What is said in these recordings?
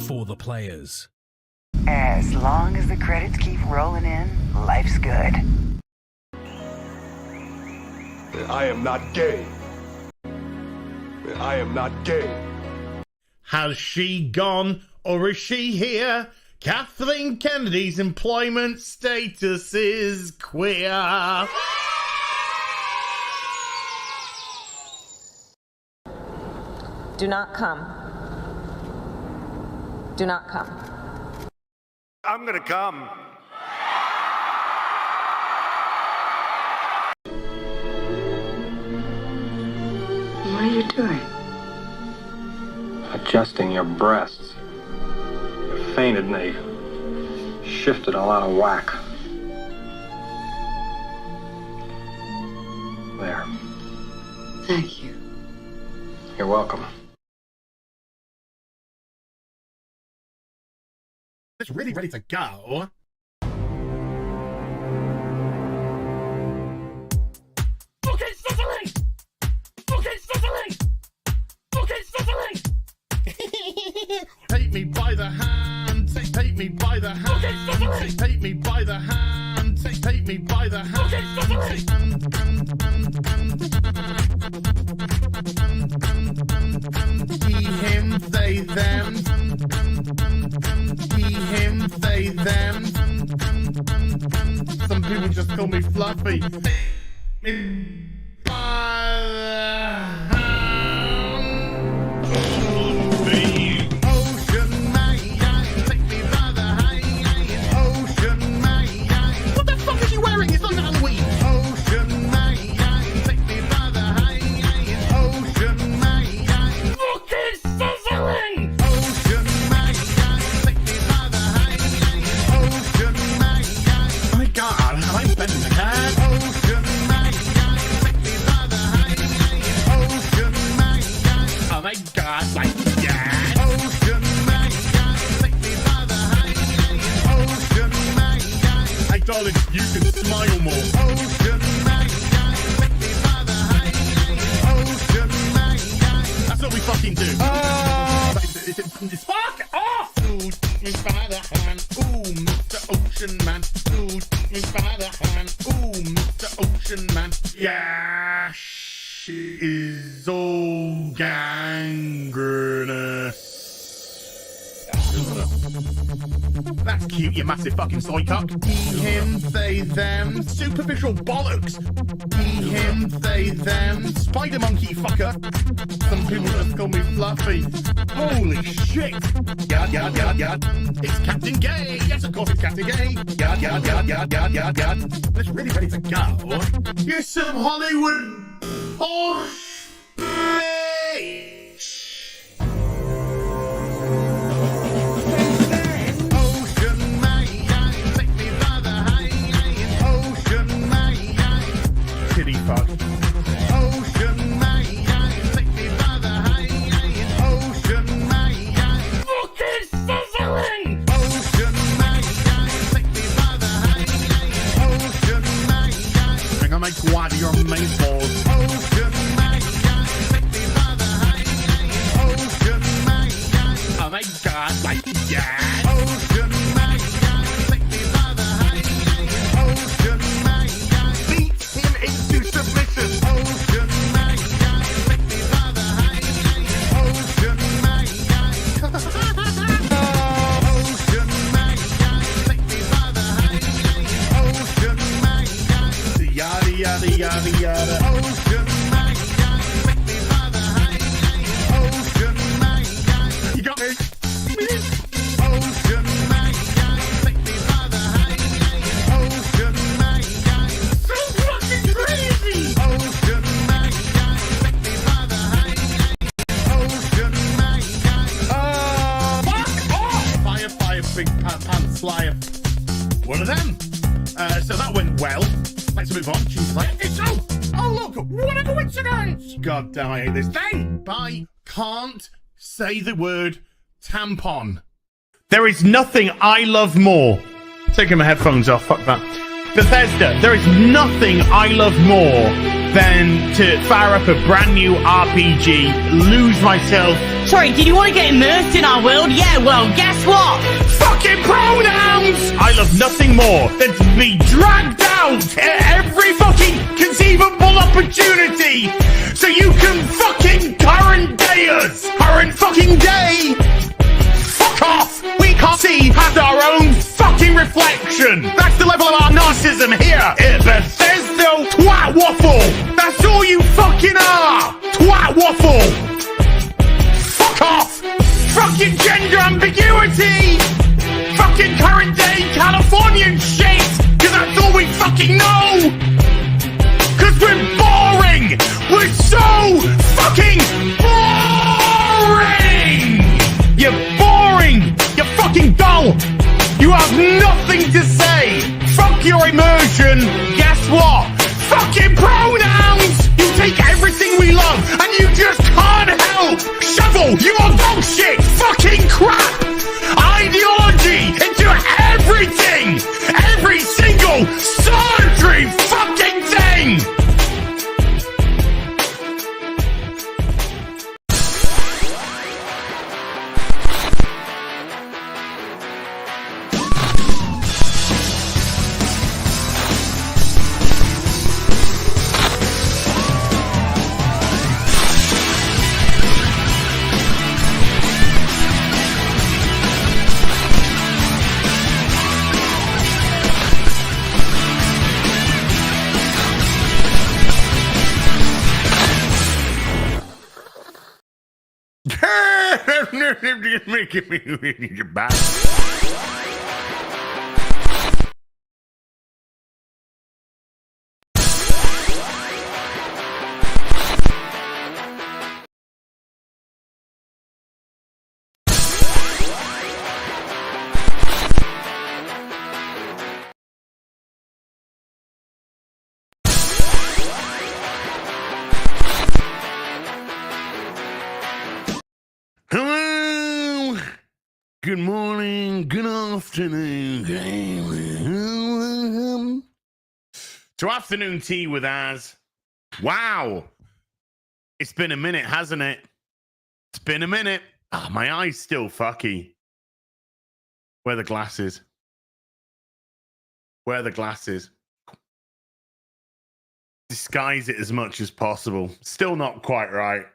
For the players. As long as the credits keep rolling in, life's good. I am not gay. I am not gay. Has she gone or is she here? Kathleen Kennedy's employment status is queer. Do not come. Do not come. I'm gonna come. What are you doing? Adjusting your breasts. You fainted and they shifted all out of whack. There. Thank you. You're welcome. It's really ready to go. Okay, Cicely! Okay, Cicely! Okay, Cicely! Take me by the hand, take me by the hand, okay, take me by the hand, take me by the hand, okay, he, him, they, them. He, him, they, them. Some people just call me Fluffy. Me by the hand. Ocean man, take me by the hand. Ocean man. What the fuck is he wearing? It's not Halloween. Ocean man, take me by the hand. Ocean man. Fucking sizzling. Ocean man, take me by the hand. Ocean man. My God, I'm bending the cat. Ocean man, take me by the hand. Ocean man. Oh my God, like that. Ocean man, take me by the hand. Ocean man. Hey darling, you can smile more. Ocean man, take me by the hand. Ocean man. That's what we fucking do. It's fuck off! Ooh, take me by the hand. Ooh, Mr. Ocean Man. Ooh, take me by the hand. Ooh, Mr. Ocean Man. Yeah, she is all gangrenous. That's cute, you massive fucking soy cock. He, him, they, them. Superficial bollocks. He, him, they, them. Spider monkey fucker. Some people just call me Fluffy. Holy shit. Yard, yard, yard, yard. It's Captain Gay. Yes, of course it's Captain Gay. Yard, yard, yard, yard, yard, yard, yard. It's really ready to go. Here's some Hollywood horse bitch. Kitty fuck. Ocean man, take me by the hand. Ocean man, fucking sizzling. Ocean man, take me by the hand. Ocean man, bring on my quad, your main balls. Ocean man, take me by the hand. Ocean man, oh my God, like that. Ocean man, take me by the hand. Ocean man. Beat him into submission. Ocean man, take me by the hand. Ocean man. Ocean man, take me by the hand. Ocean man. Yada yada yada yada. Ocean man, take me by the hand. Ocean man. You got me. Ocean man, take me by the hand. Ocean man. So fucking crazy! Ocean man, take me by the hand. Ocean man. Fuck off! Fire, fire, big pants flyer. One of them. So that went well. Let's move on. Choose player. It's oh look! What a coincidence! God damn, I hate this thing. I can't say the word tampon. There is nothing I love more. Taking my headphones off, fuck that. Bethesda, there is nothing I love more than to fire up a brand new RPG, lose myself. Sorry, did you want to get immersed in our world? Yeah, well, guess what? Fucking pronouns! I love nothing more than to be dragged out at every fucking conceivable opportunity so you can fucking current day us. Current fucking day! Fuck off! We can't see past our own fucking reflection. That's the level of our narcissism here at Bethesda. Twat waffle! That's all you fucking are! Twat waffle! Fuck off! Fucking gender ambiguity! Fucking current day Californian shit! Cause that's all we fucking know! Cause we're boring! We're so fucking boring! You're boring! You're fucking dull! You have nothing to say! Fuck your immersion! Guess what? Fucking pronouns! You take everything we love and you just can't help! Shovel! You are dog shit! Fucking crap! Ideology into everything! Every single surgery fucking thing! Making me back. Hello, good morning, good afternoon, to afternoon tea with Az. Wow, it's been a minute, hasn't it? It's been a minute. Ah, my eye's still fucky. Where are the glasses? Where are the glasses? Disguise it as much as possible. Still not quite right.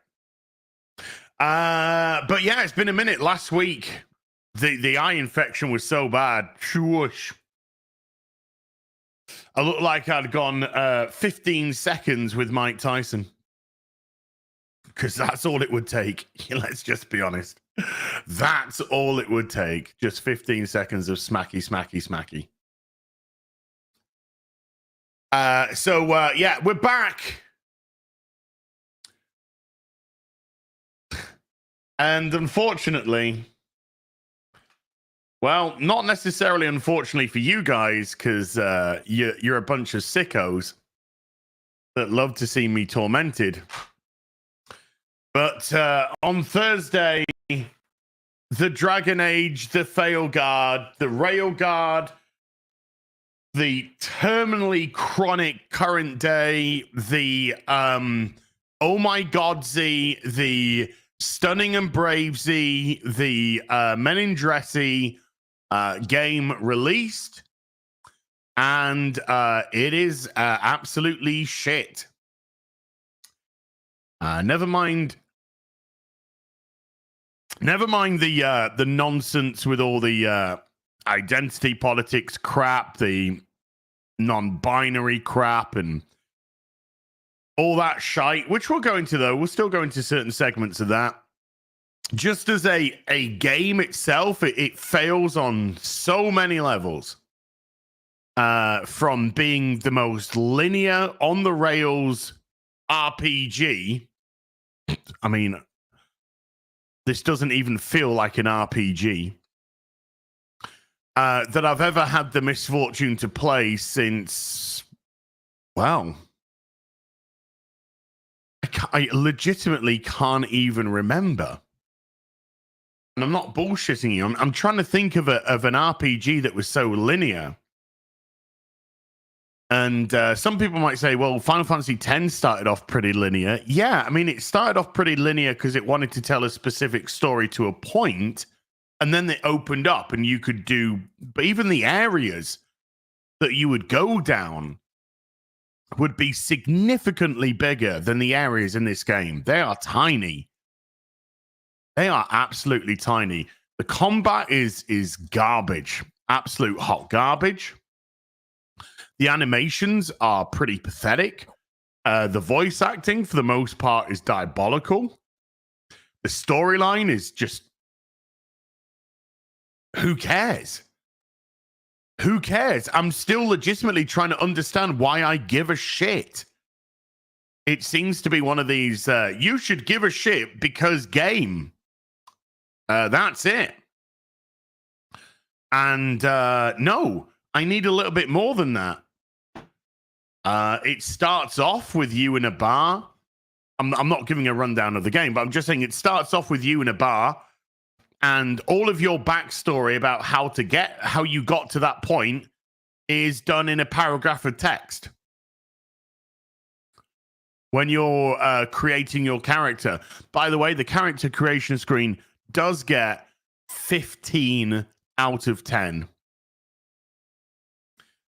But yeah, it's been a minute. Last week, the eye infection was so bad. Swoosh. I looked like I'd gone 15 seconds with Mike Tyson. Because that's all it would take. Let's just be honest. That's all it would take. Just 15 seconds of smacky, smacky, smacky. Yeah, we're back. And unfortunately, well, not necessarily unfortunately for you guys, because you're a bunch of sickos that love to see me tormented. But on Thursday, the Dragon Age, the Failguard, the Railguard, the terminally chronic current day, the oh my god Z, the Stunning and Brave Z, the Men in Dressy game released, and it is absolutely shit. Never mind the nonsense with all the identity politics crap, the non-binary crap, and all that shite, which we'll go into, though. We'll still go into certain segments of that. Just as a game itself, it fails on so many levels. From being the most linear, on-the-rails RPG. I mean, this doesn't even feel like an RPG. That I've ever had the misfortune to play since, well, I legitimately can't even remember. and I'm not bullshitting you. I'm trying to think of an RPG that was so linear. And some people might say, well, Final Fantasy X started off pretty linear. Yeah, I mean, it started off pretty linear because it wanted to tell a specific story to a point, and then it opened up and you could do, but even the areas that you would go down would be significantly bigger than the areas in this game. They are tiny. They are absolutely tiny. The combat is garbage, absolute hot garbage. The animations are pretty pathetic. The voice acting, for the most part, is diabolical. The storyline is just... who cares? Who cares? I'm still legitimately trying to understand why I give a shit. It seems to be one of these, you should give a shit because game. That's it. And no, I need a little bit more than that. It starts off with you in a bar. I'm not giving a rundown of the game, but I'm just saying it starts off with you in a bar, and all of your backstory about how you got to that point is done in a paragraph of text. When you're creating your character, by the way, the character creation screen does get 15 out of 10.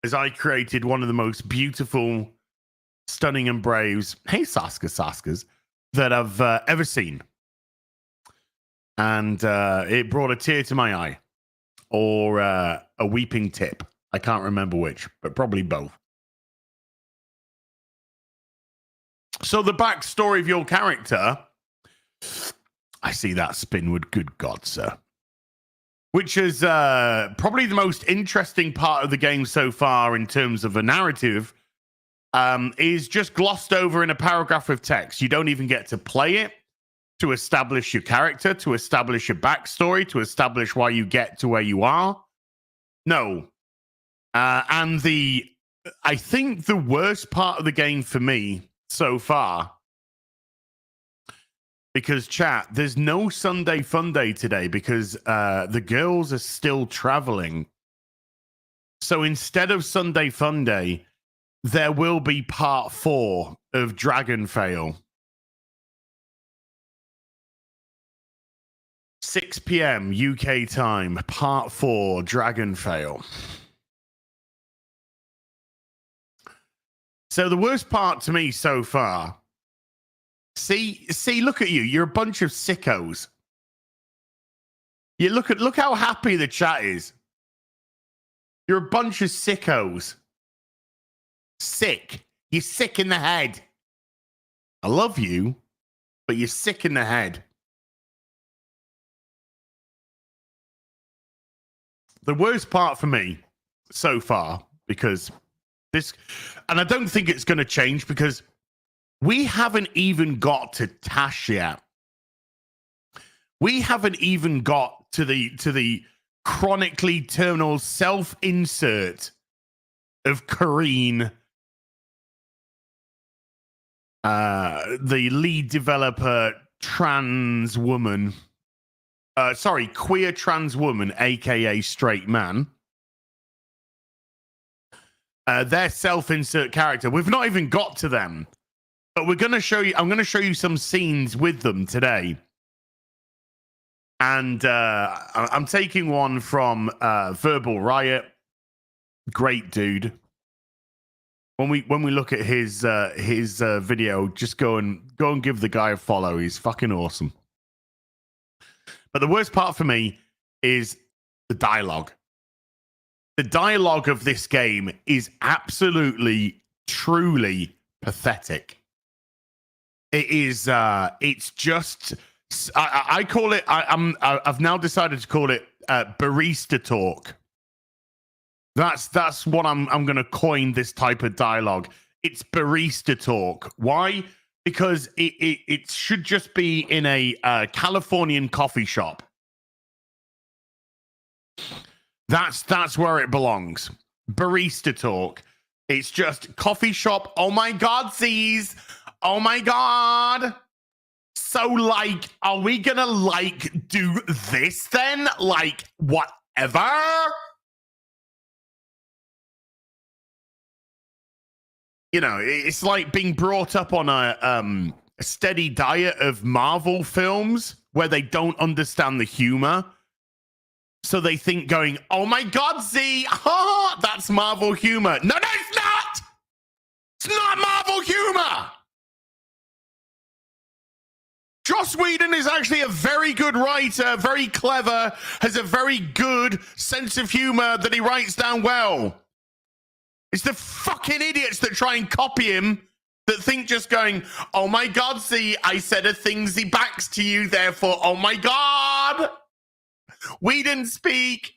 As I created one of the most beautiful, stunning and braves, hey Saskas, that I've ever seen. And it brought a tear to my eye. Or a weeping tip. I can't remember which, but probably both. So the backstory of your character, I see that Spinwood, good God, sir. Which is probably the most interesting part of the game so far in terms of a narrative, is just glossed over in a paragraph of text. You don't even get to play it to establish your character, to establish your backstory, to establish why you get to where you are. No. And I think the worst part of the game for me so far, because chat, there's no Sunday Fun Day today because the girls are still traveling. So instead of Sunday Fun Day, there will be part 4 of Dragonfail. 6 p.m. UK time, part 4, Dragonfail. So the worst part to me so far, see, look at you. You're a bunch of sickos. You look how happy the chat is. You're a bunch of sickos. Sick. You're sick in the head. I love you, but you're sick in the head. The worst part for me so far, because this, and I don't think it's going to change because we haven't even got to Tash yet. We haven't even got to the chronically terminal self-insert of Kareen, the lead developer trans woman. Queer trans woman, aka straight man. Their self-insert character. We've not even got to them, but we're going to show you. I'm going to show you some scenes with them today, and I'm taking one from Verbal Riot. Great dude. When we look at his video, just go and give the guy a follow. He's fucking awesome. But the worst part for me is the dialogue. The dialogue of this game is absolutely, truly pathetic. It is. It's just. I call it. I've now decided to call it barista talk. That's what I'm going to coin this type of dialogue. It's barista talk. Why? Because it should just be in a Californian coffee shop. That's where it belongs. Barista talk. It's just coffee shop. Oh my God, C's. Oh my God. So, like, are we gonna, like, do this then? Like, whatever? You know, it's like being brought up on a steady diet of Marvel films where they don't understand the humor. So they think going, oh my God, Z, that's Marvel humor. No, it's not! It's not Marvel humor! Joss Whedon is actually a very good writer, very clever, has a very good sense of humor that he writes down well. It's the fucking idiots that try and copy him that think just going, oh my God, Z, I said a thing Z backs to you, therefore, oh my God, we didn't speak.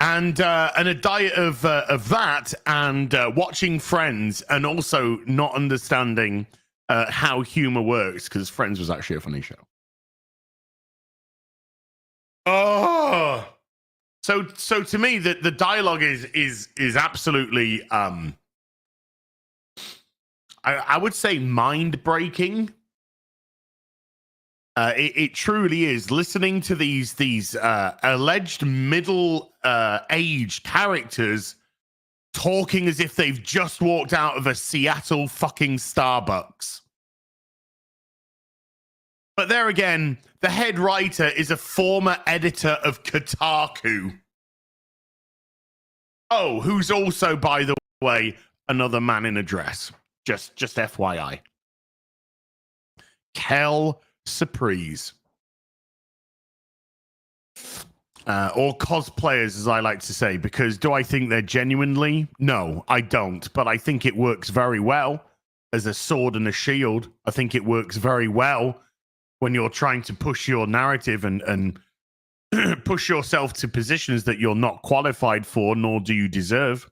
And a diet of that, and watching Friends, and also not understanding how humor works, because Friends was actually a funny show. Oh, so to me, the dialogue is absolutely I would say mind breaking. It truly is. Listening to these alleged middle aged characters talking as if they've just walked out of a Seattle fucking Starbucks. But there again, the head writer is a former editor of Kotaku. Oh, who's also, by the way, another man in a dress. Just FYI. Kel Surprise. Or cosplayers, as I like to say, because do I think they're genuinely? No, I don't. But I think it works very well as a sword and a shield. I think it works very well when you're trying to push your narrative and push yourself to positions that you're not qualified for, nor do you deserve.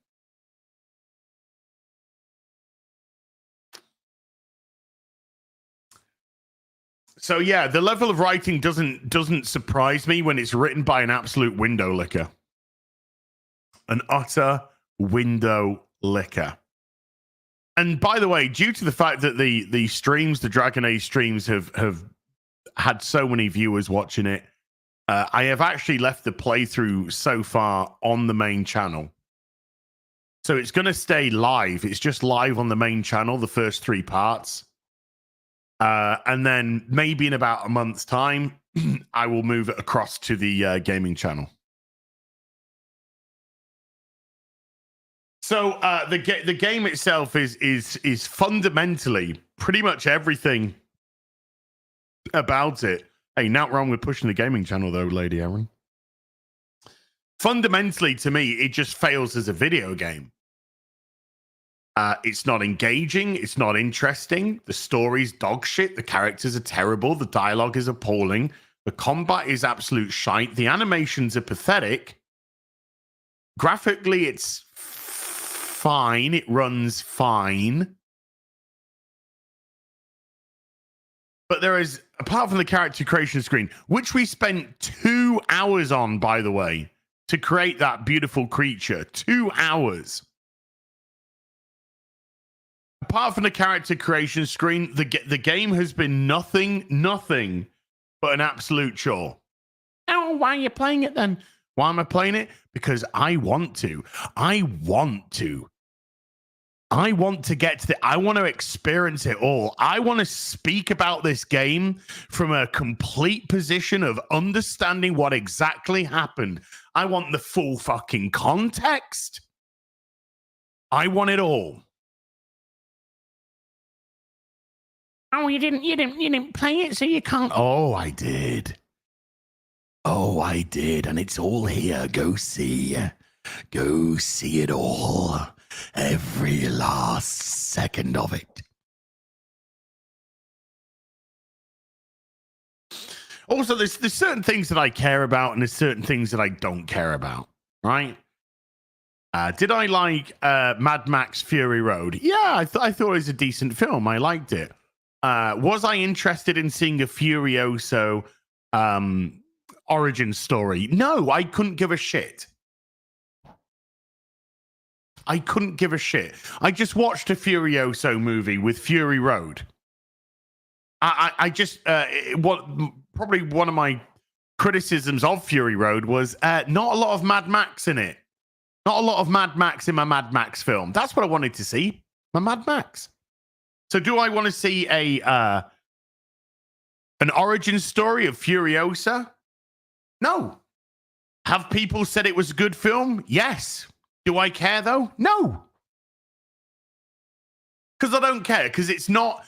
So yeah, the level of writing doesn't surprise me when it's written by an absolute window licker. An utter window licker. And by the way, due to the fact that the streams, the Dragon Age streams have had so many viewers watching it, I have actually left the playthrough so far on the main channel. So it's going to stay live. It's just live on the main channel, the first 3 parts. And then maybe in about a month's time, I will move it across to the gaming channel. So the game itself is fundamentally pretty much everything about it. Hey, not wrong with pushing the gaming channel though, Lady Aaron. Fundamentally, to me, it just fails as a video game. It's not engaging. It's not interesting. The story's dog shit. The characters are terrible. The dialogue is appalling. The combat is absolute shite. The animations are pathetic. Graphically, it's fine. It runs fine. But there is, apart from the character creation screen, which we spent 2 hours on, by the way, to create that beautiful creature. 2 hours. Apart from the character creation screen, the game has been nothing but an absolute chore. Oh, why are you playing it then? Why am I playing it? Because I want to. I want to get to I want to experience it all. I want to speak about this game from a complete position of understanding what exactly happened. I want the full fucking context. I want it all. Oh, you didn't play it, so you can't. Oh, I did. And it's all here. Go see it all. Every last second of it. Also, there's certain things that I care about, and there's certain things that I don't care about. Right? Did I like Mad Max Fury Road? Yeah, I thought it was a decent film. I liked it. Was I interested in seeing a Furioso on origin story. No, I couldn't give a shit. I couldn't give a shit. I just watched a Furioso movie with Fury Road. I just what probably one of my criticisms of Fury Road was not a lot of Mad Max in it. Not a lot of Mad Max in my Mad Max film. That's what I wanted to see. My Mad Max. So do I want to see an origin story of Furiosa? No. Have people said it was a good film? Yes. Do I care though? No. Because I don't care. Because it's not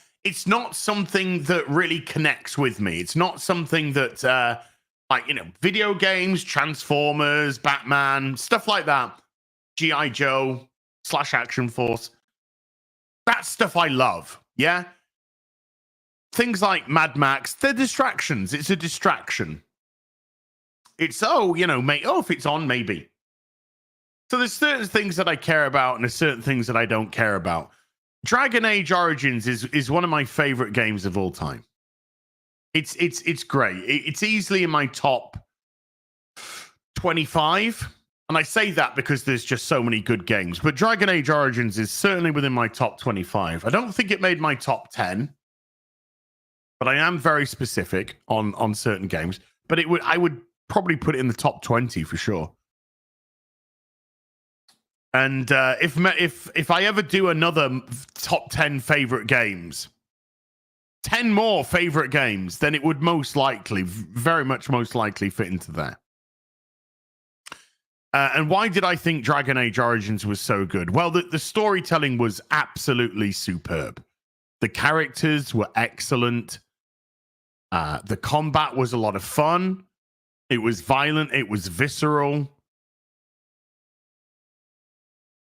something that really connects with me. It's not something that video games, Transformers, Batman, stuff like that. G.I. Joe / Action Force. That stuff I love. Yeah. Things like Mad Max, they're distractions. It's a distraction. It's, if it's on, maybe. So there's certain things that I care about and there's certain things that I don't care about. Dragon Age Origins is one of my favorite games of all time. It's great. It's easily in my top 25. And I say that because there's just so many good games. But Dragon Age Origins is certainly within my top 25. I don't think it made my top 10. But I am very specific on certain games. But I would probably put it in the top 20 for sure. And if I ever do another top 10 favorite games, 10 more favorite games, then it would most likely, very much most likely fit into there. And why did I think Dragon Age Origins was so good? Well, the storytelling was absolutely superb. The characters were excellent. The combat was a lot of fun. It was violent. It was visceral.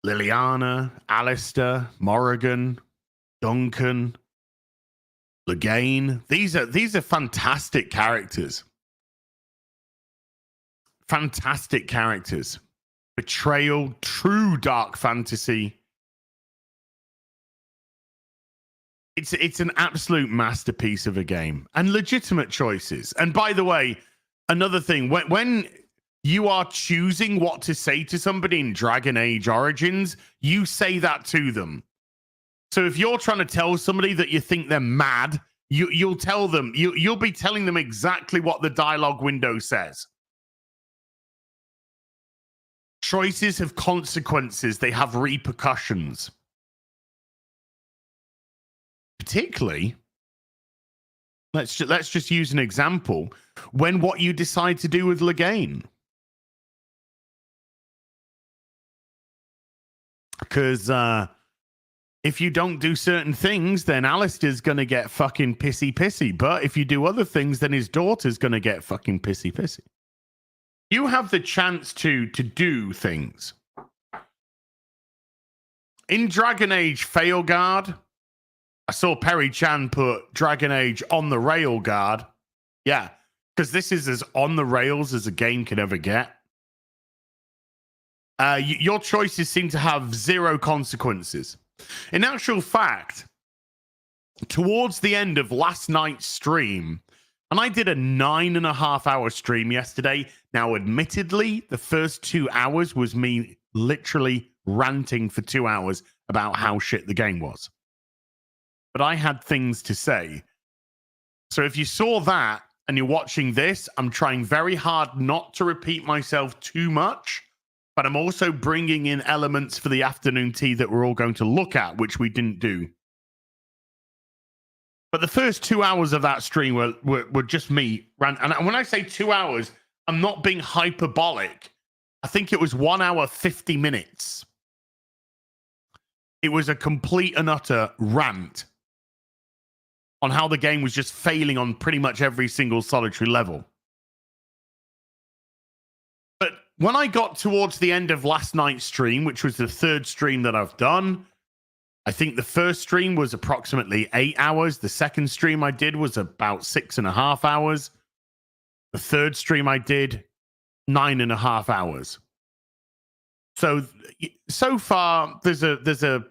Liliana, Alistair, Morrigan, Duncan, Lagaine. These are fantastic characters. Fantastic characters. Betrayal, true dark fantasy. It's an absolute masterpiece of a game and legitimate choices. And by the way, another thing, when you are choosing what to say to somebody in Dragon Age Origins, you say that to them. So if you're trying to tell somebody that you think they're mad, you'll tell them, you'll be telling them exactly what the dialogue window says. Choices have consequences. They have repercussions. Particularly, let's just use an example. When what you decide to do with Lagaine. Because if you don't do certain things, then Alistair's going to get fucking pissy. But if you do other things, then his daughter's going to get fucking pissy. You have the chance to do things. In Dragon Age Failguard, I saw Perry Chan put Dragon Age on the rail guard. Yeah, because this is as on the rails as a game can ever get. Your choices seem to have zero consequences. In actual fact, towards the end of last night's stream, and I did a 9.5-hour stream yesterday. Now, admittedly, the first 2 hours was me literally ranting for 2 hours about how shit the game was. But I had things to say. So if you saw that and you're watching this, I'm trying very hard not to repeat myself too much. But I'm also bringing in elements for the afternoon tea that we're all going to look at, which we didn't do. But the first 2 hours of that stream were just me. And when I say 2 hours, I'm not being hyperbolic. I think it was 1 hour, 50 minutes. It was a complete and utter rant on how the game was just failing on pretty much every single solitary level. But when I got towards the end of last night's stream, which was the third stream that I've done, I think the first stream was approximately 8 hours. The second stream I did was about 6.5 hours. The third stream I did, 9.5 hours. So far, there's a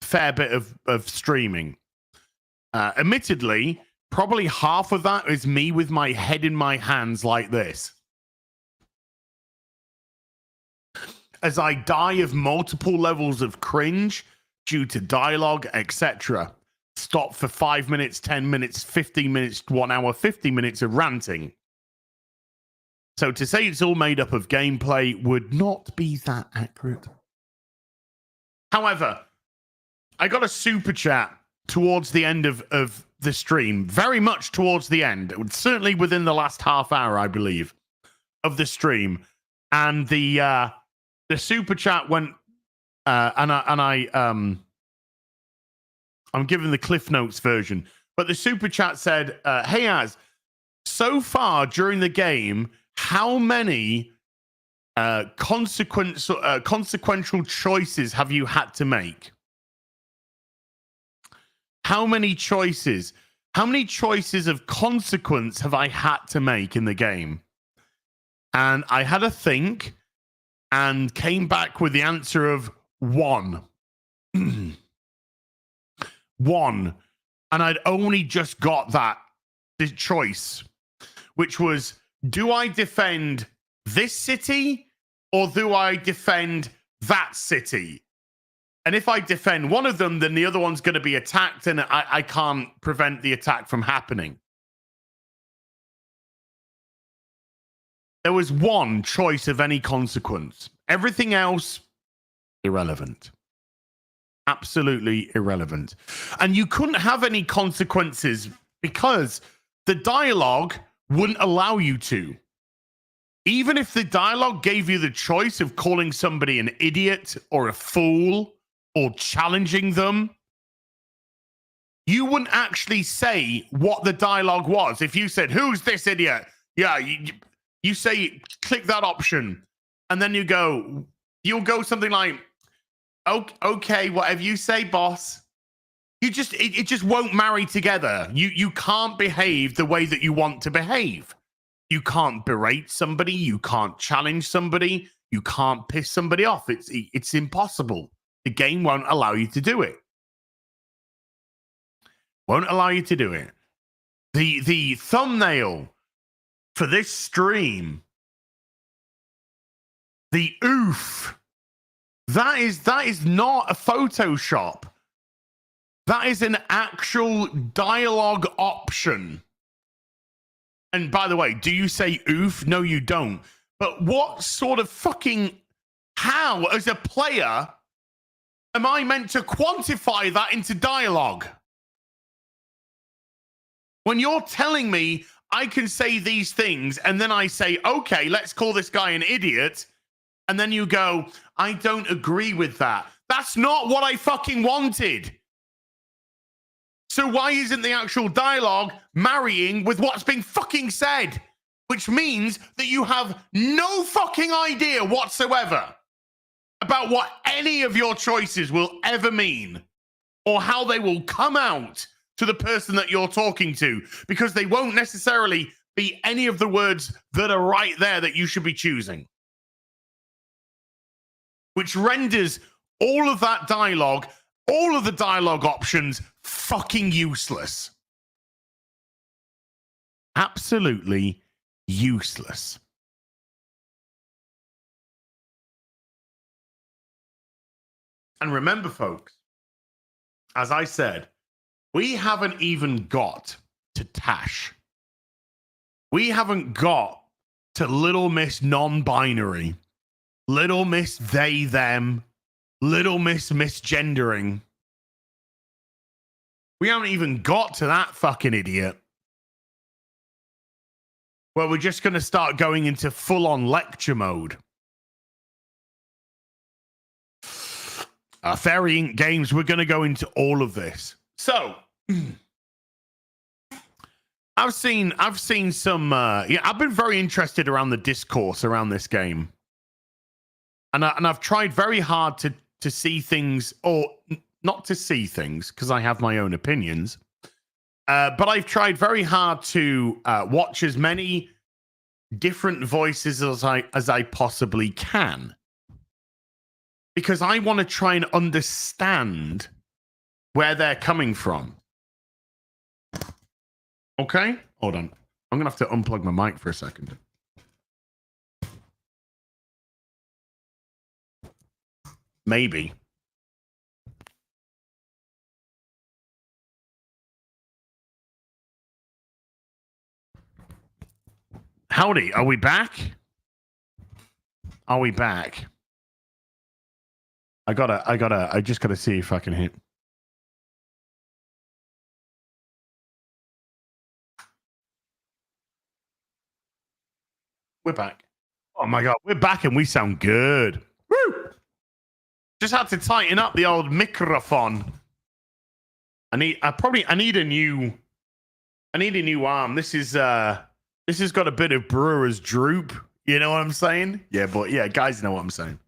fair bit of streaming. Admittedly, probably half of that is me with my head in my hands like this. As I die of multiple levels of cringe due to dialogue, etc. Stop for 5 minutes, 10 minutes, 15 minutes, 1 hour, 50 minutes of ranting. So to say it's all made up of gameplay would not be that accurate. However, I got a super chat towards the end of the stream, very much towards the end, certainly within the last half hour, I believe, of the stream. And the super chat went, I'm giving the Cliff Notes version, but the super chat said, hey, Az, so far during the game, how many consequential choices have you had to make? How many choices of consequence have I had to make in the game? And I had a think and came back with the answer of 1. 1. And I'd only just got this choice, which was, do I defend this city or do I defend that city? And if I defend one of them, then the other one's going to be attacked and I can't prevent the attack from happening. There was 1 choice of any consequence. Everything else, irrelevant. Absolutely irrelevant. And you couldn't have any consequences because the dialogue wouldn't allow you to. Even if the dialogue gave you the choice of calling somebody an idiot or a fool or challenging them, you wouldn't actually say what the dialogue was. If you said, who's this idiot? Yeah, you say, click that option. And then you'll go something like, okay, whatever you say, boss. It just won't marry together. You can't behave the way that you want to behave. You can't berate somebody. You can't challenge somebody. You can't piss somebody off. It's impossible. The game won't allow you to do it. Won't allow you to do it. The thumbnail for this stream, the oof, that is not a Photoshop. That is an actual dialogue option. And by the way, do you say oof? No, you don't. But what sort of fucking, how, as a player, am I meant to quantify that into dialogue? When you're telling me I can say these things and then I say, okay, let's call this guy an idiot. And then you go, I don't agree with that. That's not what I fucking wanted. So why isn't the actual dialogue marrying with what's being fucking said? Which means that you have no fucking idea whatsoever about what any of your choices will ever mean or how they will come out to the person that you're talking to, because they won't necessarily be any of the words that are right there that you should be choosing. Which renders all of that dialogue, all of the dialogue options, fucking useless. Absolutely useless. And remember, folks, as I said, we haven't even got to Tash. We haven't got to Little Miss Non-Binary, Little Miss They, Them, Little Miss Misgendering. We haven't even got to that fucking idiot. Well, we're just going to start going into full-on lecture mode. Fairy Inc. Games, we're going to go into all of this. So, I've seen some, I've been very interested around the discourse around this game. And I've tried very hard to see things, or not to see things, because I have my own opinions. But I've tried very hard to watch as many different voices as I possibly can. Because I want to try and understand where they're coming from. Okay, hold on. I'm gonna have to unplug my mic for a second. Maybe. Howdy, are we back? Are we back? I just gotta see if I can hit. We're back. Oh my god, we're back and we sound good. Woo! Just had to tighten up the old microphone. I need a new arm. This has got a bit of brewer's droop. You know what I'm saying? Yeah, but yeah, guys know what I'm saying.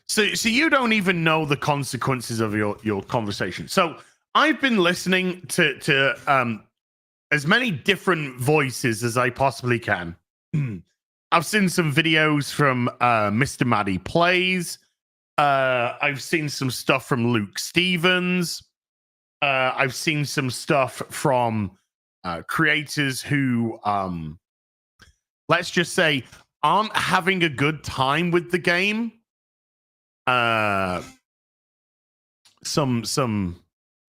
So you don't even know the consequences of your conversation. So I've been listening to as many different voices as I possibly can. I've seen some videos from Mr. Maddie Plays. I've seen some stuff from Luke Stevens. I've seen some stuff from creators who, let's just say, aren't having a good time with the game. Some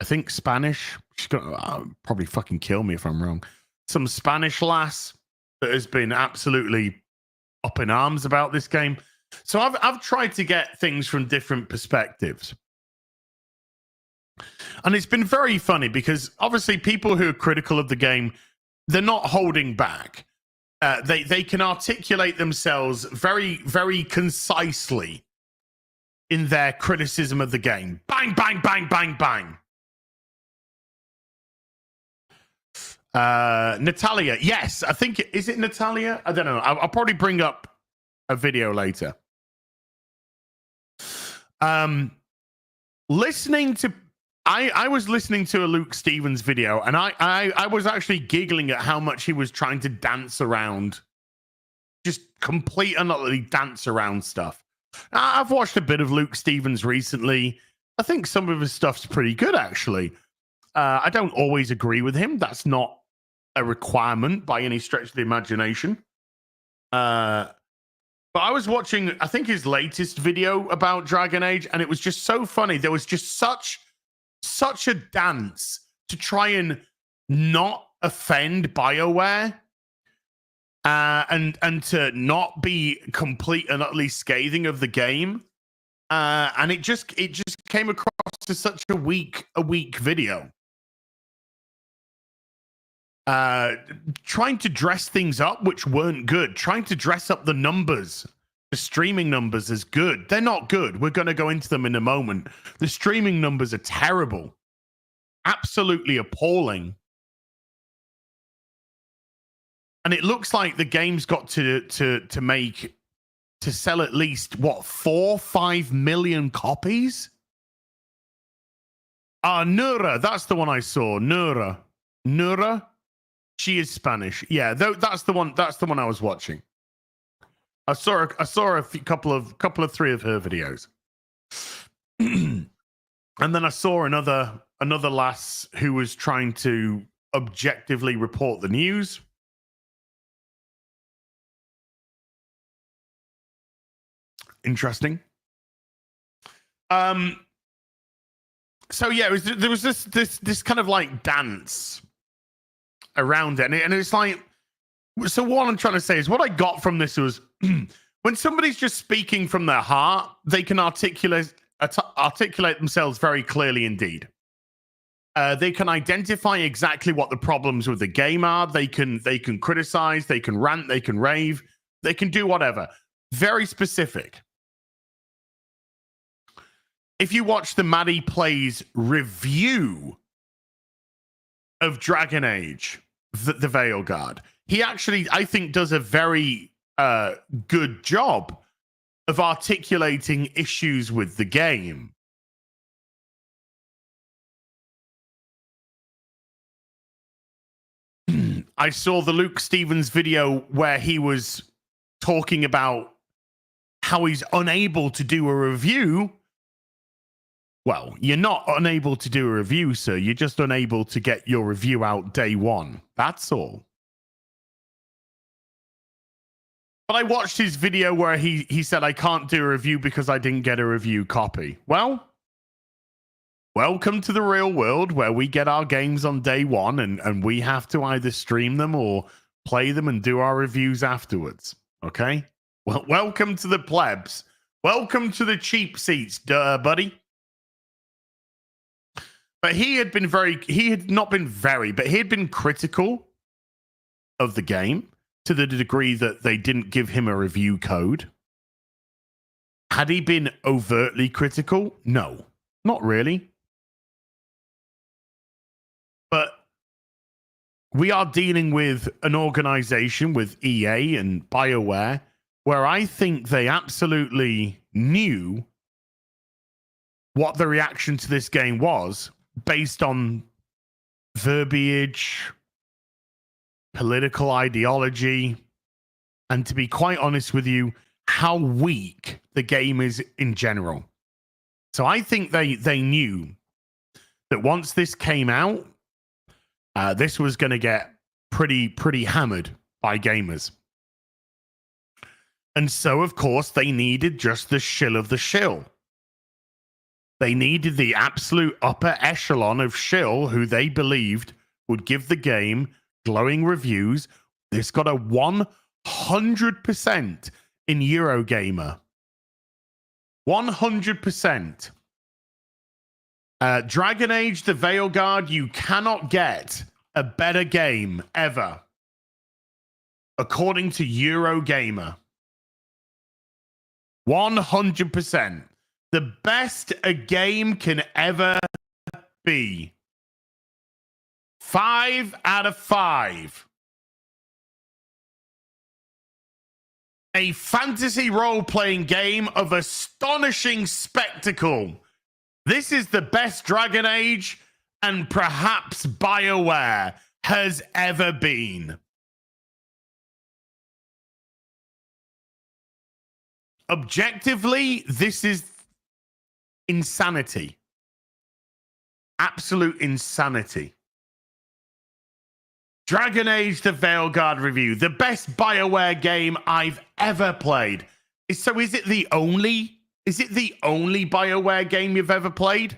I think Spanish. She's gonna probably fucking kill me if I'm wrong. Some Spanish lass that has been absolutely up in arms about this game. So I've tried to get things from different perspectives. And it's been very funny because obviously people who are critical of the game, they're not holding back. They can articulate themselves very, very concisely in their criticism of the game. Bang, bang, bang, bang, bang. Natalia, yes, I think is it Natalia? I don't know. I'll probably bring up a video later. Listening to I was listening to a Luke Stevens video, and I was actually giggling at how much he was trying to dance around, just complete and utterly dance around stuff. I've watched a bit of Luke Stevens recently. I think some of his stuff's pretty good, actually. I don't always agree with him. That's not a requirement by any stretch of the imagination. But I was watching, I think, his latest video about Dragon Age, and it was just so funny. There was just such a dance to try and not offend BioWare, and to not be complete and utterly scathing of the game. And it just came across to such a weak video. Trying to dress things up which weren't good, trying to dress up the numbers, the streaming numbers as good. They're not good. We're going to go into them in a moment. The streaming numbers are terrible, absolutely appalling. And it looks like the game's got to sell at least what, 4-5 million copies. Nura, that's the one I saw. Nura. She is Spanish. Yeah, that's the one. That's the one I was watching. I saw a couple of three of her videos, and then I saw another lass who was trying to objectively report the news. Interesting. So yeah, there was this kind of like dance around it, and it's like, so what I'm trying to say is, what I got from this was when somebody's just speaking from their heart, they can articulate themselves very clearly indeed. They can identify exactly what the problems with the game are. They can criticize, they can rant, they can rave, they can do whatever. Very specific. If you watch the Maddie Plays review of Dragon Age, the Veilguard, he actually, I think, does a very good job of articulating issues with the game. I saw the Luke Stevens video where he was talking about how he's unable to do a review Well, you're not unable to do a review, sir. You're just unable to get your review out day one. That's all. But I watched his video where he said, I can't do a review because I didn't get a review copy. Well, welcome to the real world where we get our games on day one and we have to either stream them or play them and do our reviews afterwards. Okay? Well, welcome to the plebs. Welcome to the cheap seats, buddy. But he had been critical of the game to the degree that they didn't give him a review code. Had he been overtly critical? No, not really. But we are dealing with an organization with EA and BioWare where I think they absolutely knew what the reaction to this game was based on verbiage, political ideology, and to be quite honest with you, how weak the game is in general. So I think they knew that once this came out, this was going to get pretty hammered by gamers. And so, of course, they needed just the shill of the shill. They needed the absolute upper echelon of shill who they believed would give the game glowing reviews. This got a 100% in Eurogamer. 100%. Dragon Age the Veilguard, you cannot get a better game ever, according to Eurogamer. 100%. The best a game can ever be. 5 out of 5. A fantasy role-playing game of astonishing spectacle. This is the best Dragon Age and perhaps BioWare has ever been. Objectively, this is insanity. Absolute insanity. Dragon Age the Veilguard review. The best BioWare game I've ever played. So is it the only BioWare game you've ever played?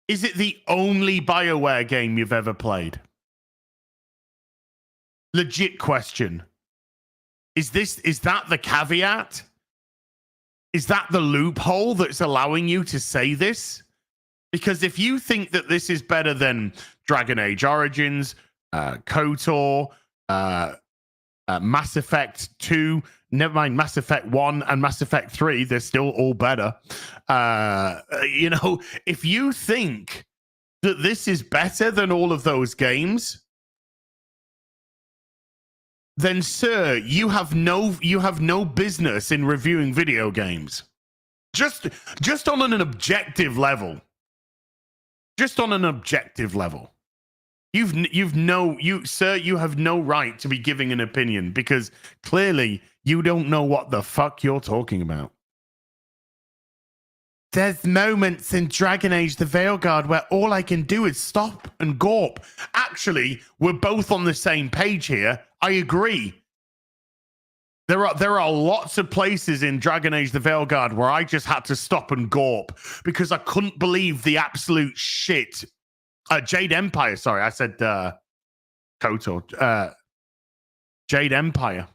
Is it the only BioWare game you've ever played? Legit question. Is that the caveat? Is that the loophole that's allowing you to say this? Because if you think that this is better than Dragon Age Origins, KOTOR, Mass Effect 2, never mind Mass Effect 1 and Mass Effect 3, they're still all better. If you think that this is better than all of those games, then sir, you have no business in reviewing video games. Just on an objective level. Just on an objective level. You have no right to be giving an opinion because clearly you don't know what the fuck you're talking about. There's moments in Dragon Age the Veilguard where all I can do is stop and gawp. Actually, we're both on the same page here. I agree. There are lots of places in Dragon Age the Veilguard where I just had to stop and gawp because I couldn't believe the absolute shit. Jade Empire, sorry, I said KOTOR. Jade Empire.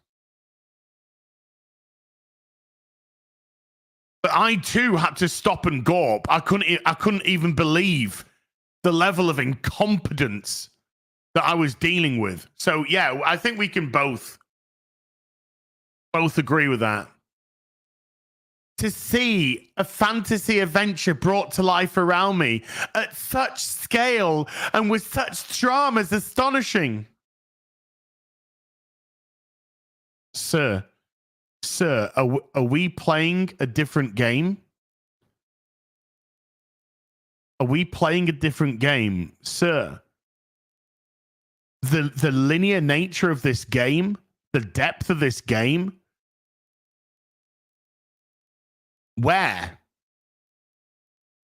But I too had to stop and gawp. I couldn't even believe the level of incompetence that I was dealing with. So yeah, I think we can both agree with that. To see a fantasy adventure brought to life around me at such scale and with such drama is astonishing. Sir, are we playing a different game? Are we playing a different game, sir? The linear nature of this game, the depth of this game, where?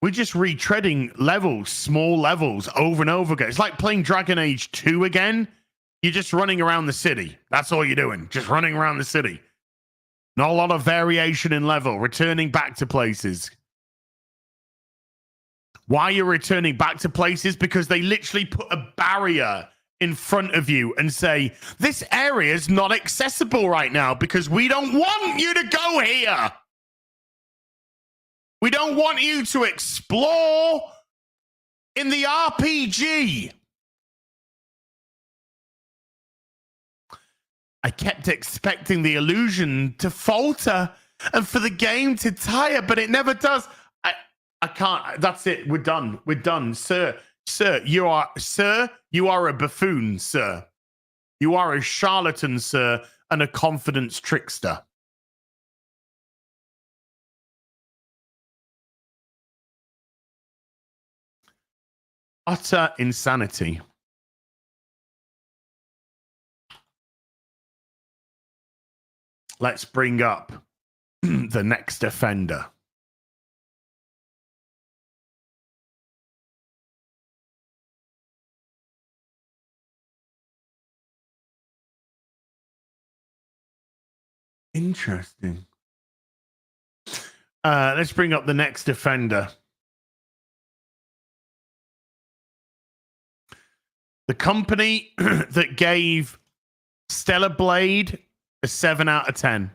We're just retreading levels, small levels, over and over again. It's like playing Dragon Age 2 again. You're just running around the city. That's all you're doing. Just running around the city. Not a lot of variation in level. Returning back to places. Why you're returning back to places? Because they literally put a barrier in front of you and say, this area is not accessible right now because we don't want you to go here. We don't want you to explore in the RPG. I kept expecting the illusion to falter and for the game to tire, but it never does. I can't. That's it. We're done. We're done, sir. Sir, you are a buffoon, sir. You are a charlatan, sir, and a confidence trickster. Utter insanity. Let's bring up the next offender. Interesting. Let's bring up the next offender. The company that gave Stellar Blade a 7 out of 10.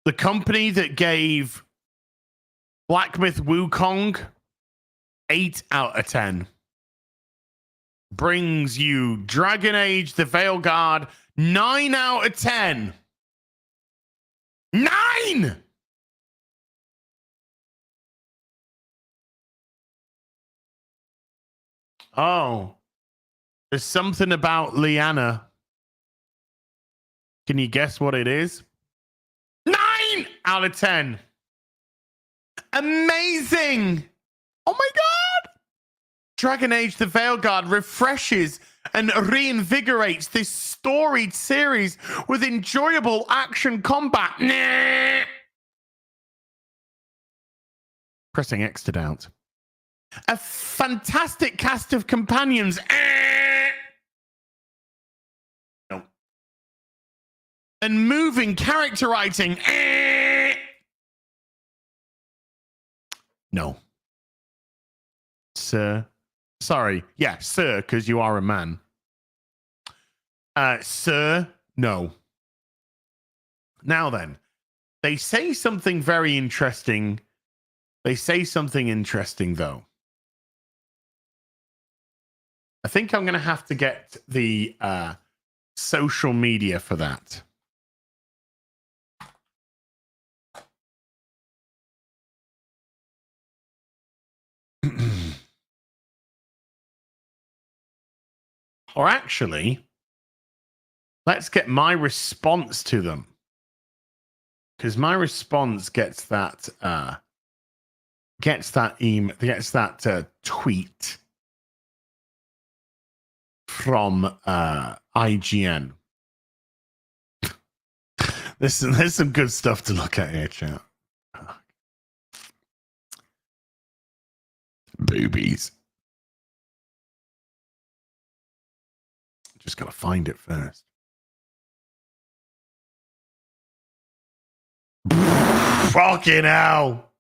The company that gave Blacksmith Wukong 8 out of 10. Brings you Dragon Age, the Veilguard, 9 out of 10. 9! Oh. There's something about Liana. Can you guess what it is? 9 out of 10. Amazing. Oh my God. Dragon Age the Veilguard refreshes and reinvigorates this storied series with enjoyable action combat. Nah. Pressing X to doubt. A fantastic cast of companions. No. And moving character writing. No. Sir. Sorry. Yeah, sir, because you are a man. Sir, no. Now then, they say something very interesting. They say something interesting, though. I think I'm going to have to get the social media for that. Or actually, let's get my response to them. Because my response gets that email, gets that tweet from IGN. There's some good stuff to look at here, chat. Boobies. Just gotta find it first. Fucking hell.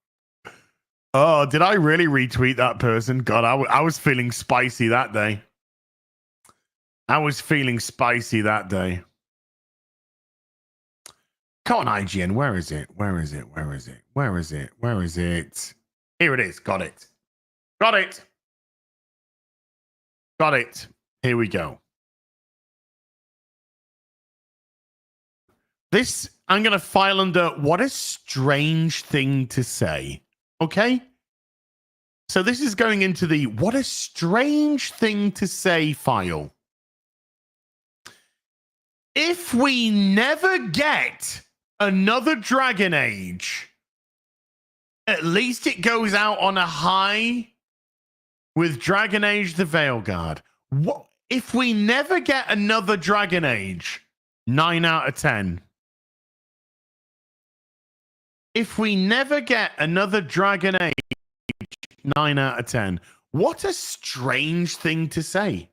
Oh, did I really retweet that person? God, I was feeling spicy that day. Come on, IGN. Where is it? Here it is. Got it. Here we go. This, I'm going to file under what a strange thing to say. Okay? So this is going into the what a strange thing to say file. If we never get another Dragon Age, at least it goes out on a high with Dragon Age the Veilguard. What if we never get another Dragon Age? 9 out of 10. If we never get another Dragon Age 9 out of 10, what a strange thing to say.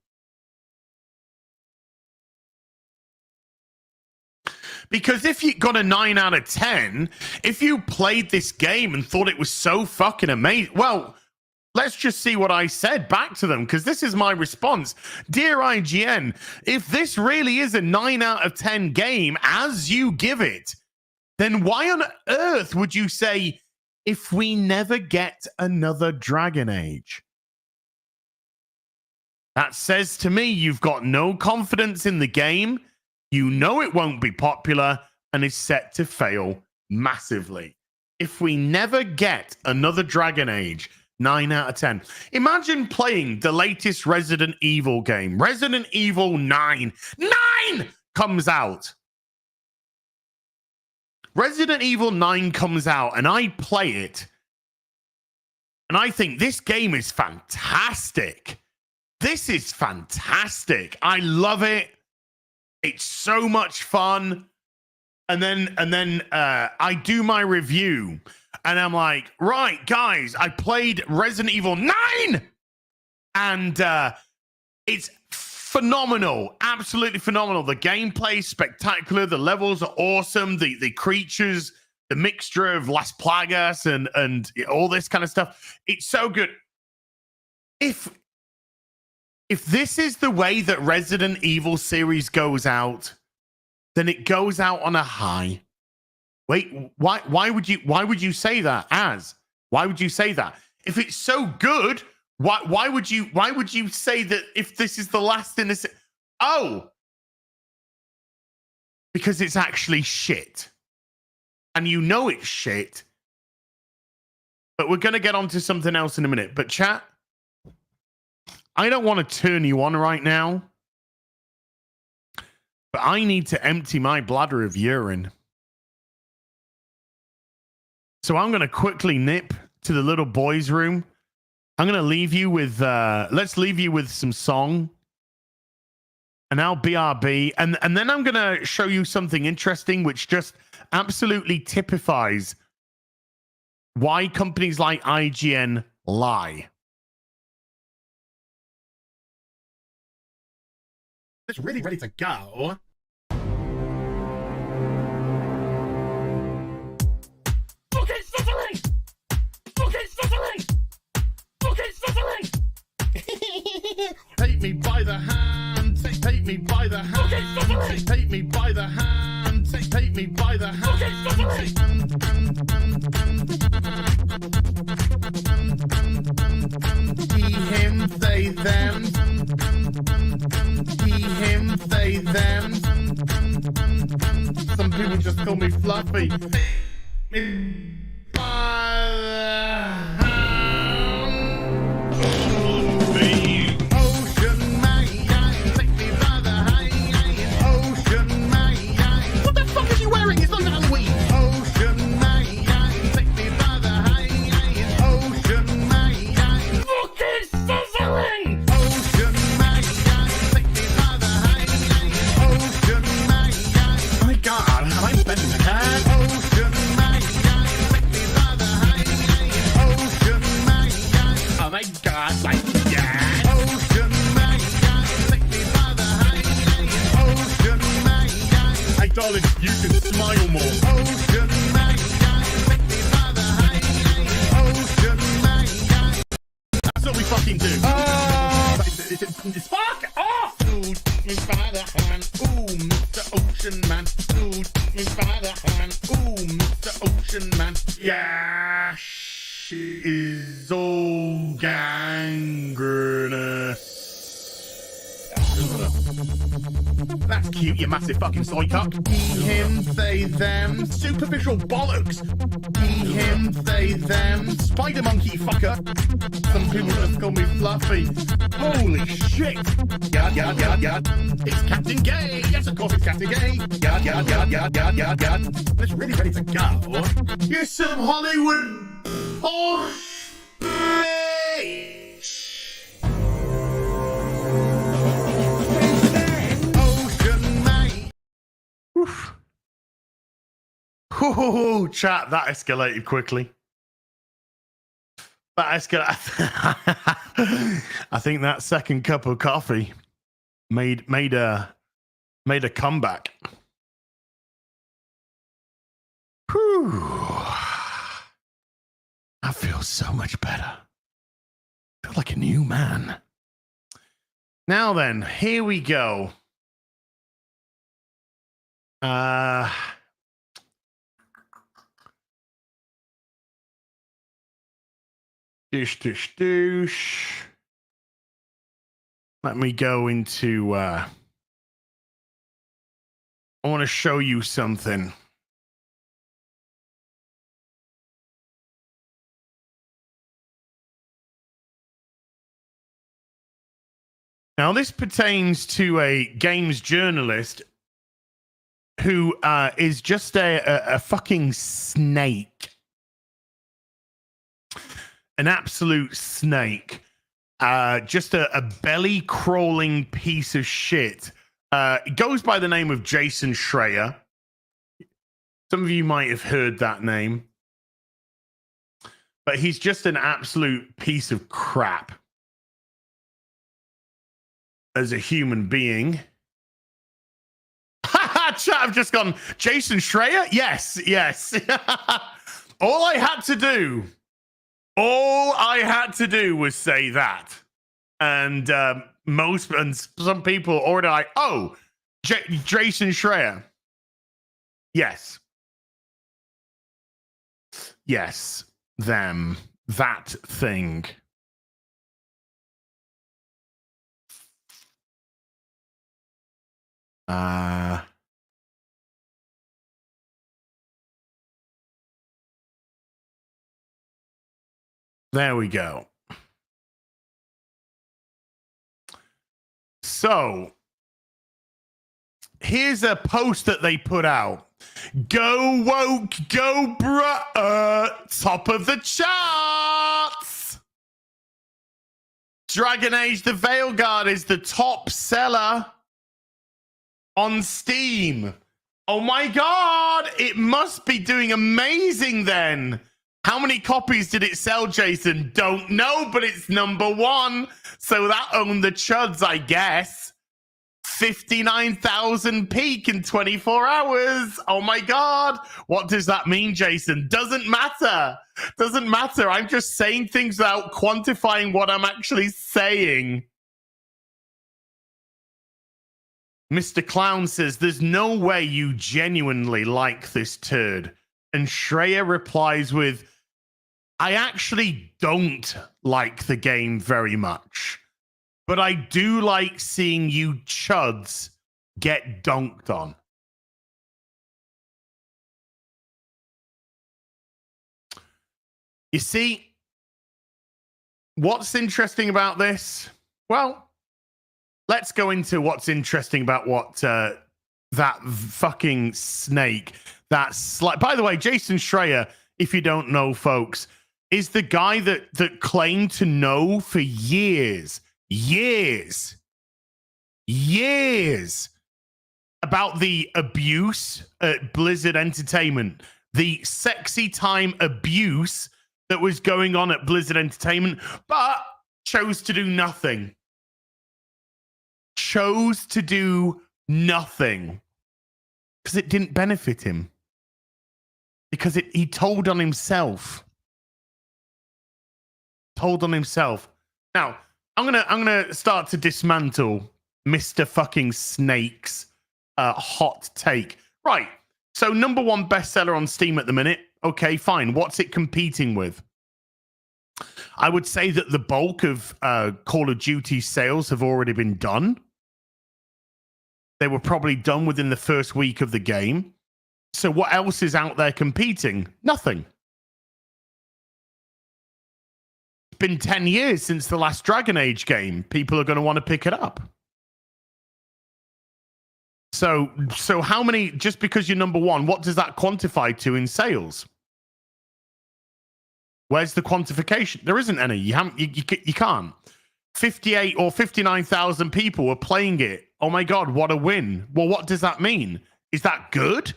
Because if you got a 9 out of 10, if you played this game and thought it was so fucking amazing, well, let's just see what I said back to them, because this is my response. Dear IGN, if this really is a 9 out of 10 game as you give it, then why on earth would you say, if we never get another Dragon Age? That says to me you've got no confidence in the game. You know it won't be popular and is set to fail massively. If we never get another Dragon Age 9 out of 10. Imagine playing the latest Resident Evil game. Resident Evil 9. 9 comes out. Resident Evil 9 comes out and I play it. And I think this game is fantastic. This is fantastic. I love it. It's so much fun. And then I do my review and I'm like, right, guys, I played Resident Evil 9 and it's phenomenal. Absolutely phenomenal. The gameplay is spectacular. The levels are awesome. The creatures, the mixture of Las Plagas and all this kind of stuff. It's so good. If this is the way that Resident Evil series goes out, then it goes out on a high. Wait, why would you say that? Why would you say that? If it's so good, why would you say that if this is the last in this? Oh, because it's actually shit. And you know it's shit. But we're gonna get onto something else in a minute. But chat, I don't want to turn you on right now, but I need to empty my bladder of urine. So I'm going to quickly nip to the little boys' room. I'm going to leave you with, let's leave you with some song. And now BRB. And then I'm going to show you something interesting, which just absolutely typifies why companies like IGN lie. It's really ready to go. Okay, Sicily! Okay, Sicily! Okay, Sicily! Take me by the hand, take me by the hand, Okay, Sicily! take me by the hand, take me by the hand. Okay, Sicily! He, him, they, them. He, him, they, them. Some people just call me Fluffy. Me by the hand. Ocean man, take me by the hand. Ocean man. What the fuck is he wearing? It's not Halloween. Ocean man, take me by the hand. Ocean man. Okay, Sicily! Ocean man, take me by the hand. Ocean man. My God, have I been mad? Ocean man, take me by the hand. Ocean man. Oh my God, like that. Ocean man, take me by the hand. Ocean man. Hey, darling, you can smile more. Ocean man, take me by the hand. Ocean man. That's what we fucking do. Fuck off! Ooh, take me by the hand. Ooh, Mr. Ocean Man. Ooh, take me by the hand. Ooh, Mr. Ocean Man. Yeah, she is all gangrenous. That's cute, you massive fucking soy cuck. He, him, they, them. Superficial bollocks. He, him, they, them. Spider monkey fucker. Some people just call me Fluffy. Holy shit. Yard, yard, yard, yard. It's Captain Gay. Yes, of course it's Captain Gay. Yard, yard, yard, yard, yard, yard, yard. It's really ready to go. You're some Hollywood horse bitch. Ocean man. Oof. Ooh, chat, that escalated quickly. That escalated. I think that second cup of coffee made a comeback. Whew. I feel so much better. I feel like a new man. Now then, here we go. Douche. Let me go into I want to show you something. Now, this pertains to a games journalist who is just a fucking snake. An absolute snake. Just a belly-crawling piece of shit. It goes by the name of Jason Schreier. Some of you might have heard that name. But he's just an absolute piece of crap. As a human being. Chat, I've just gone, Jason Schreier? Yes. All I had to do was say that. And some people already like, oh, Jason Schreier. Yes, them, that thing. There we go. So, here's a post that they put out. Go woke, go bruh, top of the charts. Dragon Age the Veilguard is the top seller on Steam. Oh my god, it must be doing amazing then. How many copies did it sell, Jason? Don't know, but it's #1. So that owned the chuds, I guess. 59,000 peak in 24 hours. Oh my god. What does that mean, Jason? Doesn't matter. I'm just saying things without quantifying what I'm actually saying. Mr. Clown says, there's no way you genuinely like this turd. And Shreya replies with, I actually don't like the game very much, but I do like seeing you chuds get dunked on. You see, what's interesting about this? Well, let's go into what's interesting about what that fucking snake, by the way, Jason Schreier, if you don't know, folks, is the guy that claimed to know for years about the abuse at Blizzard Entertainment, the sexy time abuse that was going on at Blizzard Entertainment, but chose to do nothing. Because it didn't benefit him. Because he told on himself. Now, I'm gonna start to dismantle Mr. fucking Snake's hot take. Right. So #1 bestseller on Steam at the minute. Okay, fine. What's it competing with? I would say that the bulk of Call of Duty sales have already been done. They were probably done within the first week of the game. So what else is out there competing? Nothing. It's been 10 years since the last Dragon Age game. People are going to want to pick it up. So how many, just because you're #1, what does that quantify to in sales? Where's the quantification? There isn't any. You can't. 58 or 59,000 people were playing it. Oh my God, what a win. Well, what does that mean? Is that good?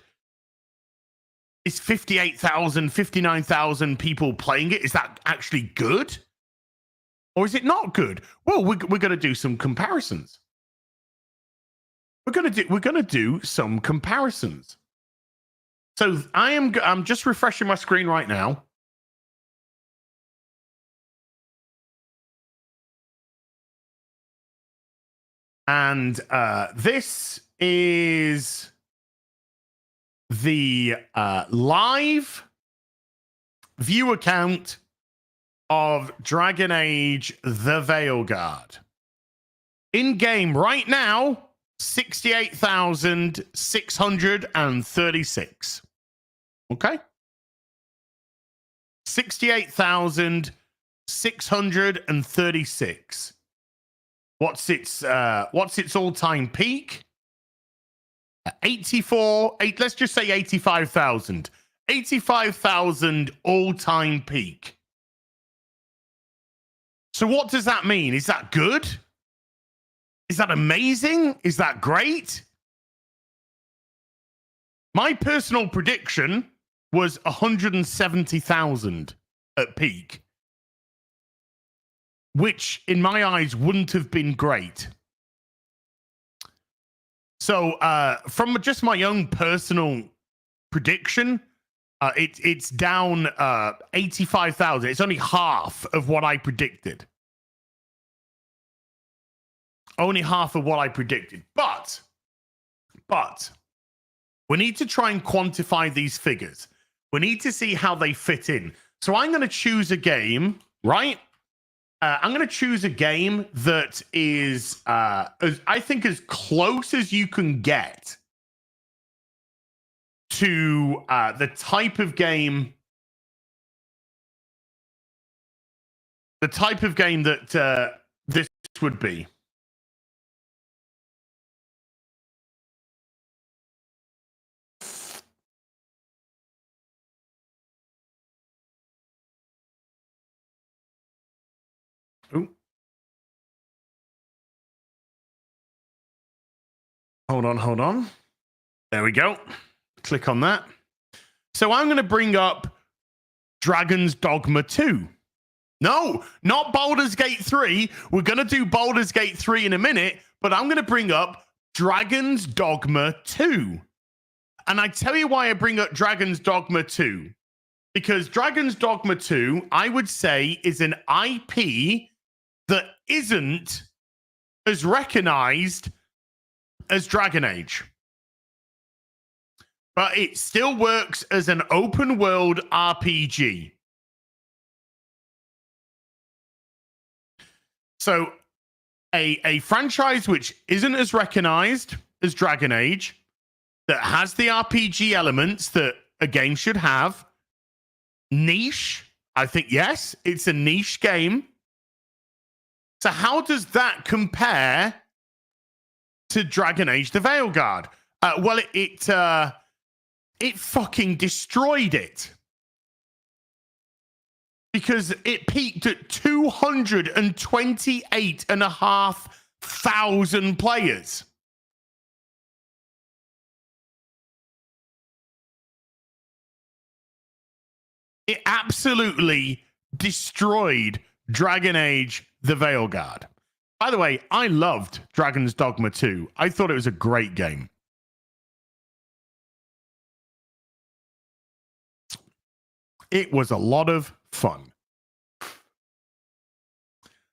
is 58,000, 59,000 people playing it. Is that actually good? Or is it not good? Well, we're going to do some comparisons. We're going to do some comparisons. So I'm just refreshing my screen right now. And this is the live view account of Dragon Age the Veilguard. In game right now, 68,636. Okay? 68,636. What's its all-time peak? let's just say 85,000. 85,000 all-time peak. So what does that mean? Is that good? Is that amazing? Is that great? My personal prediction was 170,000 at peak, which in my eyes wouldn't have been great. So from just my own personal prediction, it's down 85,000. It's only half of what I predicted. Only half of what I predicted. But we need to try and quantify these figures. We need to see how they fit in. So I'm going to choose a game, right? I'm going to choose a game that is, I think, as close as you can get to the type of game that this would be. Ooh. Hold on. There we go. Click on that. So I'm going to bring up Dragon's Dogma 2. No, not Baldur's Gate 3. We're going to do Baldur's Gate 3 in a minute, but I'm going to bring up Dragon's Dogma 2. And I tell you why I bring up Dragon's Dogma 2. Because Dragon's Dogma 2, I would say, is an IP that isn't as recognized as Dragon Age. But it still works as an open world RPG. So a franchise which isn't as recognized as Dragon Age, that has the RPG elements that a game should have. Niche, I think, yes, it's a niche game. So how does that compare to Dragon Age the Veilguard? Well, it fucking destroyed it. Because it peaked at 228,500 players. It absolutely destroyed Dragon Age the Veilguard. By the way, I loved Dragon's Dogma 2. I thought it was a great game. It was a lot of fun.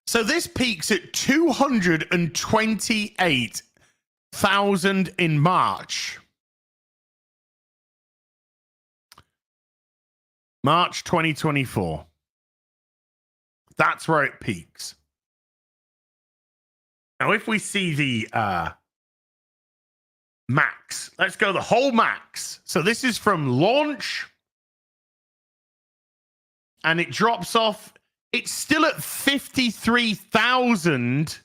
So this peaks at 228,000 in March. March 2024. That's where it peaks. Now, if we see the max, let's go the whole max. So this is from launch. And it drops off. It's still at 53,000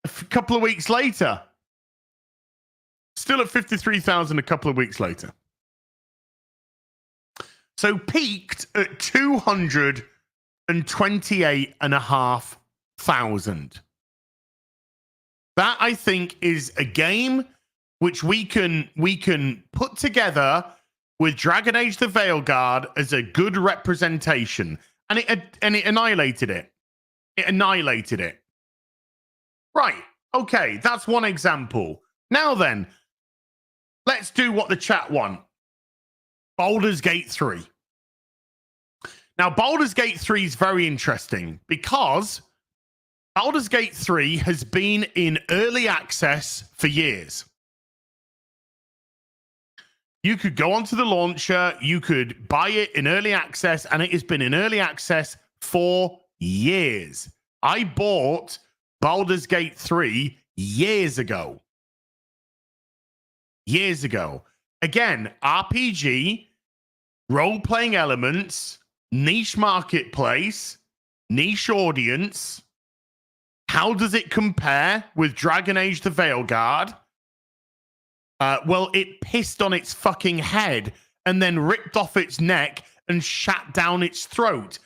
a couple of weeks later. Still at 53,000 a couple of weeks later. So peaked at 228,500. That, I think, is a game which we can put together with Dragon Age the Veilguard as a good representation. And it annihilated it. It annihilated it. Right. Okay, that's one example. Now then, let's do what the chat want. Baldur's Gate 3. Now, Baldur's Gate 3 is very interesting because Baldur's Gate 3 has been in early access for years. You could go onto the launcher, you could buy it in early access, and it has been in early access for years. I bought Baldur's Gate 3 years ago. Years ago. Again, RPG, role-playing elements, niche marketplace, niche audience. How does it compare with Dragon Age the Veilguard? Well, it pissed on its fucking head and then ripped off its neck and shat down its throat,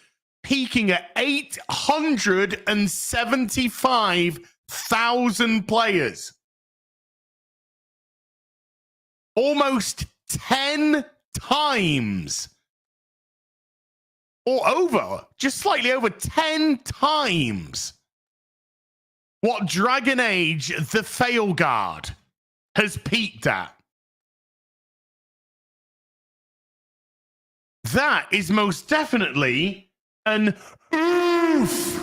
peaking at 875,000 players. Almost 10 times. Or over, just slightly over 10 times what Dragon Age the Failguard has peaked at. That is most definitely an oof.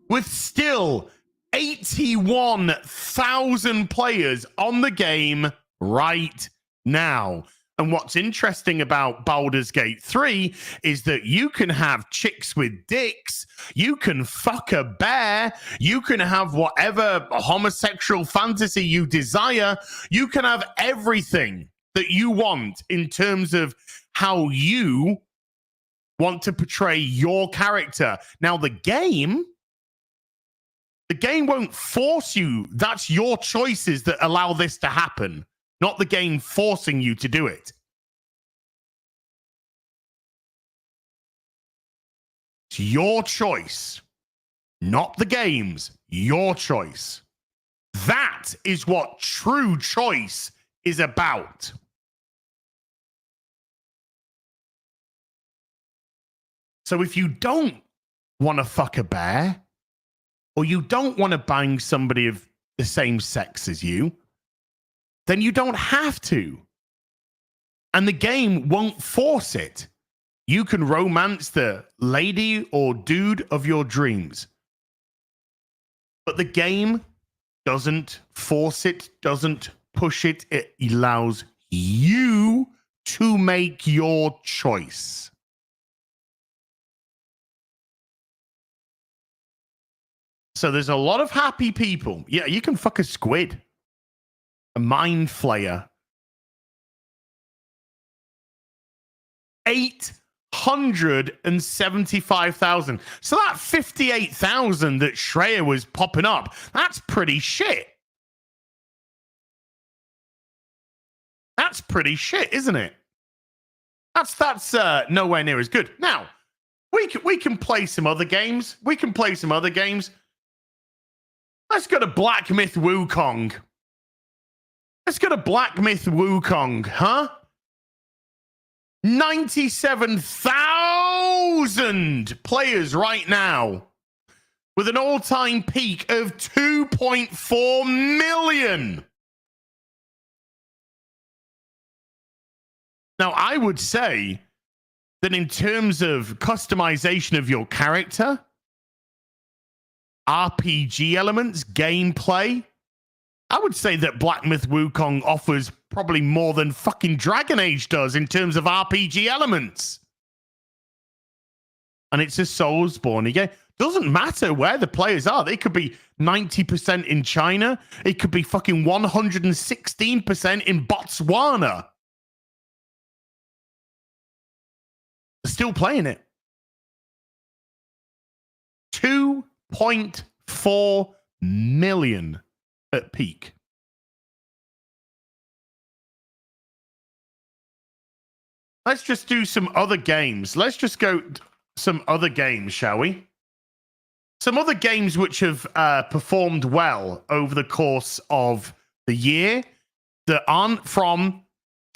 With still 81,000 players on the game right now. And what's interesting about Baldur's Gate 3 is that you can have chicks with dicks, you can fuck a bear, you can have whatever homosexual fantasy you desire, you can have everything that you want in terms of how you want to portray your character. Now, the game won't force you. That's your choices that allow this to happen. Not the game forcing you to do it. It's your choice, not the game's. Your choice. That is what true choice is about. So if you don't want to fuck a bear, or you don't want to bang somebody of the same sex as you, then you don't have to. And the game won't force it. You can romance the lady or dude of your dreams. But the game doesn't force it, doesn't push it. It allows you to make your choice. So there's a lot of happy people. Yeah, you can fuck a squid. A mind flayer. 875,000. So that 58,000 that Shreya was popping up, that's pretty shit. That's pretty shit, isn't it? That's nowhere near as good. Now, we can play some other games. Let's go to Black Myth Wukong. Huh? 97,000 players right now with an all-time peak of 2.4 million. Now, I would say that in terms of customization of your character, RPG elements, gameplay, I would say that Black Myth Wukong offers probably more than fucking Dragon Age does in terms of RPG elements. And it's a Soulsborne game. Doesn't matter where the players are. They could be 90% in China. It could be fucking 116% in Botswana. They're still playing it. 2.4 million at peak. Let's just do some other games. Let's just go some other games, shall we? some other games which have performed well over the course of the year that aren't from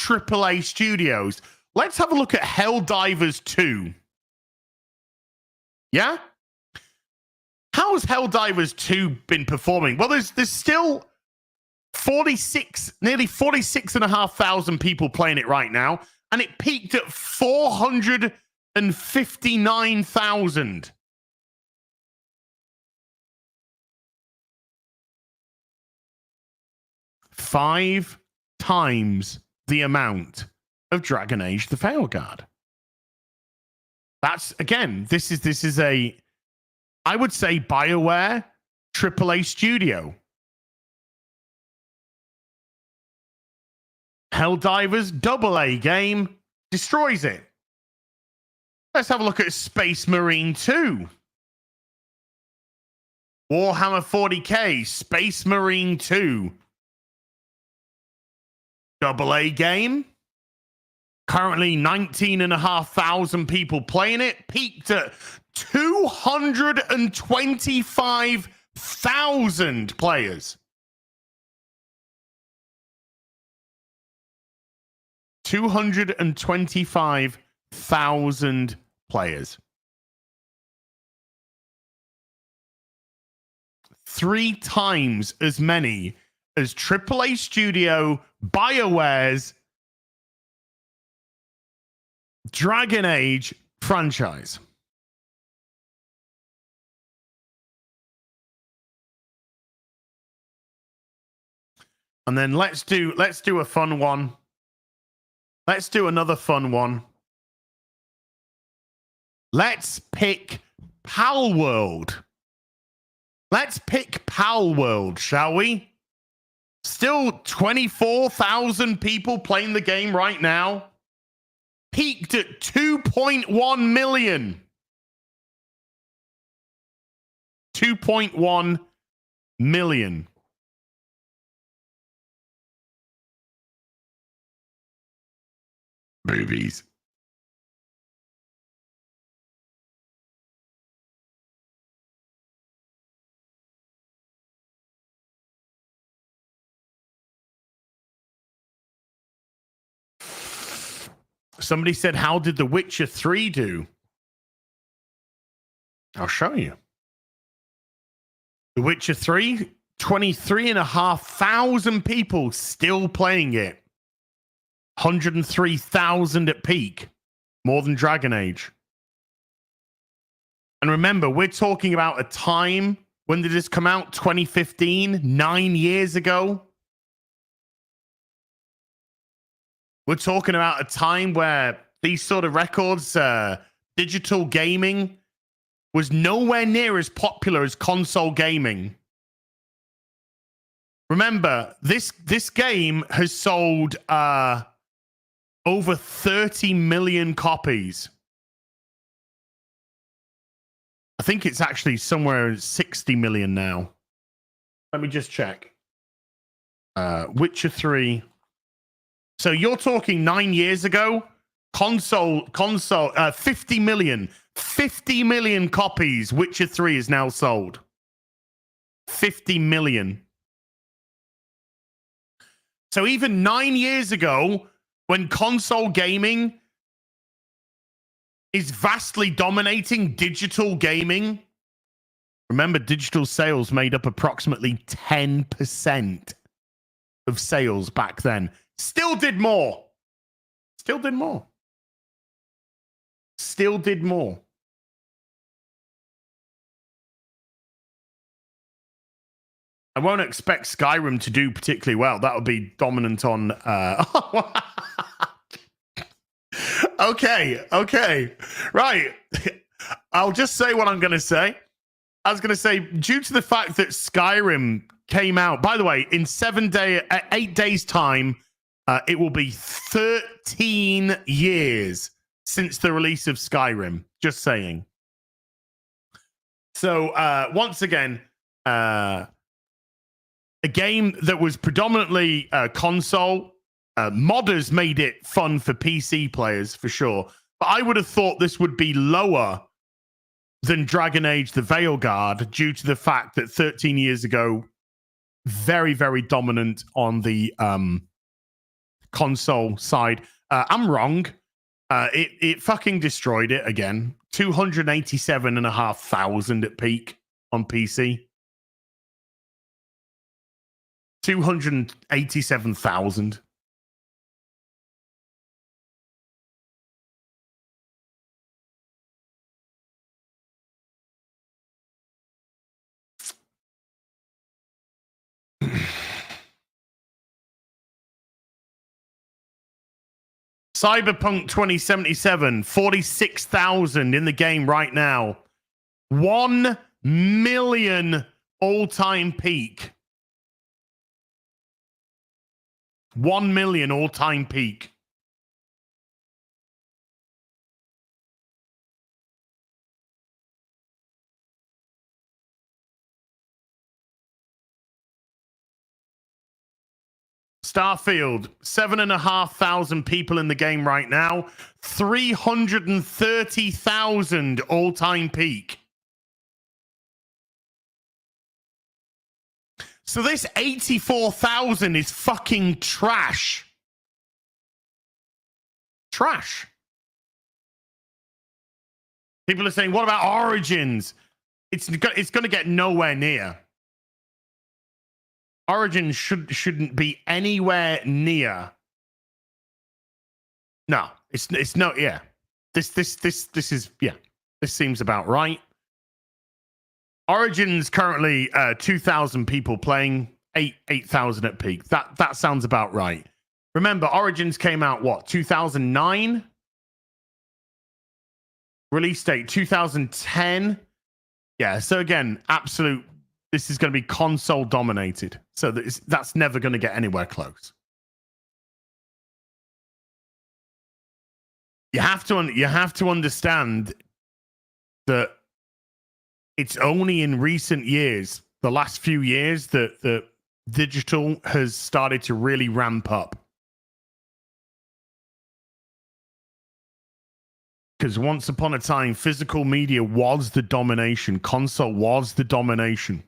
AAA studios. Let's have a look at Helldivers 2. Yeah? How has Helldivers 2 been performing? Well, there's still nearly 46,500 people playing it right now, and it peaked at 459,000. Five times the amount of Dragon Age the Failguard. That's, again, this is a, I would say, BioWare AAA studio. Helldivers AA game destroys it. Let's have a look at Space Marine 2. Warhammer 40k, Space Marine 2. AA game. Currently 19,500 people playing it. Peaked at 225,000 players. 225,000 players. 3 times as many as AAA studio BioWare's Dragon Age franchise. And then let's do a fun one. Let's do another fun one. Let's pick Palworld. Let's pick Palworld, shall we? Still 24,000 people playing the game right now. Peaked at 2.1 million. 2.1 million. Movies. Somebody said, how did The Witcher 3 do? I'll show you. The Witcher 3, 23,500 people still playing it. 103,000 at peak. More than Dragon Age. And remember, we're talking about a time, when did this come out? 2015, 9 years ago. We're talking about a time where these sort of records, digital gaming, was nowhere near as popular as console gaming. Remember, this game has sold over 30 million copies. I think it's actually somewhere 60 million now. Let me just check. Witcher 3. So you're talking 9 years ago, console, 50 million copies. Witcher 3 is now sold. 50 million. So even 9 years ago, when console gaming is vastly dominating digital gaming, remember, digital sales made up approximately 10% of sales back then. Still did more. Still did more. Still did more. I won't expect Skyrim to do particularly well. That would be dominant on... Okay. Right. I'll just say what I'm going to say. I was going to say, due to the fact that Skyrim came out... By the way, in 8 days' time... it will be 13 years since the release of Skyrim. Just saying. So, once again, a game that was predominantly console. Modders made it fun for PC players, for sure. But I would have thought this would be lower than Dragon Age the Veilguard due to the fact that 13 years ago, very, very dominant on the console side. I'm wrong. It fucking destroyed it again. 287,500 at peak on PC. 287,000. Cyberpunk 2077, 46,000 in the game right now. 1 million all-time peak. 1 million all-time peak. Starfield, 7,500 people in the game right now. 330,000 all-time peak. So this 84,000 is fucking trash. Trash. People are saying, what about Origins? It's going to get nowhere near. Origins shouldn't be anywhere near. No, it's no, yeah. This is, yeah. This seems about right. Origins currently 2,000 people playing, 8,000 at peak. That sounds about right. Remember, Origins came out what, 2009? Release date 2010. Yeah, so again, absolute. This is going to be console dominated. So that's never going to get anywhere close. You have to understand that it's only in recent years, the last few years, that digital has started to really ramp up. Because once upon a time, physical media was the domination. Console was the domination.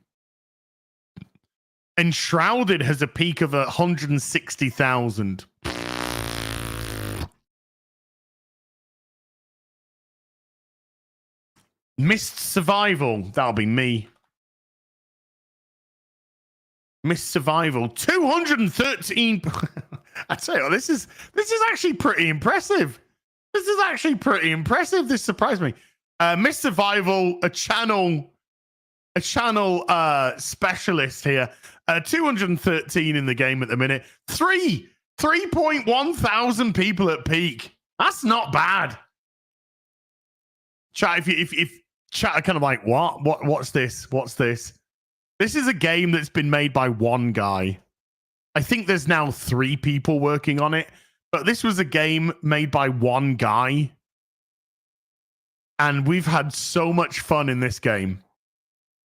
Enshrouded has a peak of 160,000. Missed Survival, that'll be me. Missed Survival, 213. I tell you what, this is actually pretty impressive. This is actually pretty impressive. This surprised me. Missed Survival, a channel specialist here. 213 in the game at the minute. 3.1 thousand people at peak. That's not bad. Chat, if chat are kind of like, what's this? What's this? This is a game that's been made by one guy. I think there's now 3 people working on it, but this was a game made by one guy. And we've had so much fun in this game.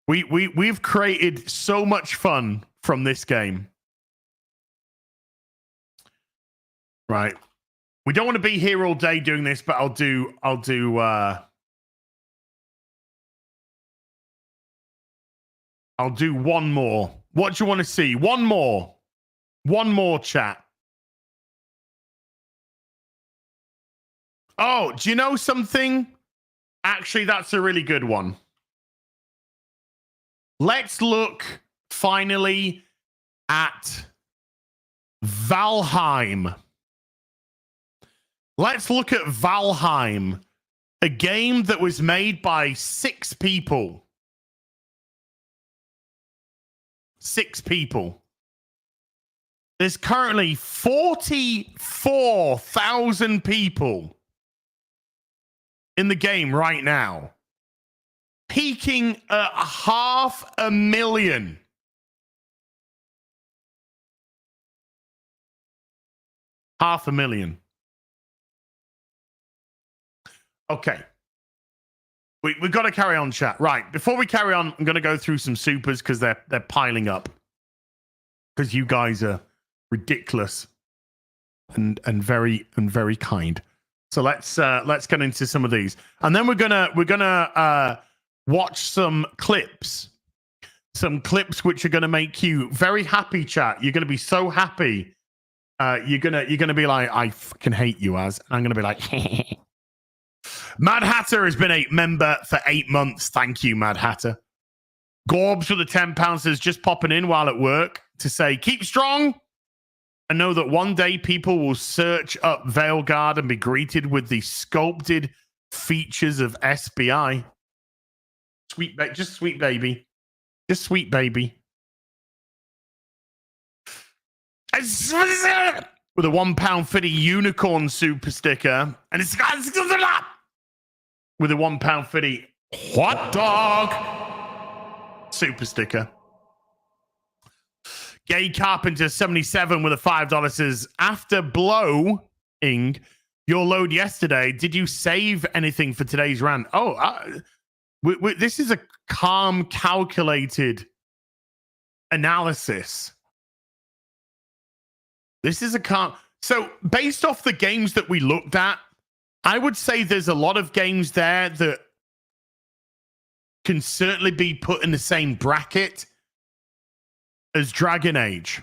We've created so much fun from this game. Right. We don't want to be here all day doing this, but I'll do one more. What do you want to see? One more. One more, chat. Oh, do you know something? Actually, that's a really good one. Let's look finally at Valheim. Let's look at Valheim, a game that was made by 6 people. 6 people. There's currently 44,000 people in the game right now. Peaking at 500,000. Okay. We've got to carry on, chat. Right. Before we carry on, I'm going to go through some supers because they're piling up. Because you guys are ridiculous and very kind. So let's get into some of these. And then we're gonna watch some clips. Some clips which are going to make you very happy, chat. You're going to be so happy. You're gonna be like, I fucking hate you, Az. And I'm going to be like, Mad Hatter has been a member for 8 months. Thank you, Mad Hatter. Gorbs with the £10 says just popping in while at work to say, keep strong. I know that one day people will search up Veilguard and be greeted with the sculpted features of SBI. Just sweet baby. Just sweet baby. With a £1.50 unicorn super sticker. And it's with a £1.50 hot dog super sticker. Gay Carpenter 77 with a $5 says, after blowing your load yesterday, did you save anything for today's rant? This is a calm, calculated analysis. This is a calm. So based off the games that we looked at, I would say there's a lot of games there that can certainly be put in the same bracket as Dragon Age.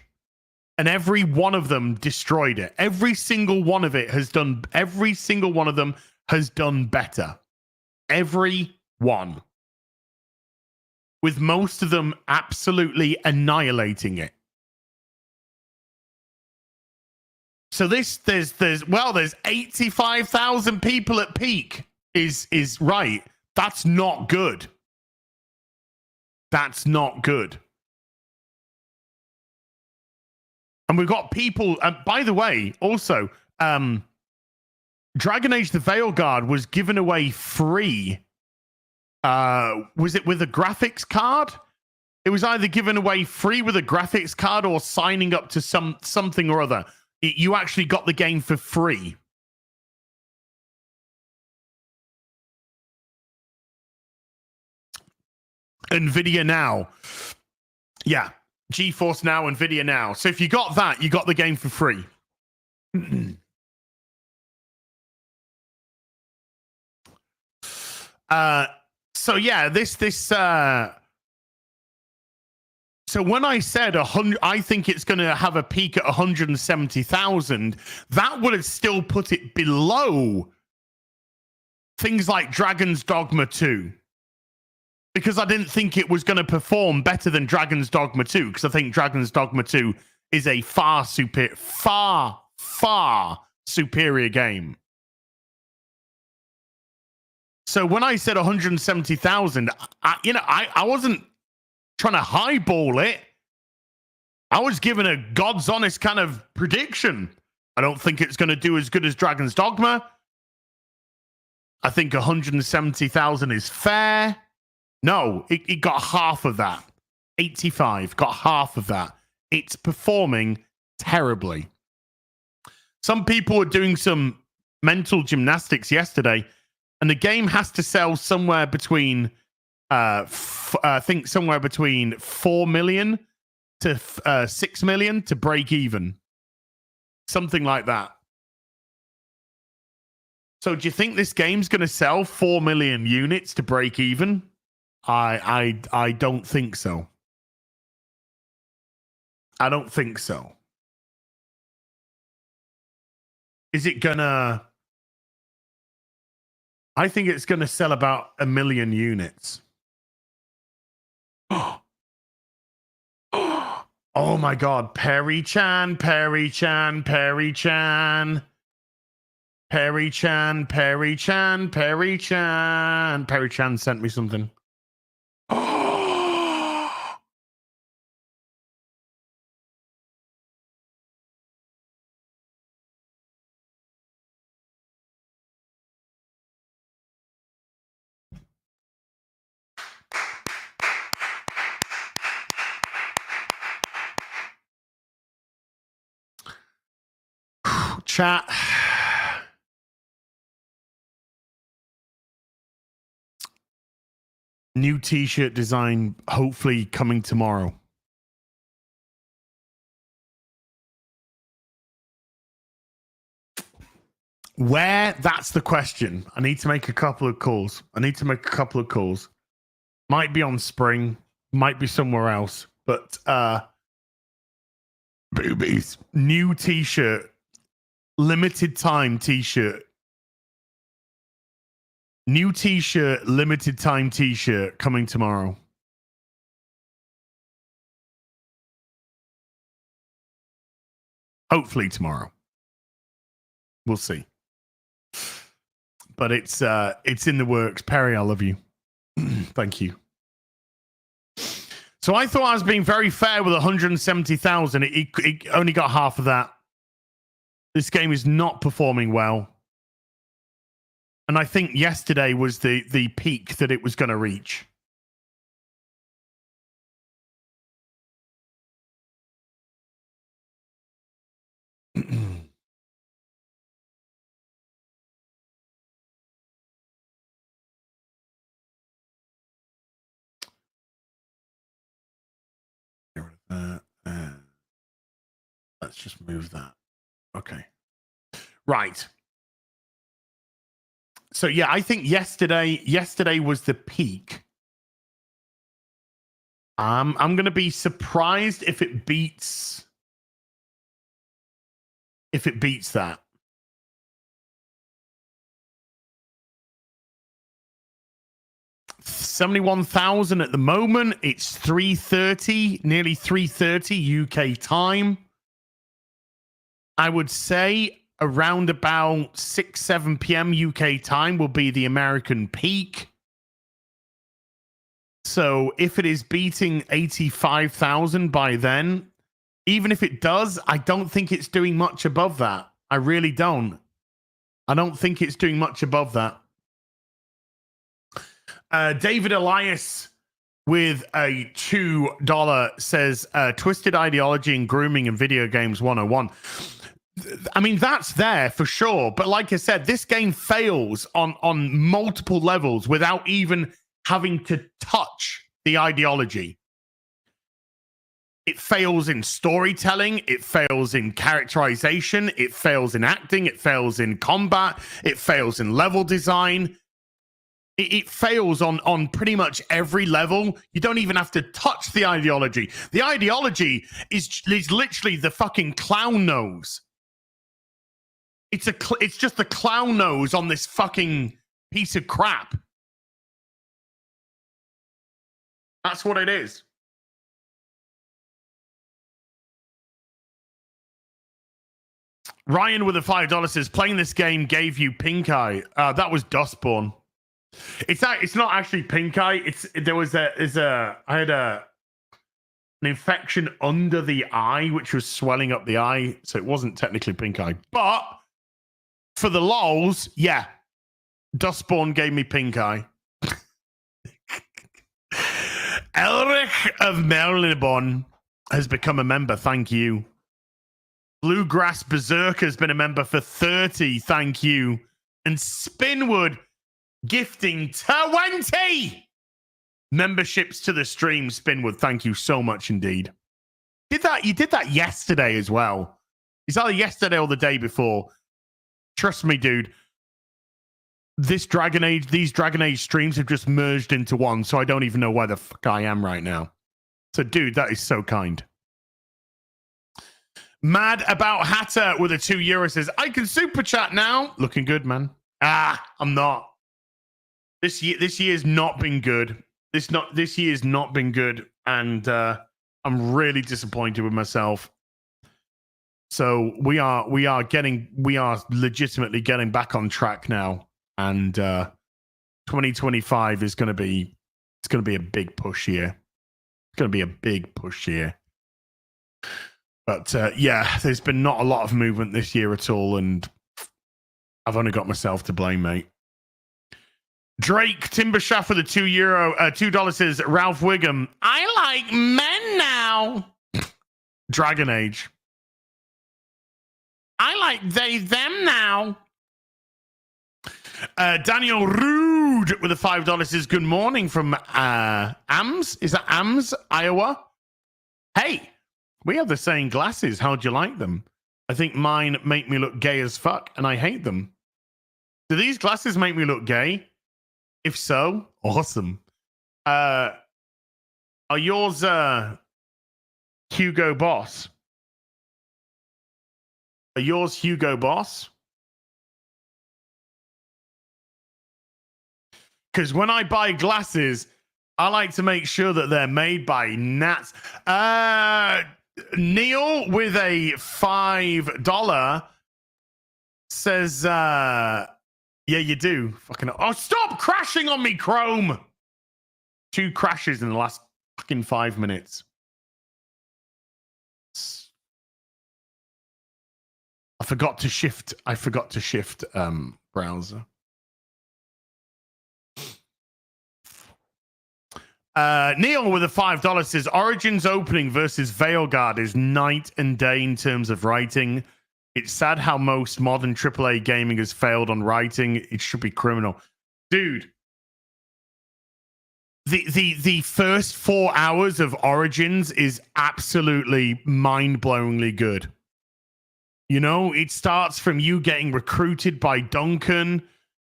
And every one of them destroyed it. Every single one of them has done better. Every one. With most of them absolutely annihilating it. So there's 85,000 people at peak is right. That's not good. That's not good. And we've got people, by the way, also, Dragon Age the Veilguard was given away free. Was it with a graphics card? It was either given away free with a graphics card or signing up to something or other. You actually got the game for free. NVIDIA Now. Yeah. GeForce Now, NVIDIA Now. So if you got that, you got the game for free. So yeah, so when I said 100, I think it's going to have a peak at 170,000. That would have still put it below things like Dragon's Dogma 2. Because I didn't think it was going to perform better than Dragon's Dogma 2. Because I think Dragon's Dogma 2 is a far superior game. So when I said 170,000, I wasn't trying to highball it. I was giving a God's honest kind of prediction. I don't think it's going to do as good as Dragon's Dogma. I think 170,000 is fair. No, it got half of that. 85 got half of that. It's performing terribly. Some people were doing some mental gymnastics yesterday, and the game has to sell somewhere between, I think somewhere between 4 million to 6 million to break even. Something like that. So do you think this game's going to sell 4 million units to break even? I don't think so. I don't think so. Is it gonna? I think it's gonna sell about 1 million units. Oh my God, Perry-chan, Perry-chan, Perry-chan. Perry-chan, Perry-chan, Perry-chan. Perry-chan sent me something. Chat. New t-shirt design, hopefully coming tomorrow. Where? That's the question. I need to make a couple of calls. Might be on Spring, might be somewhere else. But boobies. New t-shirt. Limited time t-shirt. New t-shirt, limited time t-shirt coming tomorrow. Hopefully tomorrow. We'll see. But it's in the works. Perry, I love you. Thank you. So I thought I was being very fair with 170,000. It only got half of that. This game is not performing well. And I think yesterday was the peak that it was going to reach. Let's just move that. Okay. Right. So yeah, I think yesterday was the peak. I'm going to be surprised if it beats that. $71,000 at the moment. It's 3:30, nearly 3:30 UK time. I would say around about 6-7 p.m. UK time will be the American peak. So if it is beating 85,000 by then, even if it does, I don't think it's doing much above that. I really don't. I don't think it's doing much above that. David Elias with a $2 says, Twisted Ideology and Grooming in Video Games 101. I mean, that's there for sure. But like I said, this game fails on multiple levels without even having to touch the ideology. It fails in storytelling. It fails in characterization. It fails in acting. It fails in combat. It fails in level design. It fails on pretty much every level. You don't even have to touch the ideology. The ideology is literally the fucking clown nose. It's just the clown nose on this fucking piece of crap. That's what it is. Ryan with a $5 says, playing this game gave you pink eye. That was Dustborn. It's not actually pink eye. I had an infection under the eye, which was swelling up the eye, so it wasn't technically pink eye. But for the lols, yeah, Dustborn gave me pink eye. Elrich of Merlinborn has become a member. Thank you. Bluegrass Berserker has been a member for 30. Thank you. And Spinwood gifting 20 memberships to the stream. Spinwood, thank you so much indeed. You did that yesterday as well. It's either yesterday or the day before. Trust me, dude. These Dragon Age streams have just merged into one, so I don't even know where the fuck I am right now. So, dude, that is so kind. Mad About Hatter with a €2 says, I can super chat now. Looking good, man. I'm not. This year's not been good. This year's not been good, and I'm really disappointed with myself. So we are legitimately getting back on track now, and 2025 is going to be a big push year. It's going to be a big push year. But yeah, there's been not a lot of movement this year at all, and I've only got myself to blame, mate. Drake Timbershaft with a $2 says, Ralph Wiggum, I like men now. Dragon Age. I like they, them now. Daniel Rude with a $5 says, good morning from AMS. Is that AMS, Iowa? Hey, we have the same glasses. How'd you like them? I think mine make me look gay as fuck, and I hate them. Do these glasses make me look gay? If so, awesome. Are yours Hugo Boss? Are yours Hugo Boss? Because when I buy glasses, I like to make sure that they're made by Nats. Neil with a $5 says, yeah, you do. Fucking, oh, stop crashing on me, Chrome. 2 crashes in the last fucking 5 minutes. I forgot to shift browser. Neil with a $5 says Origins opening versus Veilguard is night and day in terms of writing. It's sad how most modern AAA gaming has failed on writing. It should be criminal. Dude, the first 4 hours of Origins is absolutely mind-blowingly good. You know, it starts from you getting recruited by Duncan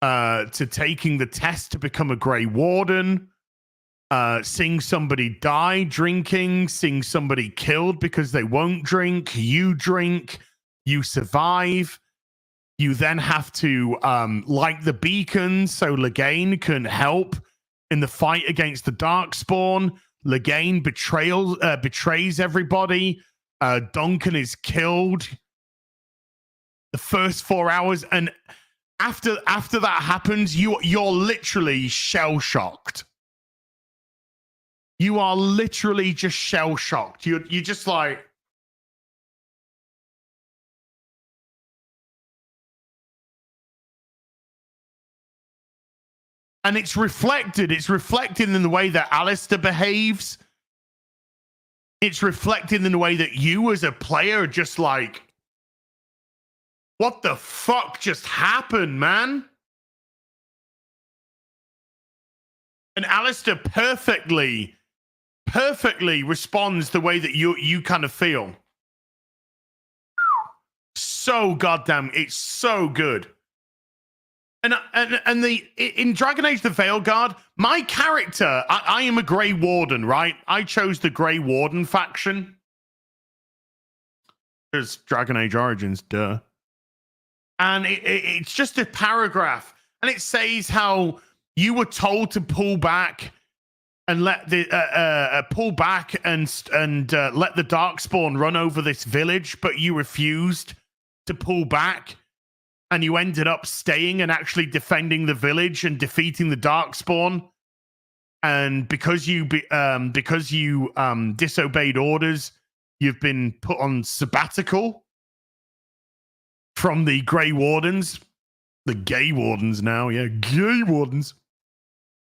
to taking the test to become a Grey Warden, seeing somebody die drinking, seeing somebody killed because they won't drink, you drink, you survive. You then have to light the beacon so Lagain can help in the fight against the Darkspawn. Lagain betrays everybody. Duncan is killed. The first 4 hours, and after that happens, you're literally shell-shocked. You are literally just shell-shocked. You're just like, and it's reflected in the way that Alistair behaves. It's reflected in the way that you as a player are just like, what the fuck just happened, man? And Alistair perfectly responds the way that you kind of feel. So goddamn, it's so good. And in Dragon Age the Veilguard, my character, I am a Grey Warden, right? I chose the Grey Warden faction. There's Dragon Age Origins, duh. And it's just a paragraph, and it says how you were told to pull back and let the let the Darkspawn run over this village, but you refused to pull back, and you ended up staying and actually defending the village and defeating the Darkspawn. And because you disobeyed orders, you've been put on sabbatical from the Grey Wardens, the Gay Wardens now, yeah, Gay Wardens.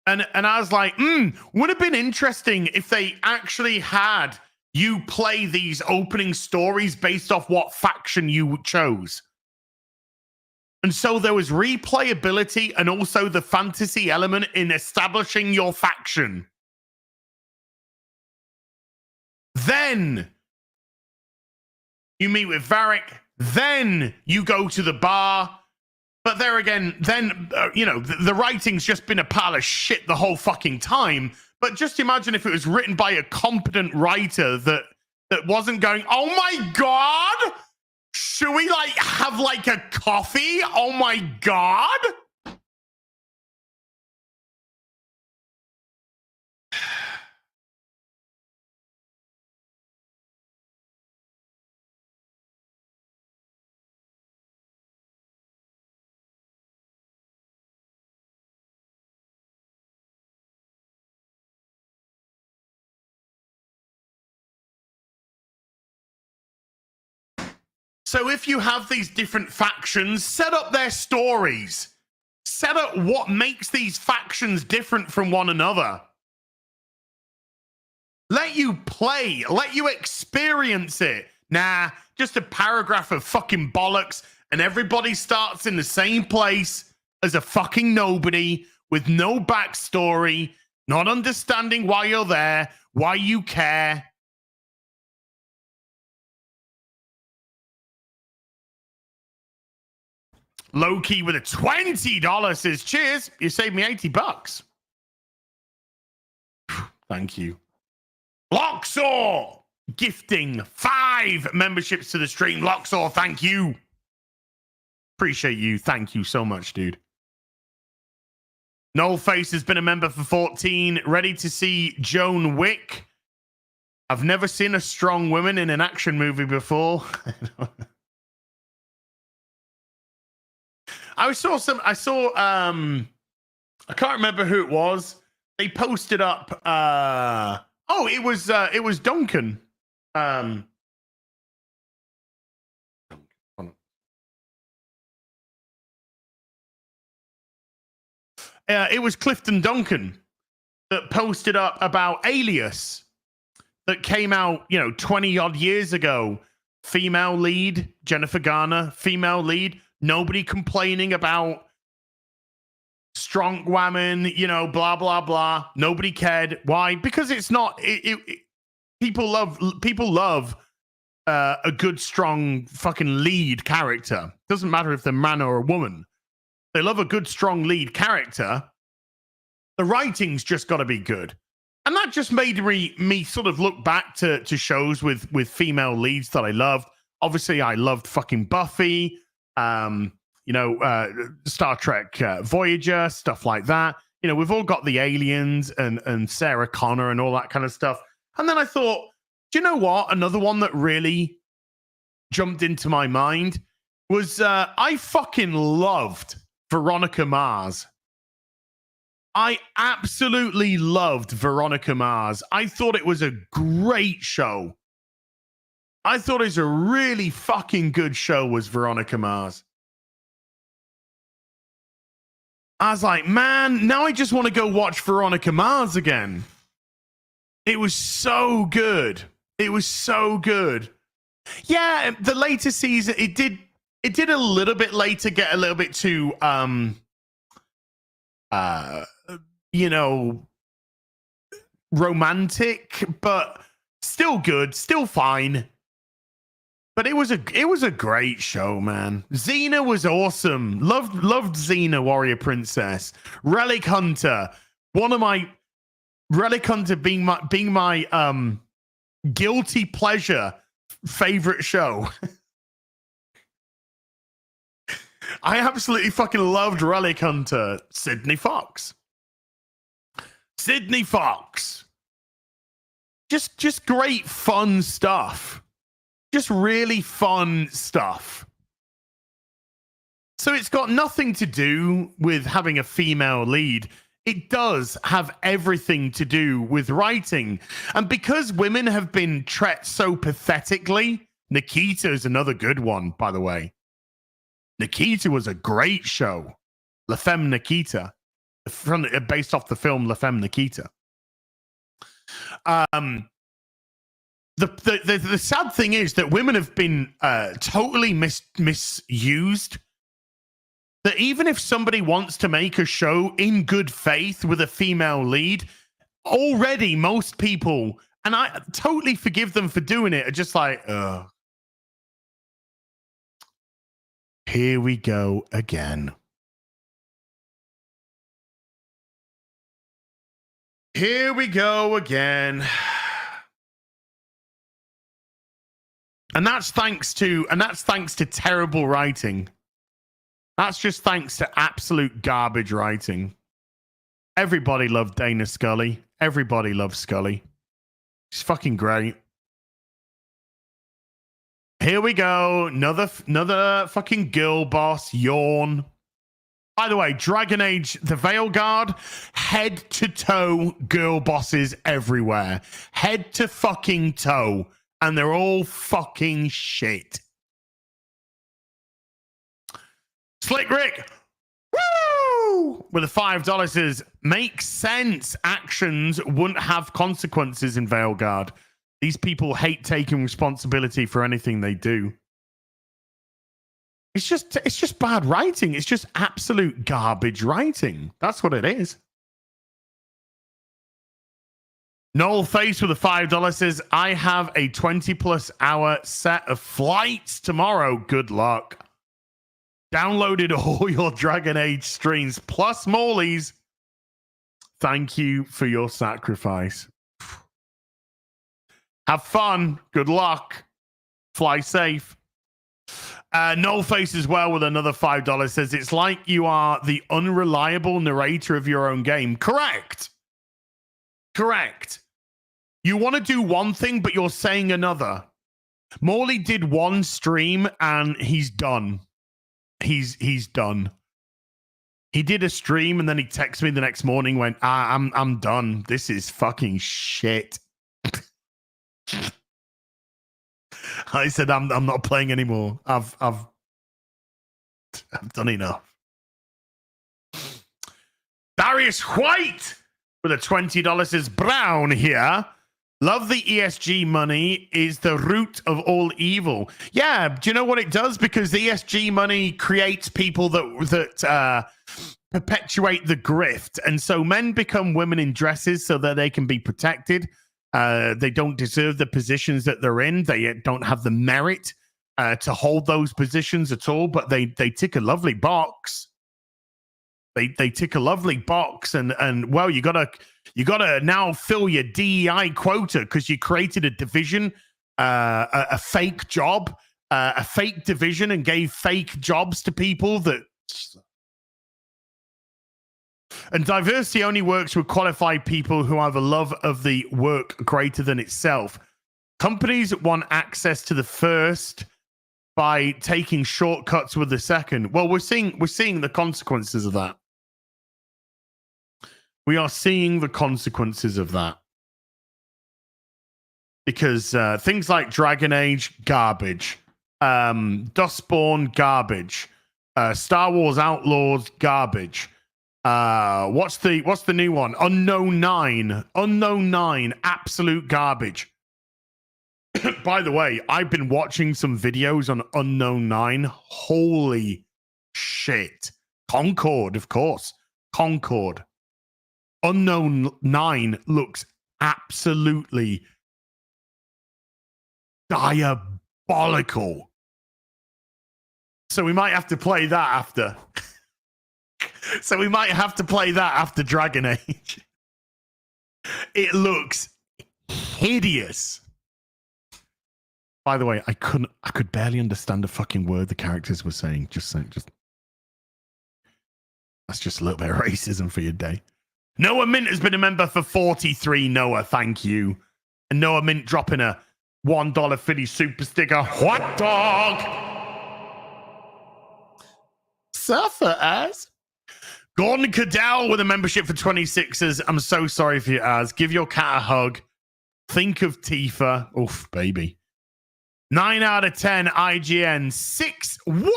And I was like, would have been interesting if they actually had you play these opening stories based off what faction you chose. And so there was replayability and also the fantasy element in establishing your faction. Then you meet with Varric. Then you go to the bar. But there again, then, the writing's just been a pile of shit the whole fucking time. But just imagine if it was written by a competent writer that wasn't going, oh my God, should we have a coffee? Oh my God. So if you have these different factions, set up their stories. Set up what makes these factions different from one another. Let you play. Let you experience it. Nah, just a paragraph of fucking bollocks, and everybody starts in the same place as a fucking nobody with no backstory, not understanding why you're there, why you care. Loki with a $20 says, cheers, you saved me $80. Thank you. Loxor gifting 5 memberships to the stream. Loxor, thank you. Appreciate you. Thank you so much, dude. Noel Face has been a member for 14. Ready to see Joan Wick. I've never seen a strong woman in an action movie before. I can't remember who it was. They posted up it was Duncan. It was Clifton Duncan that posted up about Alias that came out, 20 odd years ago. Female lead, Jennifer Garner, female lead. Nobody complaining about strong women, blah, blah, blah. Nobody cared. Why? Because it's not, people love a good, strong fucking lead character. Doesn't matter if they're a man or a woman. They love a good, strong lead character. The writing's just got to be good. And that just made me sort of look back to shows with female leads that I loved. Obviously, I loved fucking Buffy, Star Trek Voyager, stuff like that. We've all got the Aliens and Sarah Connor and all that kind of stuff. And then I thought, do you know what? Another one that really jumped into my mind was I fucking loved Veronica Mars. I absolutely loved Veronica Mars. I thought it was a great show. I thought it was a really fucking good show, was Veronica Mars. I was like, man, now I just want to go watch Veronica Mars again. It was so good. It was so good. Yeah, the later season, it did a little bit later get a little bit too romantic, but still good, still fine. But it was a great show, man. Xena was awesome. Loved Xena, Warrior Princess. Relic Hunter, Relic Hunter being my guilty pleasure favorite show. I absolutely fucking loved Relic Hunter. Sydney Fox. Just great fun stuff. Just really fun stuff. So it's got nothing to do with having a female lead. It does have everything to do with writing. And because women have been treated so pathetically, Nikita is another good one, by the way. Nikita was a great show. La Femme Nikita. Based off the film La Femme Nikita. The sad thing is that women have been totally misused. That even if somebody wants to make a show in good faith with a female lead, already most people, and I totally forgive them for doing it, are just like, ugh. Here we go again. Here we go again. And that's thanks to terrible writing. That's just thanks to absolute garbage writing. Everybody loved Dana Scully. Everybody loves Scully. She's fucking great. Here we go. Another fucking girl boss yawn. By the way, Dragon Age, the Veilguard, head to toe girl bosses everywhere. Head to fucking toe. And they're all fucking shit. Slick Rick, woo! With a $5 says, makes sense. Actions wouldn't have consequences in Veilguard. These people hate taking responsibility for anything they do. It's just bad writing. It's just absolute garbage writing. That's what it is. Noel Face with a $5 says, I have a 20+ hour set of flights tomorrow. Good luck. Downloaded all your Dragon Age streams plus Morley's. Thank you for your sacrifice. Have fun. Good luck. Fly safe. No Face as well with another $5 says it's like you are the unreliable narrator of your own game. Correct. You want to do one thing, but you're saying another. Morley did one stream and he's done. He's done. He did a stream and then he texted me the next morning, went, I'm done. This is fucking shit. I said, I'm not playing anymore. I've done enough. Darius White with a $20 says, Brown here. Love the ESG money is the root of all evil. Yeah, do you know what it does? Because the ESG money creates people that perpetuate the grift. And so men become women in dresses so that they can be protected. They don't deserve the positions that they're in. They don't have the merit to hold those positions at all, but they tick a lovely box. They tick a lovely box, and well, you gotta now fill your DEI quota because you created a division, a fake job, a fake division, and gave fake jobs to people that. And diversity only works with qualified people who have a love of the work greater than itself. Companies want access to the first by taking shortcuts with the second. Well, we're seeing the consequences of that. We are seeing the consequences of that. Because things like Dragon Age, garbage. Dustborn, garbage. Star Wars Outlaws, garbage. What's the new one? Unknown 9, absolute garbage. By the way, I've been watching some videos on Unknown 9. Holy shit. Concord, of course. Concord. Unknown 9 looks absolutely diabolical. So we might have to play that after. Dragon Age. It looks hideous. By the way, I could barely understand a fucking word the characters were saying. Just that's just a little bit of racism for your day. Noah Mint has been a member for 43. Noah, thank you. And Noah Mint dropping a $1 Philly super sticker. Hot dog. Suffer as. Gordon Cadell with a membership for 26s. I'm so sorry for your ass. Give your cat a hug. Think of Tifa. Oof, baby. 9 out of 10 IGN. 6. What?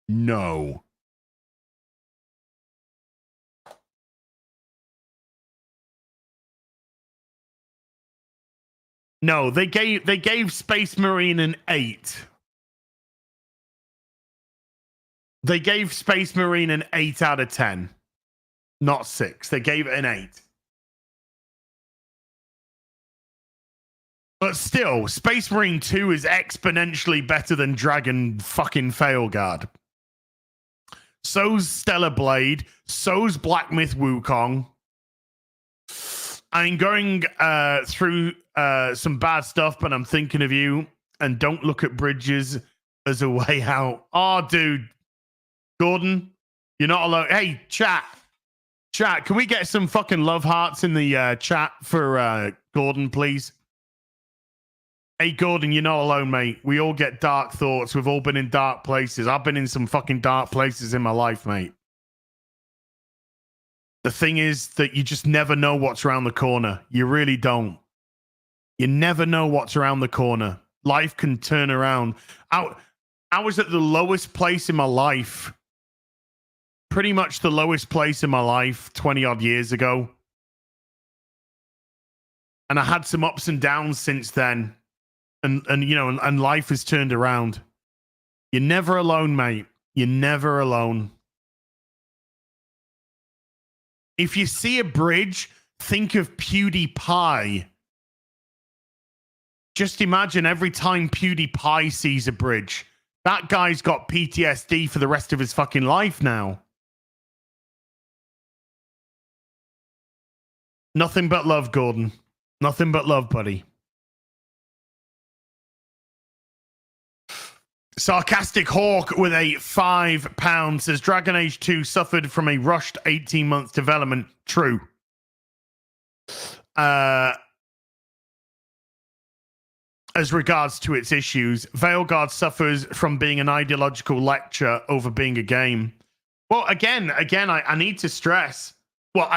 No. No, they gave Space Marine an 8. They gave Space Marine an 8 out of 10. Not 6. They gave it an 8. But still, Space Marine 2 is exponentially better than Dragon fucking Failguard. So's Stellar Blade. So's Black Myth Wukong. I'm going through some bad stuff, but I'm thinking of you. And don't look at bridges as a way out. Oh, dude. Gordon, you're not alone. Hey, chat, can we get some fucking love hearts in the chat for Gordon, please? Hey, Gordon, you're not alone, mate. We all get dark thoughts. We've all been in dark places. I've been in some fucking dark places in my life, mate. The thing is that you just never know what's around the corner. You really don't. You never know what's around the corner. Life can turn around. I was at the lowest place in my life. Pretty much the lowest place in my life 20 odd years ago. And I had some ups and downs since then. And you know, and life has turned around. You're never alone, mate. You're never alone. If you see a bridge, think of PewDiePie. Just imagine every time PewDiePie sees a bridge. That guy's got PTSD for the rest of his fucking life now. Nothing but love, Gordon. Nothing but love, buddy. Sarcastic Hawk with a £5 says Dragon Age 2 suffered from a rushed 18-month development. True. As regards to its issues, Veilguard suffers from being an ideological lecture over being a game. Well, again, I need to stress. Well,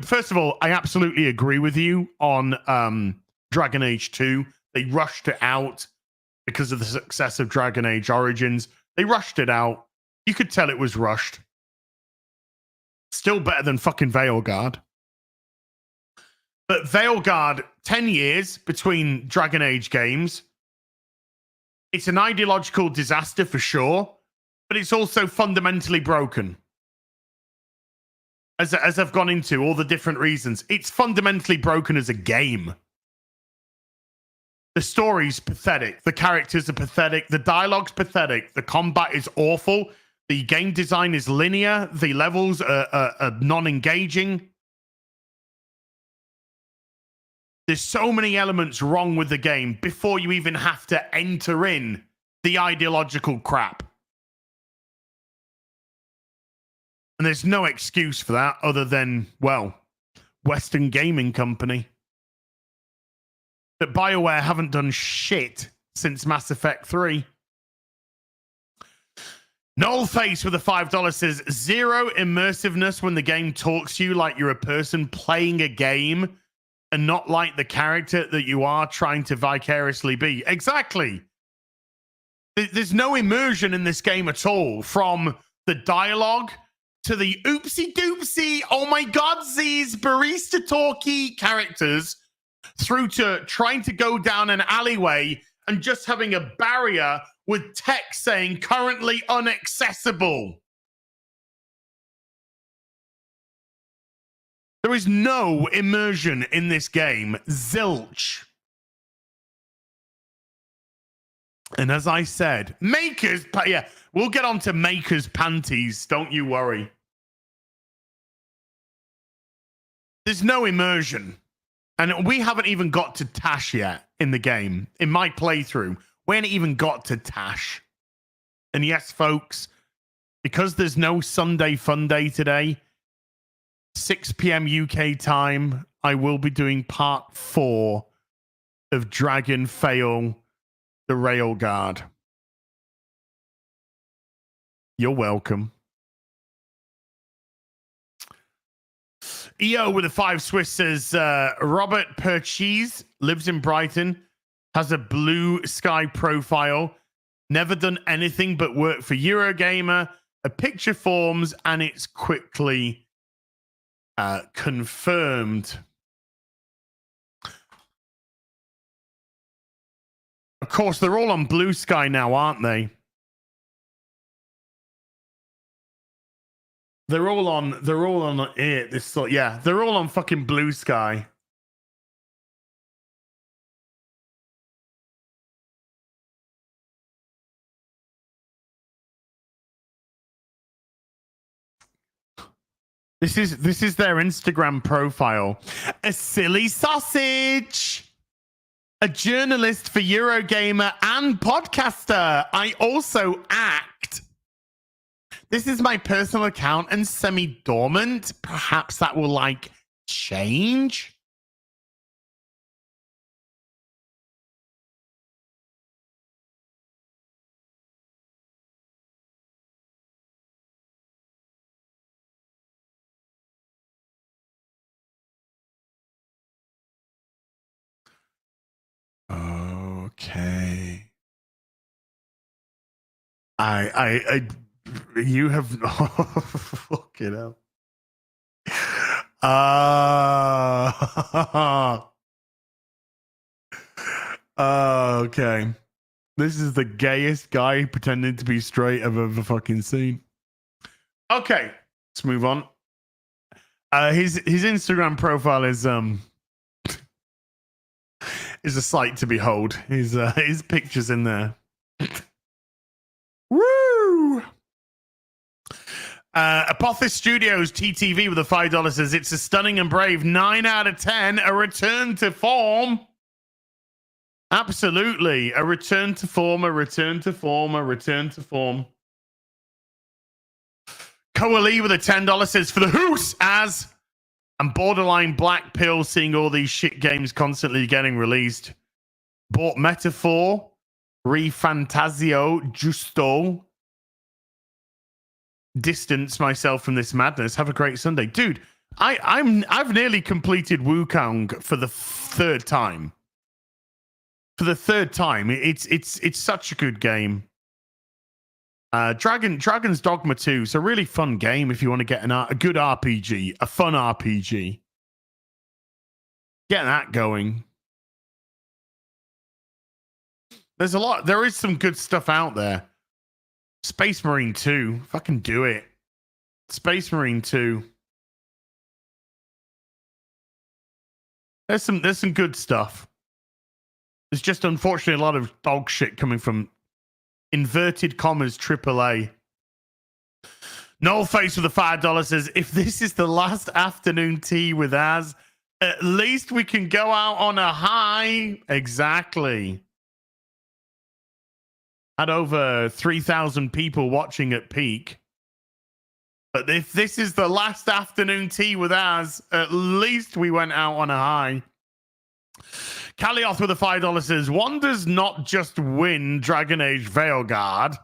first of all, I absolutely agree with you on Dragon Age 2. They rushed it out because of the success of Dragon Age Origins. They rushed it out. You could tell it was rushed. Still better than fucking Veilguard. But Veilguard, 10 years between Dragon Age games. It's an ideological disaster for sure, but it's also fundamentally broken. As I've gone into all the different reasons, it's fundamentally broken as a game. The story's pathetic. The characters are pathetic. The dialogue's pathetic. The combat is awful. The game design is linear. The levels are non-engaging. There's so many elements wrong with the game before you even have to enter in the ideological crap. And there's no excuse for that other than, well, Western Gaming Company. But BioWare haven't done shit since Mass Effect 3. Nullface with a $5 says, zero immersiveness when the game talks to you like you're a person playing a game and not like the character that you are trying to vicariously be. Exactly. There's no immersion in this game at all, from the dialogue to the oopsie doopsie, oh my god, these barista talkie characters, through to trying to go down an alleyway and just having a barrier with text saying currently inaccessible. There is no immersion in this game. Zilch. And as I said, Maker's... Yeah, we'll get on to Maker's panties. Don't you worry. There's no immersion. And we haven't even got to Tash yet in the game. In my playthrough, we haven't even got to Tash. And yes, folks, because there's no Sunday Fun Day today, 6 p.m. UK time, I will be doing part 4 of Dragon Fail the Railguard. You're welcome. EO with a 5 Swiss says, Robert Perchese lives in Brighton, has a blue sky profile, never done anything but work for Eurogamer, a picture forms, and it's quickly confirmed. Of course, they're all on Blue Sky now, aren't they? They're all on it. They're all on fucking Blue Sky. This is their Instagram profile. A silly sausage. A journalist for Eurogamer and podcaster. I also act. This is my personal account and semi-dormant. Perhaps that will, change? Okay. You have fucking hell. Okay. This is the gayest guy pretending to be straight I've ever fucking seen. Okay, let's move on. His Instagram profile is a sight to behold. His pictures in there. Woo! Apothis Studios TTV with a $5 says it's a stunning and brave 9 out of 10. A return to form. Absolutely. A return to form, a return to form, a return to form. Coalee with a $10 says for the hoose as I'm borderline black pill seeing all these shit games constantly getting released. Bought Metaphor, Refantasio, Justo. Distance myself from this madness. Have a great Sunday. Dude, I've nearly completed Wukong for the third time. For the third time. It's such a good game. Dragon's Dogma 2 is a really fun game if you want to get a good RPG, a fun RPG. Get that going. There is some good stuff out there. Space Marine 2, fucking do it. Space Marine 2. There's some good stuff. There's just unfortunately a lot of dog shit coming from inverted commas AAA. Nullface with a $5 says, if this is the last afternoon tea with Az, at least we can go out on a high. Exactly. Had over 3,000 people watching at peak. But if this is the last afternoon tea with Az, at least we went out on a high. Kalioth with a $5 says, one does not just win Dragon Age Veilguard.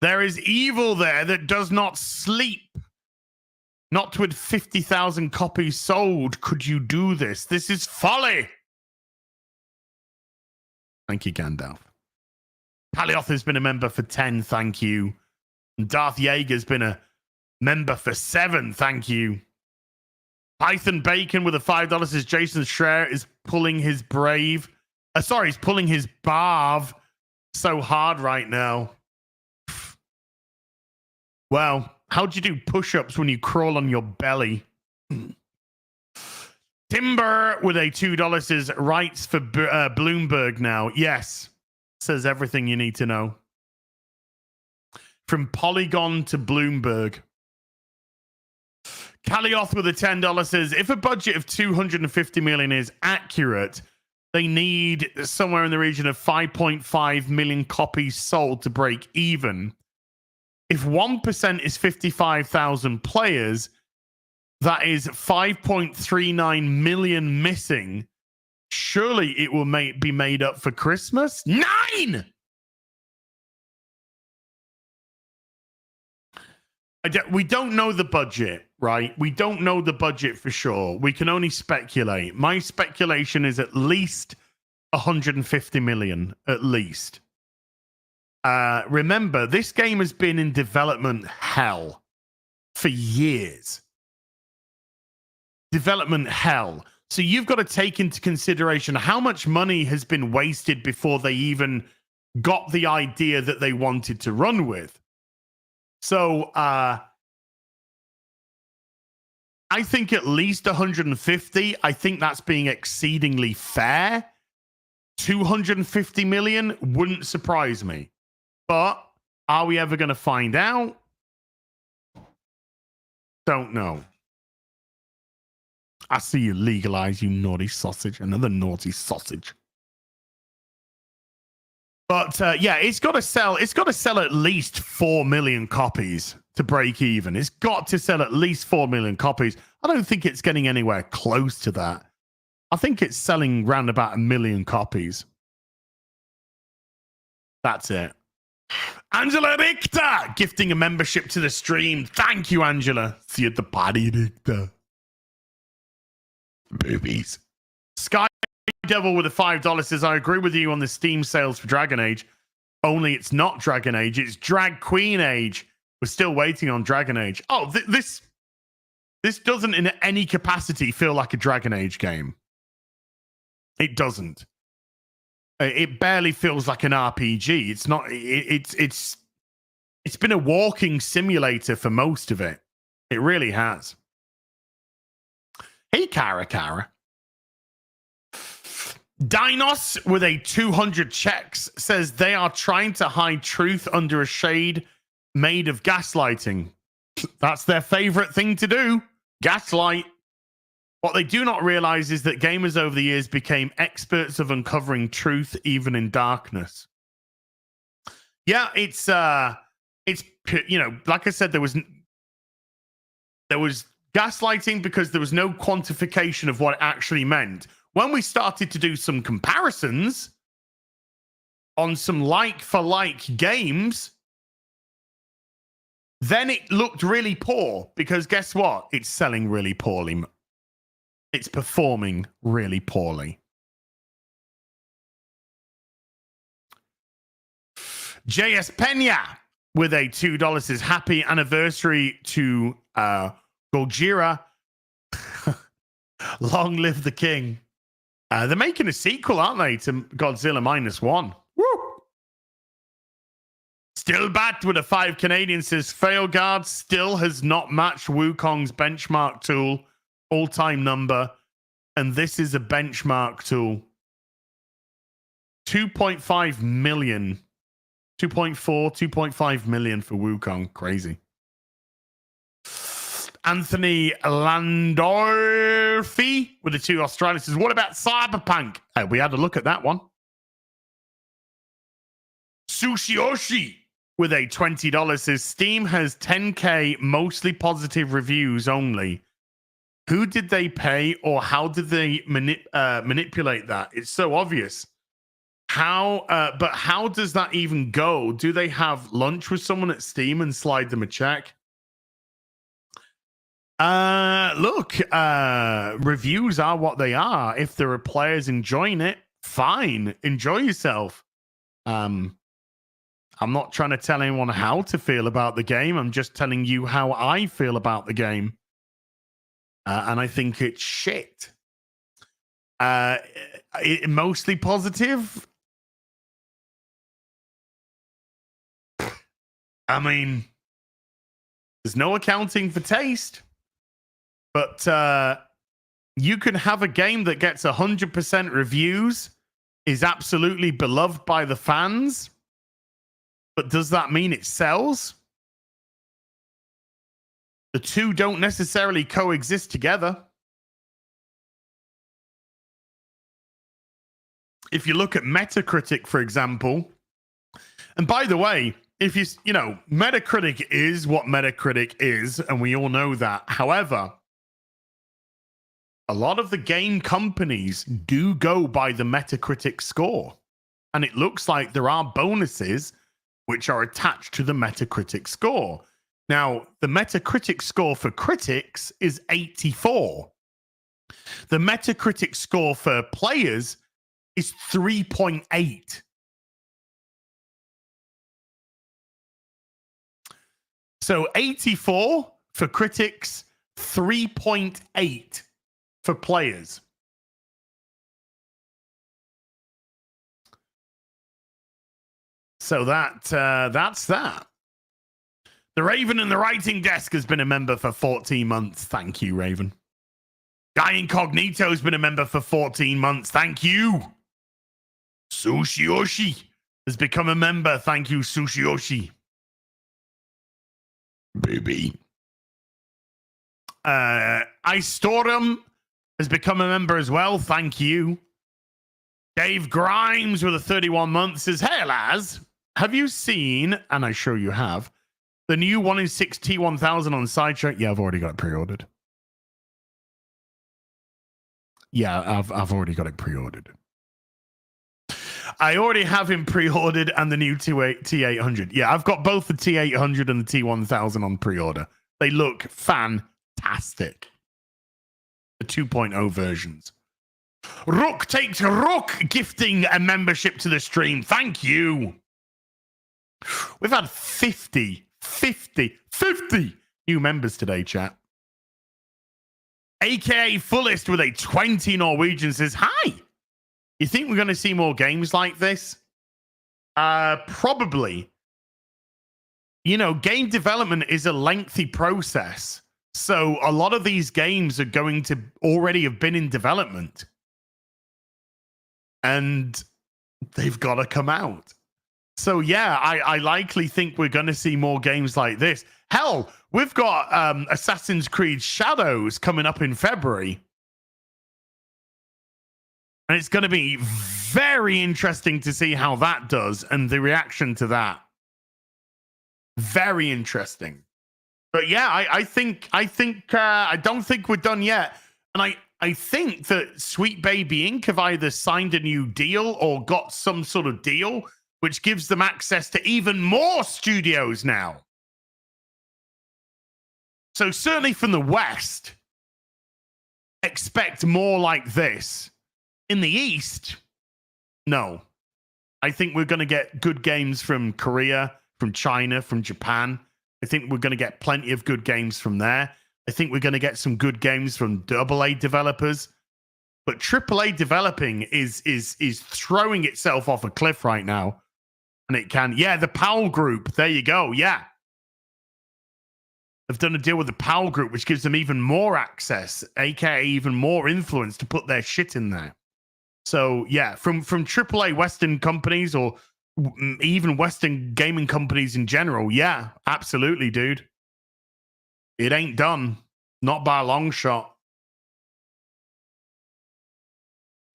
There is evil there that does not sleep. Not with 50,000 copies sold could you do this. This is folly. Thank you, Gandalf. Kalioth has been a member for 10, thank you. And Darth Yeager's been a member for 7, thank you. Python Bacon with a $5 says Jason Schreier is pulling his he's pulling his barv so hard right now. Well, how'd you do push-ups when you crawl on your belly? Timber with a $2 says writes for Bloomberg now. Yes. Says everything you need to know. From Polygon to Bloomberg. Kalioth with a $10 says, if a budget of 250 million is accurate, they need somewhere in the region of 5.5 million copies sold to break even. If 1% is 55,000 players, that is 5.39 million missing. Surely it will be made up for Christmas. 9! We don't know the budget, right? We don't know the budget for sure. We can only speculate. My speculation is at least 150 million, at least. Remember, this game has been in development hell for years. Development hell. So you've got to take into consideration how much money has been wasted before they even got the idea that they wanted to run with. So I think at least 150. I think that's being exceedingly fair. 250 million wouldn't surprise me. But are we ever going to find out? Don't know. I see you legalize, you naughty sausage. Another naughty sausage. But yeah, it's got to sell. It's got to sell at least 4 million copies to break even. It's got to sell at least 4 million copies. I don't think it's getting anywhere close to that. I think it's selling round about 1 million copies. That's it. Angela Richter gifting a membership to the stream. Thank you, Angela. See you at the party, Richter. Boobies. Sky Devil with a $5 says, I agree with you on the Steam sales for Dragon Age. Only it's not Dragon Age. It's Drag Queen Age. We're still waiting on Dragon Age. Oh, this doesn't in any capacity feel like a Dragon Age game. It doesn't. It barely feels like an RPG. It's not. It's been a walking simulator for most of it. It really has. Hey, Kara. Dinos with a 200 checks says they are trying to hide truth under a shade made of gaslighting. That's their favorite thing to do. Gaslight. What they do not realize is that gamers over the years became experts of uncovering truth even in darkness. Yeah, it's you know, like I said, there was gaslighting because there was no quantification of what it actually meant. When we started to do some comparisons on some like-for-like games, then it looked really poor because guess what? It's selling really poorly. It's performing really poorly. JS Pena with a $2 says happy anniversary to Gojira. Long live the king. They're making a sequel, aren't they, to Godzilla -1. Woo! Still bat with a 5 Canadian says Failguard still has not matched Wukong's benchmark tool all-time number, and this is a benchmark tool. 2.5 million. 2.5 million for Wukong. Crazy. Anthony Landorfi with the 2 Australia says, what about Cyberpunk? We had a look at that one. Sushioshi with a $20 says, Steam has 10K mostly positive reviews only. Who did they pay or how did they manipulate that? It's so obvious. But how does that even go? Do they have lunch with someone at Steam and slide them a check? Look, reviews are what they are. If there are players enjoying it, fine. Enjoy yourself. I'm not trying to tell anyone how to feel about the game. I'm just telling you how I feel about the game. And I think it's shit. Mostly positive. I mean, there's no accounting for taste. But you can have a game that gets 100% reviews, is absolutely beloved by the fans. But does that mean it sells? The two don't necessarily coexist together. If you look at Metacritic, for example, and by the way, if you know, Metacritic is what Metacritic is, and we all know that. However, a lot of the game companies do go by the Metacritic score. And it looks like there are bonuses which are attached to the Metacritic score. Now, the Metacritic score for critics is 84. The Metacritic score for players is 3.8. So 84 for critics, 3.8 for players. So that's that. The Raven and the Writing Desk has been a member for 14 months. Thank you, Raven. Guy Incognito has been a member for 14 months. Thank you. Sushioshi has become a member. Thank you, Sushioshi. Baby. Istorum has become a member as well. Thank you. Dave Grimes with a 31 month says, hey, Laz, have you seen, and I'm sure you have, the new 1 in 6 T1000 on Sideshow? Yeah, I've already got it pre-ordered. Yeah, I've already got it pre-ordered. I already have him pre-ordered and the new T800. Yeah, I've got both the T800 and the T1000 on pre-order. They look fantastic. The 2.0 versions. Rook takes Rook gifting a membership to the stream. Thank you. We've had 50 new members today, chat. AKA Fullest with a 20 Norwegian says, hi. You think we're going to see more games like this? Probably. You know, game development is a lengthy process. So a lot of these games are going to already have been in development. And they've got to come out. So yeah, I likely think we're going to see more games like this. Hell, we've got Assassin's Creed Shadows coming up in February. And it's going to be very interesting to see how that does and the reaction to that. Very interesting. But yeah, I don't think we're done yet. And I think that Sweet Baby Inc. have either signed a new deal or got some sort of deal which gives them access to even more studios now. So certainly from the West, expect more like this. In the East, no. I think we're going to get good games from Korea, from China, from Japan. I think we're going to get plenty of good games from there. I think we're going to get some good games from AA developers. But AAA developing is throwing itself off a cliff right now. And it can. Yeah, the Powell Group. There you go. Yeah. They've done a deal with the Powell Group, which gives them even more access, aka even more influence to put their shit in there. So, yeah, from AAA Western companies or even Western gaming companies in general, yeah, absolutely, dude. It ain't done. Not by a long shot.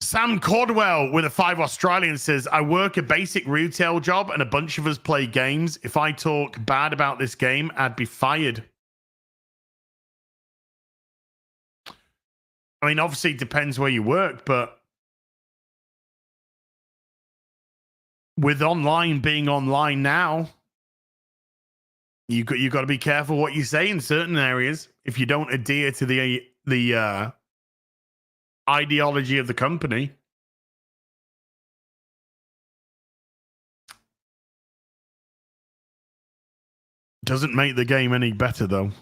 Sam Cordwell with a 5 Australian says, I work a basic retail job and a bunch of us play games. If I talk bad about this game, I'd be fired. I mean, obviously it depends where you work, but with online being online now, you got to be careful what you say in certain areas if you don't adhere to the ideology of the company. Doesn't make the game any better, though.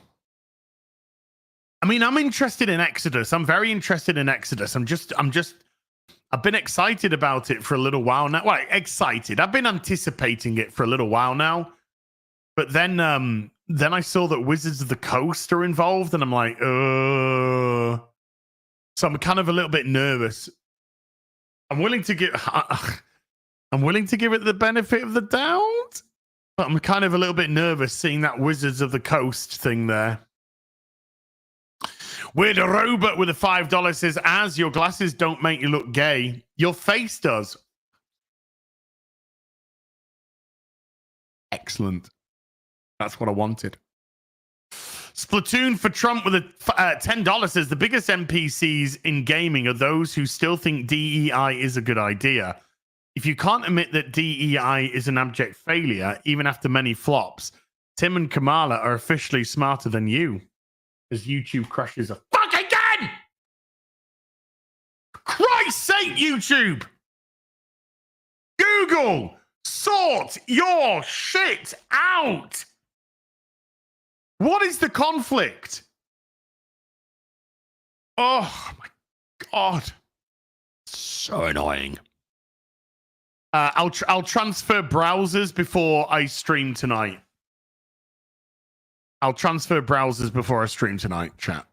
I mean, I'm interested in Exodus. I'm very interested in Exodus. I've been excited about it for a little while now. Well, excited. I've been anticipating it for a little while now. But then I saw that Wizards of the Coast are involved, and I'm like, So I'm kind of a little bit nervous. I'm willing to give it the benefit of the doubt, but I'm kind of a little bit nervous seeing that Wizards of the Coast thing there. Weird Robot with a $5 says, as your glasses don't make you look gay, your face does. Excellent. That's what I wanted. Splatoon for Trump with a $10 says, the biggest NPCs in gaming are those who still think DEI is a good idea. If you can't admit that DEI is an abject failure, even after many flops, Tim and Kamala are officially smarter than you. As YouTube crashes a fuck again! Christ's sake, YouTube! Google, sort your shit out! What is the conflict? Oh my God. So annoying. I'll transfer browsers before I stream tonight. I'll transfer browsers before I stream tonight, chat.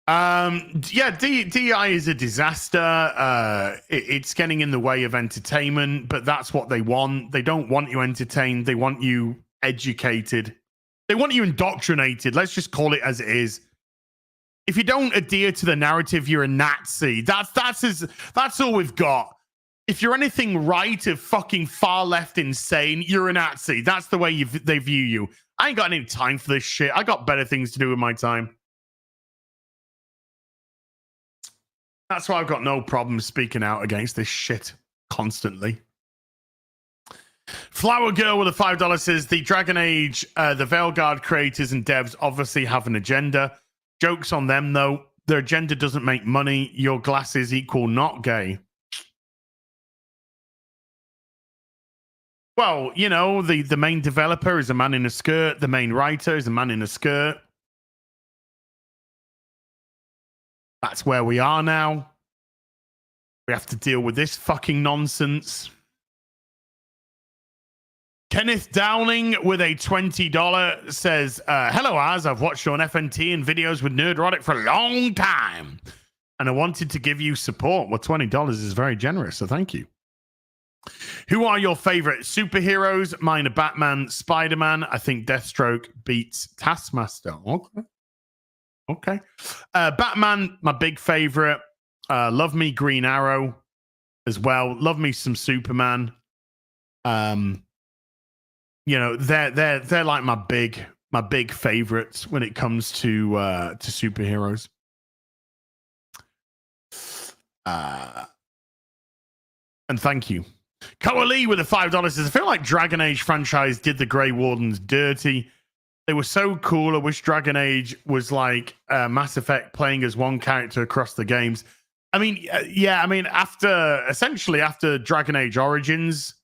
Yeah, DI is a disaster. It's getting in the way of entertainment, but that's what they want. They don't want you entertained. They want you educated. They want you indoctrinated. Let's just call it as it is. If you don't adhere to the narrative, you're a Nazi. That's all we've got. If you're anything right of fucking far left insane, you're a Nazi. That's the way they view you. I ain't got any time for this shit. I got better things to do with my time. That's why I've got no problem speaking out against this shit constantly. Flower Girl with a $5 says, the Dragon Age, the Veilguard creators and devs obviously have an agenda. Joke's on them, though. Their agenda doesn't make money. Your glasses equal not gay. Well, you know, the main developer is a man in a skirt. The main writer is a man in a skirt. That's where we are now. We have to deal with this fucking nonsense. Kenneth Downing with a $20 says, hello, Az. I've watched you on FNT and videos with Nerdrotic for a long time. And I wanted to give you support. Well, $20 is very generous, so thank you. Who are your favorite superheroes? Mine are Batman, Spider-Man. I think Deathstroke beats Taskmaster. Okay. Batman, my big favorite. Love me Green Arrow as well. Love me some Superman. You know, they're like my big favorites when it comes to superheroes. And thank you. Coali with the $5 says, I feel like Dragon Age franchise did the Grey Wardens dirty. They were so cool. I wish Dragon Age was like Mass Effect, playing as one character across the games. I mean, yeah, I mean, after Dragon Age Origins,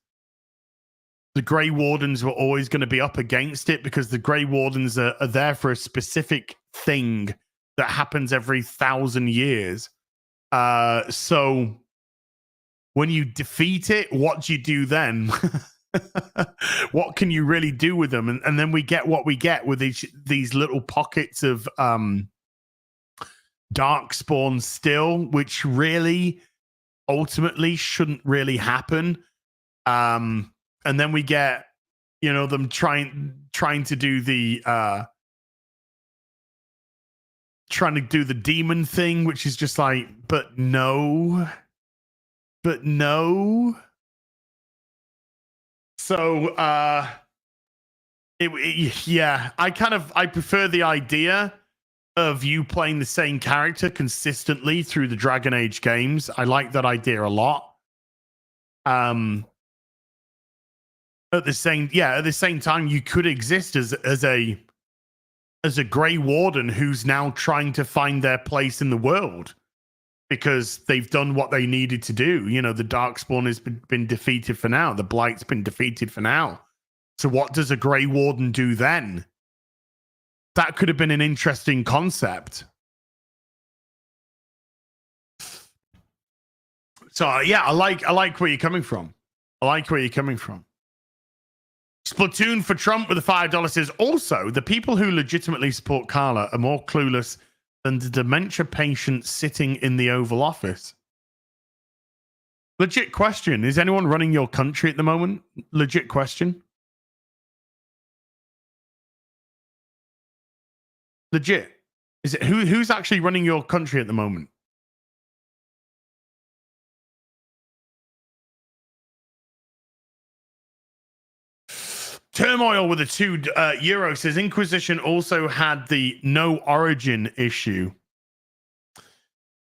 the Grey Wardens were always going to be up against it because the Grey Wardens are there for a specific thing that happens every 1,000 years. So when you defeat it, what do you do then? What can you really do with them? And then we get what we get with these little pockets of Darkspawn still, which really ultimately shouldn't really happen. And then we get, you know, them trying to do the demon thing, which is just like, but no. So yeah, I prefer the idea of you playing the same character consistently through the Dragon Age games. I like that idea a lot. At the same time, you could exist as a Grey Warden who's now trying to find their place in the world because they've done what they needed to do. You know, the Darkspawn has been defeated for now. The Blight's been defeated for now. So what does a Grey Warden do then? That could have been an interesting concept. So yeah, I like where you're coming from. Splatoon for Trump with the $5 says, also, the people who legitimately support Carla are more clueless than the dementia patient sitting in the Oval Office. Legit question. Is anyone running your country at the moment? Legit question. Legit. Is it who's actually running your country at the moment? Turmoil with a €2 says Inquisition also had the no origin issue.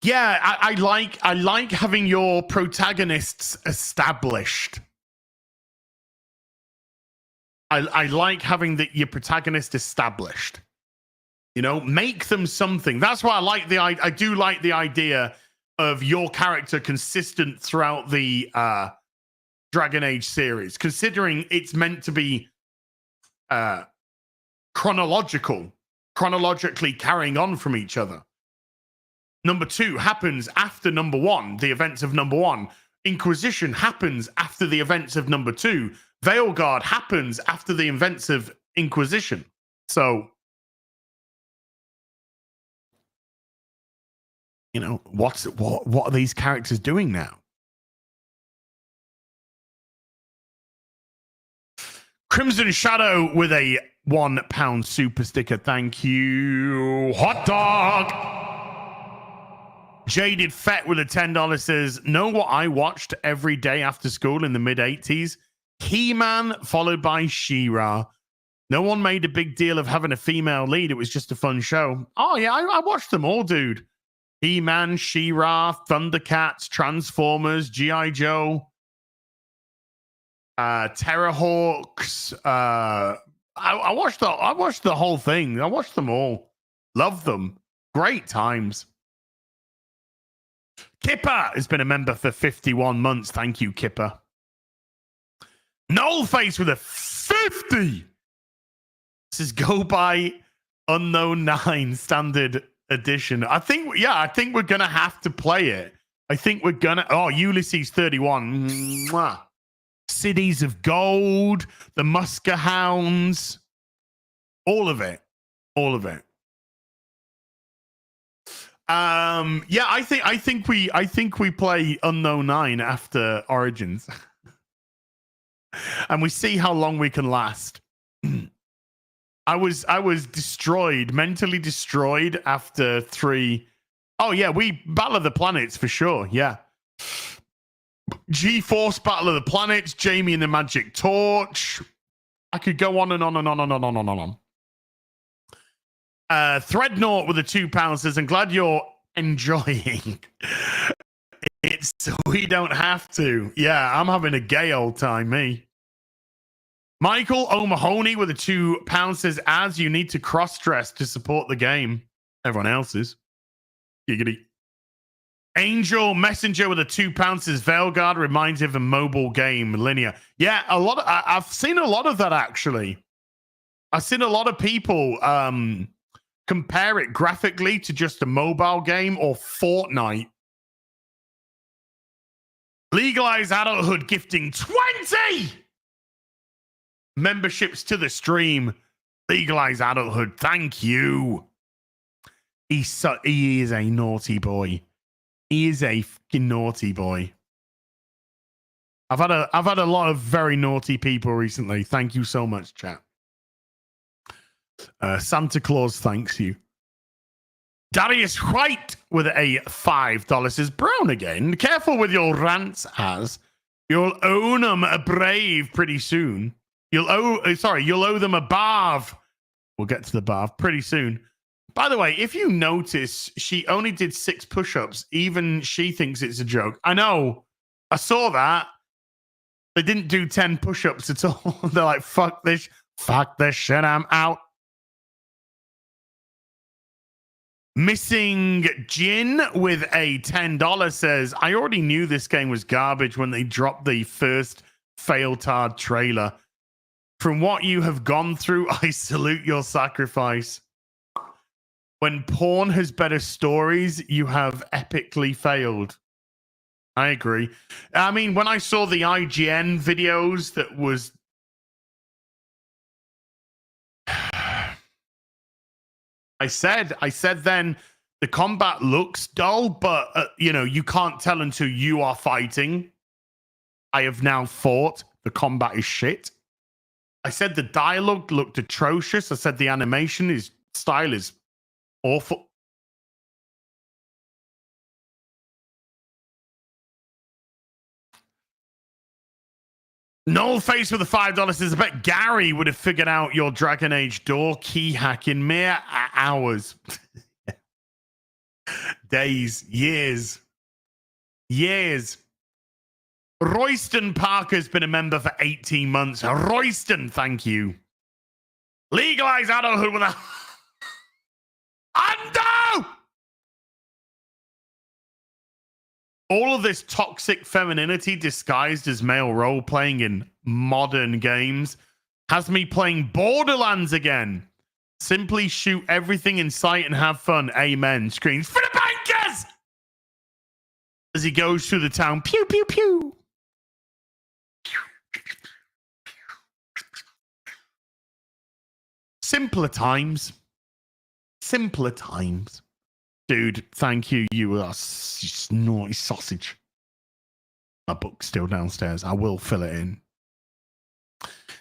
Yeah, I like having your protagonists established. I like having your protagonist established. You know, make them something. That's why I do like the idea of your character consistent throughout the Dragon Age series, considering it's meant to be chronologically carrying on from each other. Number 2 happens after number 1, the events of number 1. Inquisition happens after the events of number 2. Veilguard happens after the events of Inquisition. So, you know, what are these characters doing now? Crimson Shadow with a £1 super sticker. Thank you. Hot dog. Jaded Fett with a $10 says, know what I watched every day after school in the mid-80s? He-Man followed by She-Ra. No one made a big deal of having a female lead. It was just a fun show. Oh, yeah, I watched them all, dude. He-Man, She-Ra, Thundercats, Transformers, G.I. Joe. Terrorhawks. I watched the whole thing. I watched them all. Love them. Great times. Kipper has been a member for 51 months. Thank you, Kipper. Nullface with a 50. This is Go By Unknown 9 Standard Edition. I think we're gonna have to play it. Ulysses 31. Mwah. Cities of Gold, the Musker Hounds, all of it. I think we play Unknown 9 after Origins. and we see how long we can last. I was destroyed, mentally destroyed after 3. Oh yeah, we Battle of the Planets for sure. Yeah. G-Force Battle of the Planets, Jamie and the Magic Torch. I could go on and on and on and on and on and on. Threadnought with the £2 says, I'm glad you're enjoying it so we don't have to. Yeah, I'm having a gay old time, me. Michael O'Mahony with the £2 says, as you need to cross-dress to support the game. Everyone else is. Giggity. Angel Messenger with a £2 says, Veilguard reminds me of a mobile game, linear. Yeah, I've seen a lot of that, actually. I've seen a lot of people compare it graphically to just a mobile game or Fortnite. Legalize Adulthood gifting 20 memberships to the stream. Legalize Adulthood, thank you. He is a naughty boy. He is a fucking naughty boy. I've had a lot of very naughty people recently. Thank you so much, chat. Santa Claus thanks you. Darius White with a $5 says, Brown again. Careful with your rants, as you'll own them a brave pretty soon. You'll owe them a bath. We'll get to the bath pretty soon. By the way, if you notice, she only did 6 push-ups. Even she thinks it's a joke. I know. I saw that. They didn't do 10 push-ups at all. They're like, fuck this shit, I'm out. Missing Jin with a $10 says, I already knew this game was garbage when they dropped the first Failguard trailer. From what you have gone through, I salute your sacrifice. When porn has better stories, you have epically failed. I agree. I mean, when I saw the IGN videos that was... I said then the combat looks dull, but, you can't tell until you are fighting. I have now fought. The combat is shit. I said the dialogue looked atrocious. I said the animation style is awful. Null Face with the $5 says, I bet Gary would have figured out your Dragon Age door key hack in mere hours. Days, years. Royston Parker's been a member for 18 months. Royston, thank you. Legalize adulthood with a... Undo! All of this toxic femininity disguised as male role-playing in modern games has me playing Borderlands again. Simply shoot everything in sight and have fun. Amen. Screams for the bankers! As he goes through the town. Pew, pew, pew. Simpler times. Dude, thank you. You are naughty sausage. My book's still downstairs. I will fill it in.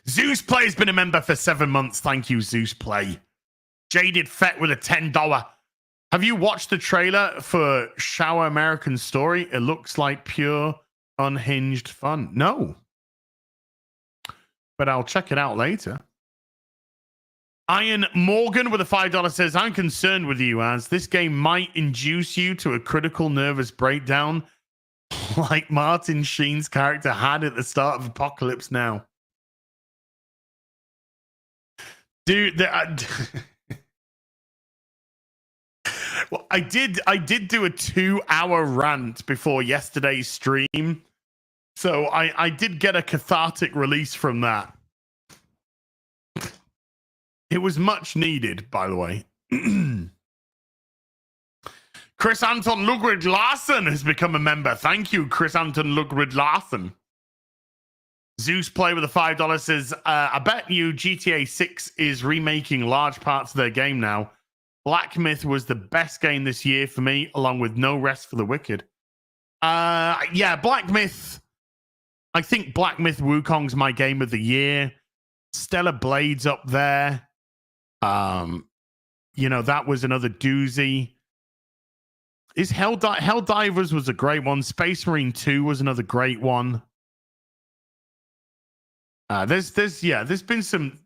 Zeus Play has been a member for 7 months. Thank you, Zeus Play. Jaded Fett with a $10. Have you watched the trailer for Shower American Story? It looks like pure, unhinged fun. No. But I'll check it out later. Iron Morgan with a $5 says, I'm concerned with you as this game might induce you to a critical nervous breakdown like Martin Sheen's character had at the start of Apocalypse Now. Dude, well, I did do a 2-hour rant before yesterday's stream. So I did get a cathartic release from that. It was much needed, by the way. Chris Anton Lugrid Larson has become a member. Thank you, Chris Anton Lugrid Larson. Zeus Play with a $5 says, I bet you GTA 6 is remaking large parts of their game now. Black Myth was the best game this year for me, along with No Rest for the Wicked. Yeah, Black Myth. I think Black Myth Wukong's my game of the year. Stellar Blades up there. You know, that was another doozy. Helldivers was a great one. Space Marine 2 was another great one. There has been some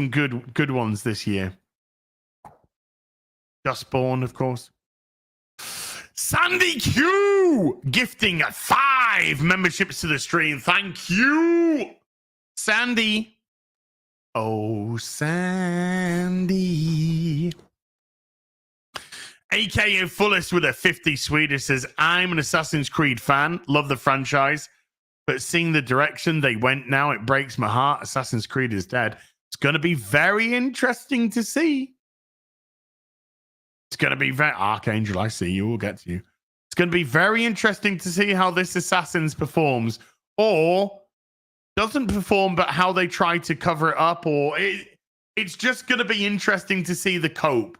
good ones this year. Dustborn, of course. Sandy Q gifting 5 memberships to the stream. Thank you, Sandy. Oh, Sandy. AKA Fullest with a 50 Swedish says, I'm an Assassin's Creed fan. Love the franchise. But seeing the direction they went now, it breaks my heart. Assassin's Creed is dead. It's going to be very interesting to see. It's going to be very... Archangel, I see you. We'll get to you. It's going to be very interesting to see how this Assassin's performs. Or doesn't perform, but how they try to cover it up. Or it's just going to be interesting to see the cope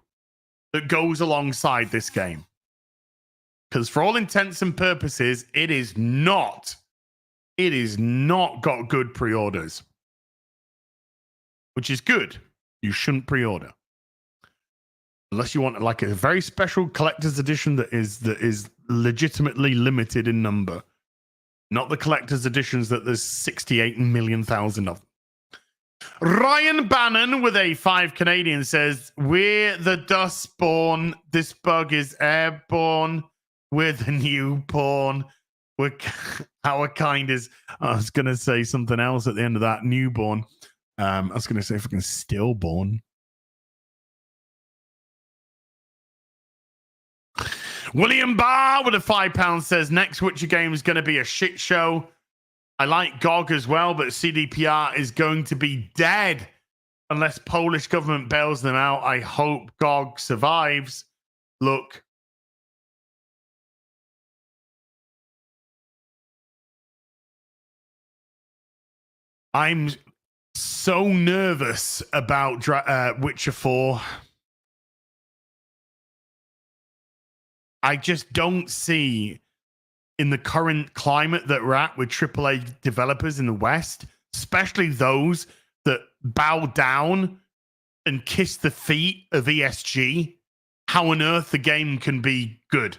that goes alongside this game. Because for all intents and purposes, it is not got good pre-orders. Which is good. You shouldn't pre-order. Unless you want like a very special collector's edition that is legitimately limited in number. Not the collector's editions that there's 68 million thousand of them. Ryan Bannon with a 5 Canadian says, we're the Dustborn. This bug is airborne. We're the newborn. Our kind is... I was going to say something else at the end of that. Newborn. I was going to say fucking stillborn. William Barr with a £5 says, next Witcher game is going to be a shit show. I like GOG as well, but CDPR is going to be dead unless Polish government bails them out. I hope GOG survives. Look. I'm so nervous about Witcher 4. I just don't see... in the current climate that we're at with AAA developers in the West, especially those that bow down and kiss the feet of ESG, how on earth the game can be good.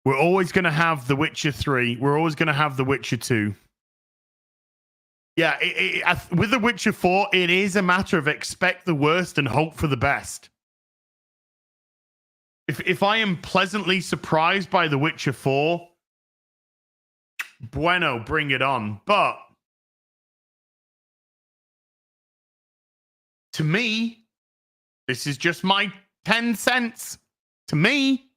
We're always going to have The Witcher 3. We're always going to have The Witcher 2. Yeah, with The Witcher 4, it is a matter of expect the worst and hope for the best. If I am pleasantly surprised by The Witcher 4, bueno, bring it on. But to me, this is just my 10 cents. To me,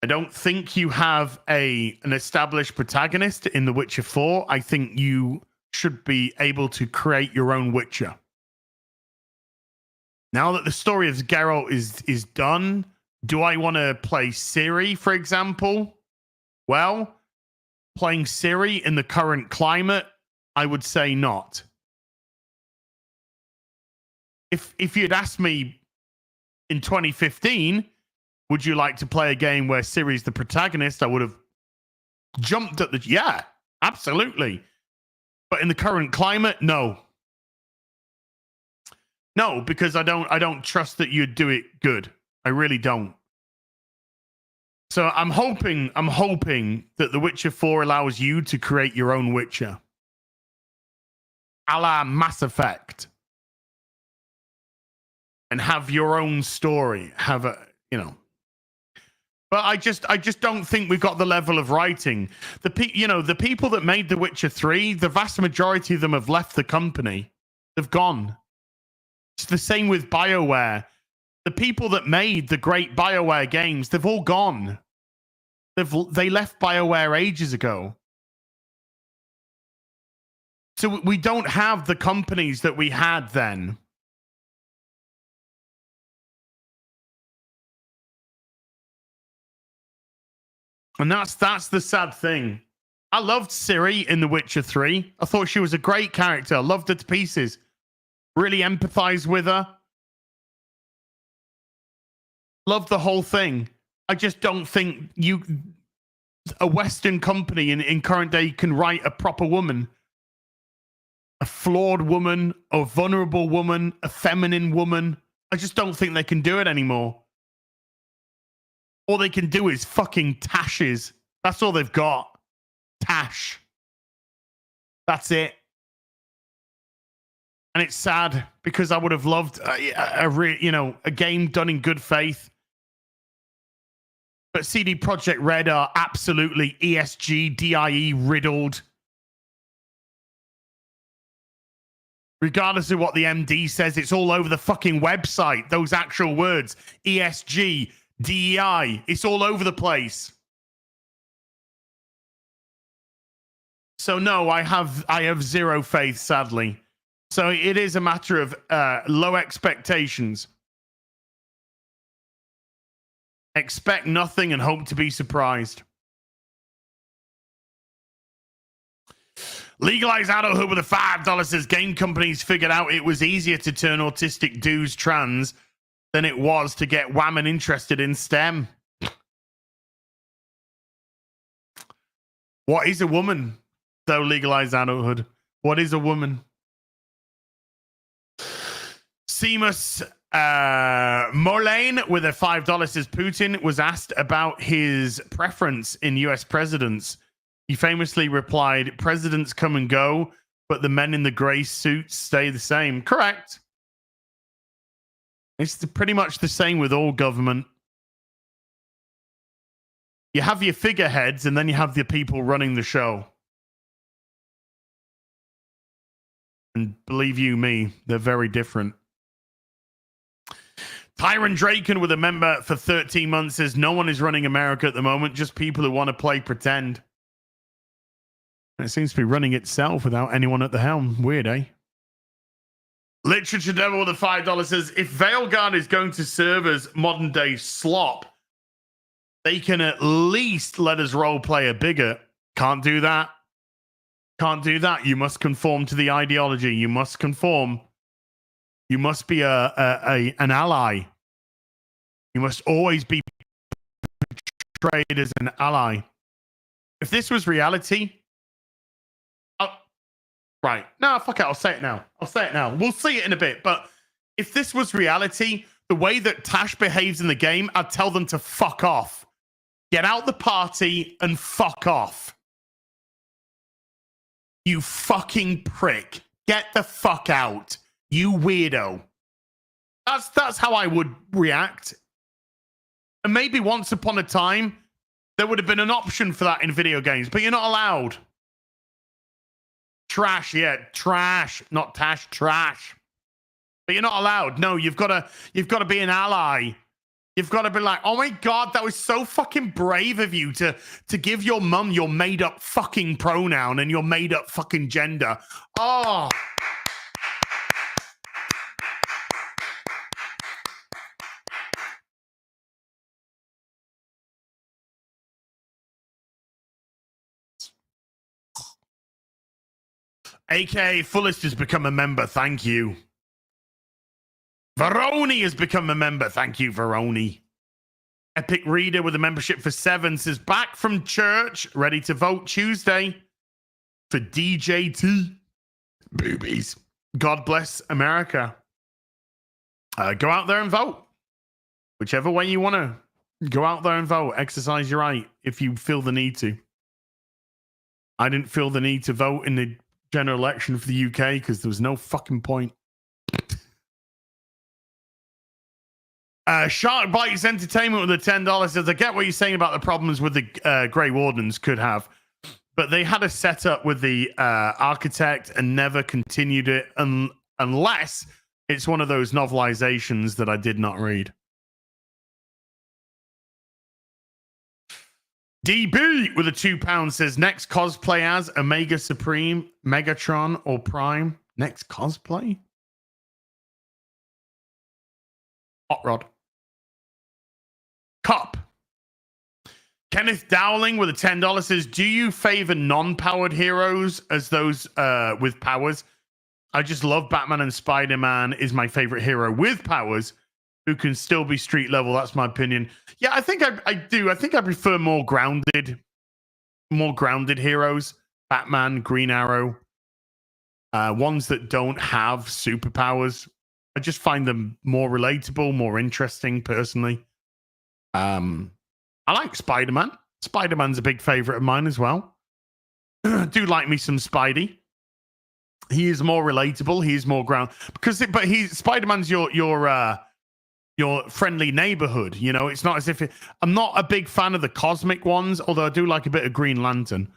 I don't think you have an established protagonist in The Witcher 4. I think you should be able to create your own Witcher. Now that the story of Geralt is done, do I want to play Ciri, for example? Well, playing Ciri in the current climate, I would say not. If you'd asked me in 2015, would you like to play a game where Ciri's the protagonist? I would have jumped at yeah, absolutely. But in the current climate, no. No, because I don't trust that you'd do it good. I really don't. So I'm hoping that The Witcher 4 allows you to create your own Witcher. A la Mass Effect. And have your own story. Have a, But I just don't think we've got the level of writing. The people that made The Witcher 3, the vast majority of them have left the company. They've gone. It's the same with BioWare. The people that made the great BioWare games, they've all gone. They left BioWare ages ago. So we don't have the companies that we had then. And that's the sad thing. I loved Ciri in The Witcher 3. I thought she was a great character. I loved her to pieces. Really empathize with her. Loved the whole thing. I just don't think a Western company in current day can write a proper woman, a flawed woman, a vulnerable woman, a feminine woman. I just don't think they can do it anymore. All they can do is fucking tashes. That's all they've got. Tash. That's it. And it's sad because I would have loved a game done in good faith. But CD Projekt Red are absolutely ESG, DIE riddled. Regardless of what the MD says, it's all over the fucking website. Those actual words. ESG, DEI. It's all over the place. So no, I have zero faith, sadly. So it is a matter of low expectations. Expect nothing and hope to be surprised. Legalize adulthood with a $5 says game companies figured out it was easier to turn autistic dudes trans than it was to get women interested in STEM. What is a woman? Though legalize adulthood. What is a woman? Seamus Morlane with a $5 says Putin was asked about his preference in US presidents. He famously replied, presidents come and go, but the men in the gray suits stay the same. Correct. It's pretty much the same with all government. You have your figureheads and then you have the people running the show. And believe you me, they're very different. Tyron Draken with a member for 13 months says no one is running America at the moment, just people who want to play pretend. And it seems to be running itself without anyone at the helm. Weird, eh? Literature Devil with a $5 says if Veilguard is going to serve as modern day slop, they can at least let us role play a bigot. Can't do that. Can't do that. You must conform to the ideology. You must conform. You must be an ally. You must always be portrayed as an ally. If this was reality, right. No, fuck it. I'll say it now. We'll see it in a bit. But if this was reality, the way that Tash behaves in the game, I'd tell them to fuck off. Get out the party and fuck off. You fucking prick. Get the fuck out. You weirdo. That's how I would react. And maybe once upon a time, there would have been an option for that in video games, but you're not allowed. Trash, yeah, trash, not Tash, trash. But you're not allowed. No, you've got to be an ally. You've got to be like, oh my God, that was so fucking brave of you to give your mum your made up fucking pronoun and your made up fucking gender. Oh. AKA Fullest has become a member. Thank you. Veroni has become a member. Thank you, Veroni. Epic Reader with a membership for 7 says back from church, ready to vote Tuesday for DJT. Boobies. God bless America. Go out there and vote. Whichever way you want to. Go out there and vote. Exercise your right if you feel the need to. I didn't feel the need to vote in the general election for the UK because there was no fucking point. Shark Bites Entertainment with a $10 says, I get what you're saying about the problems with the Grey Wardens could have, but they had a setup with the architect and never continued it unless it's one of those novelizations that I did not read. DB with a £2 says next cosplay as Omega Supreme, Megatron, or Prime. Next cosplay? Hot Rod. Cop. Kenneth Dowling with a $10 says, do you favor non-powered heroes as those with powers? I just love Batman and Spider-Man is my favorite hero with powers who can still be street level. That's my opinion. Yeah, I think I do. I think I prefer more grounded heroes. Batman, Green Arrow, ones that don't have superpowers. I just find them more relatable, more interesting personally. I like Spider-Man. Spider-Man's a big favorite of mine as well. Do like me some Spidey. He is more relatable. He is more ground but Spider-Man's your friendly neighborhood. You know, it's not as if I'm not a big fan of the cosmic ones, although I do like a bit of Green Lantern.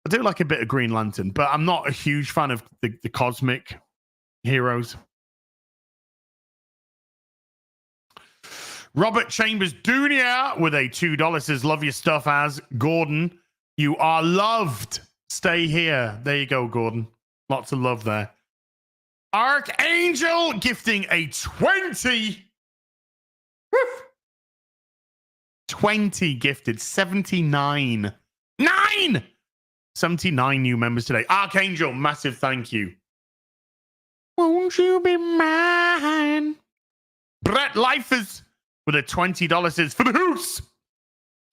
But I'm not a huge fan of the cosmic heroes. Robert Chambers Jr. with a $2 says, love your stuff as Gordon. You are loved. Stay here. There you go, Gordon. Lots of love there. Archangel gifting a 20. Woof. 20 gifted. 79. 79 new members today. Archangel, massive thank you. Won't you be mine? Brett Lifers with a $20 says, for the hoose.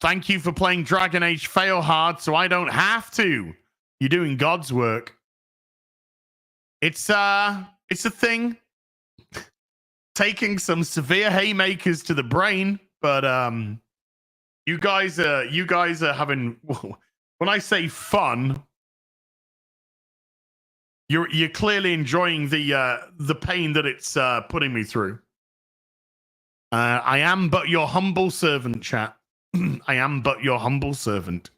Thank you for playing Dragon Age Fail hard so I don't have to. You're doing God's work. It's a thing. Taking some severe haymakers to the brain, but you guys are having, when I say fun, you're clearly enjoying the pain that it's putting me through. I am but your humble servant, chat. I am but your humble servant.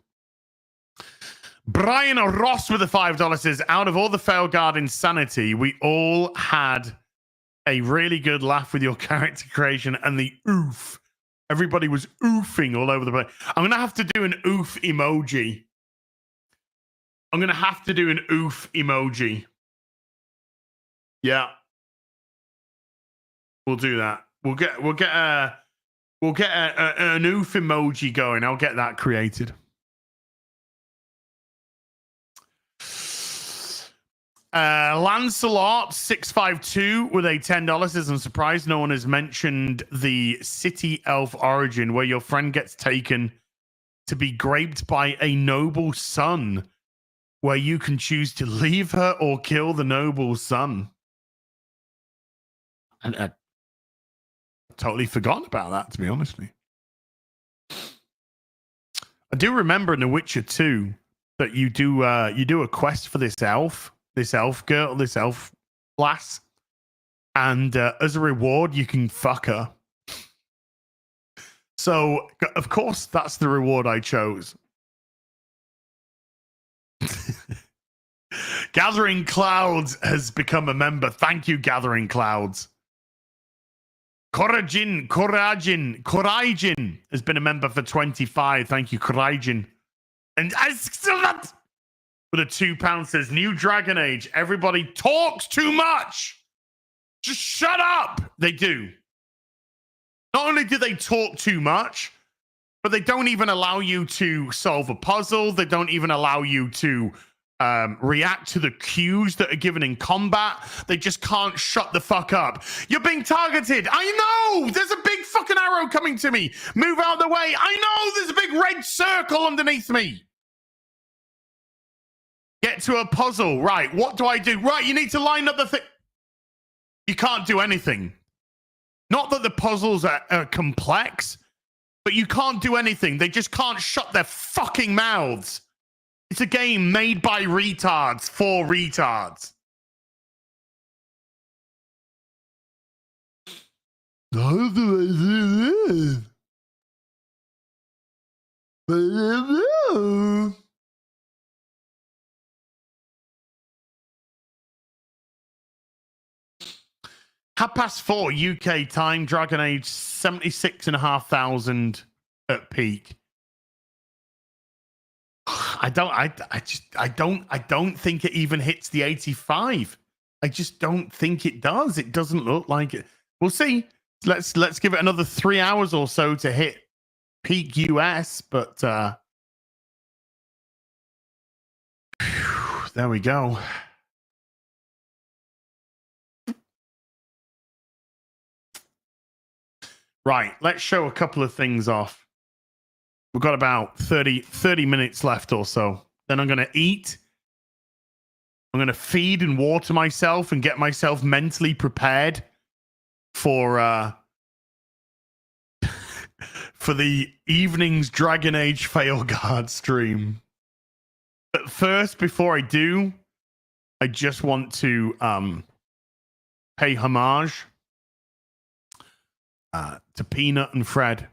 Brian Ross with the $5 says, out of all the Failguard insanity, we all had a really good laugh with your character creation and the oof. Everybody was oofing all over the place. I'm going to have to do an oof emoji. Yeah. We'll do that. We'll get an oof emoji going. I'll get that created. Lancelot 652 with a $10 says, I'm surprised no one has mentioned the city elf origin where your friend gets taken to be graped by a noble son, where you can choose to leave her or kill the noble son. And I totally forgotten about that, to be honest with you. I do remember in The Witcher 2 that you do a quest for this elf girl, this elf lass, and as a reward you can fuck her. So of course that's the reward I chose. Gathering Clouds has become a member. Thank you, Gathering Clouds. Corajin has been a member for 25. Thank you, Corajin. And I still not. But a £2 says, new Dragon Age. Everybody talks too much. Just shut up. They do. Not only do they talk too much, but they don't even allow you to solve a puzzle. They don't even allow you to react to the cues that are given in combat. They just can't shut the fuck up. You're being targeted. I know. There's a big fucking arrow coming to me. Move out of the way. I know there's a big red circle underneath me. Get to a puzzle. Right. What do I do? Right. You need to line up the thing. You can't do anything. Not that the puzzles are complex, but you can't do anything. They just can't shut their fucking mouths. It's a game made by retards for retards. How do I do this? $4:30 UK time. Dragon Age 76,500 at peak. I don't think it even hits the 85. I just don't think it does. It doesn't look like it. We'll see. Let's give it another 3 hours or so to hit peak US, but there we go. Right, let's show a couple of things off. We've got about 30 minutes left or so. Then I'm going to eat. I'm going to feed and water myself and get myself mentally prepared for for the evening's Dragon Age Failguard stream. But first, before I do, I just want to pay homage to Peanut and Fred.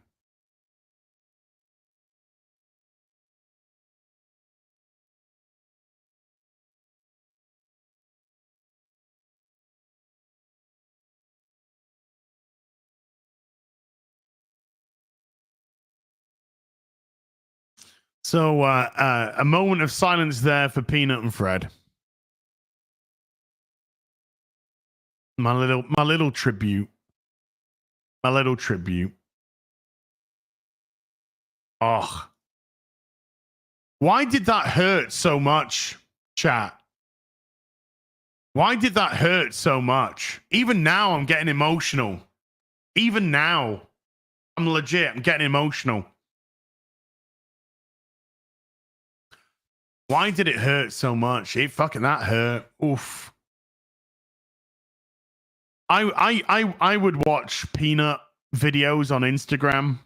So a moment of silence there for Peanut and Fred. My little tribute. My little tribute. Oh. Why did that hurt so much, chat? Why did that hurt so much? Even now, I'm getting emotional. Even now, I'm legit. I'm getting emotional. Why did it hurt so much? It fucking that hurt. Oof. I would watch Peanut videos on Instagram.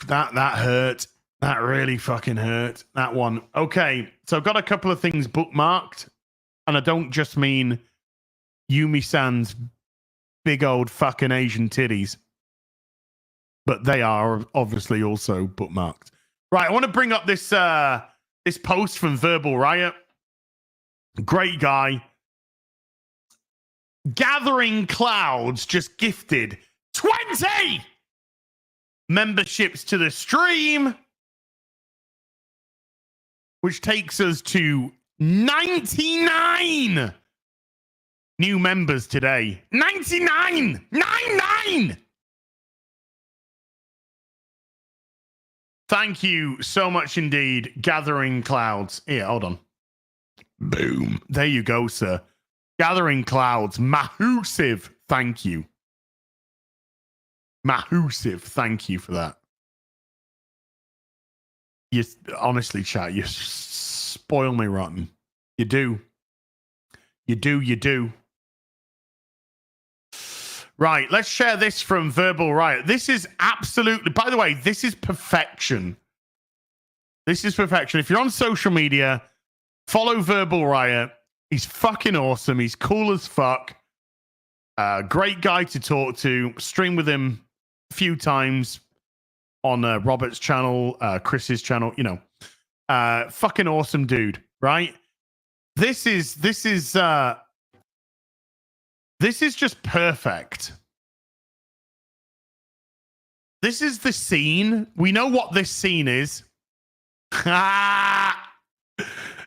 That hurt. That really fucking hurt. That one. Okay, so I've got a couple of things bookmarked, and I don't just mean Yumi-san's big old fucking Asian titties, but they are obviously also bookmarked. Right, I want to bring up this this post from Verbal Riot. Great guy. Gathering Clouds just gifted 20 memberships to the stream, which takes us to 99 new members today. 99! 99! Thank you so much indeed, Gathering Clouds. Here, hold on. Boom. There you go, sir. Gathering Clouds. Mahusive. Thank you. Mahusive. Thank you for that. You honestly, chat, you spoil me rotten. You do. You do, you do. Right, let's share this from Verbal Riot. This is absolutely, by the way, this is perfection. This is perfection. If you're on social media, follow Verbal Riot. He's fucking awesome. He's cool as fuck. Great guy to talk to. Stream with him a few times on Robert's channel, Chris's channel, you know. Fucking awesome dude, right? This is just perfect. This is the scene. We know what this scene is.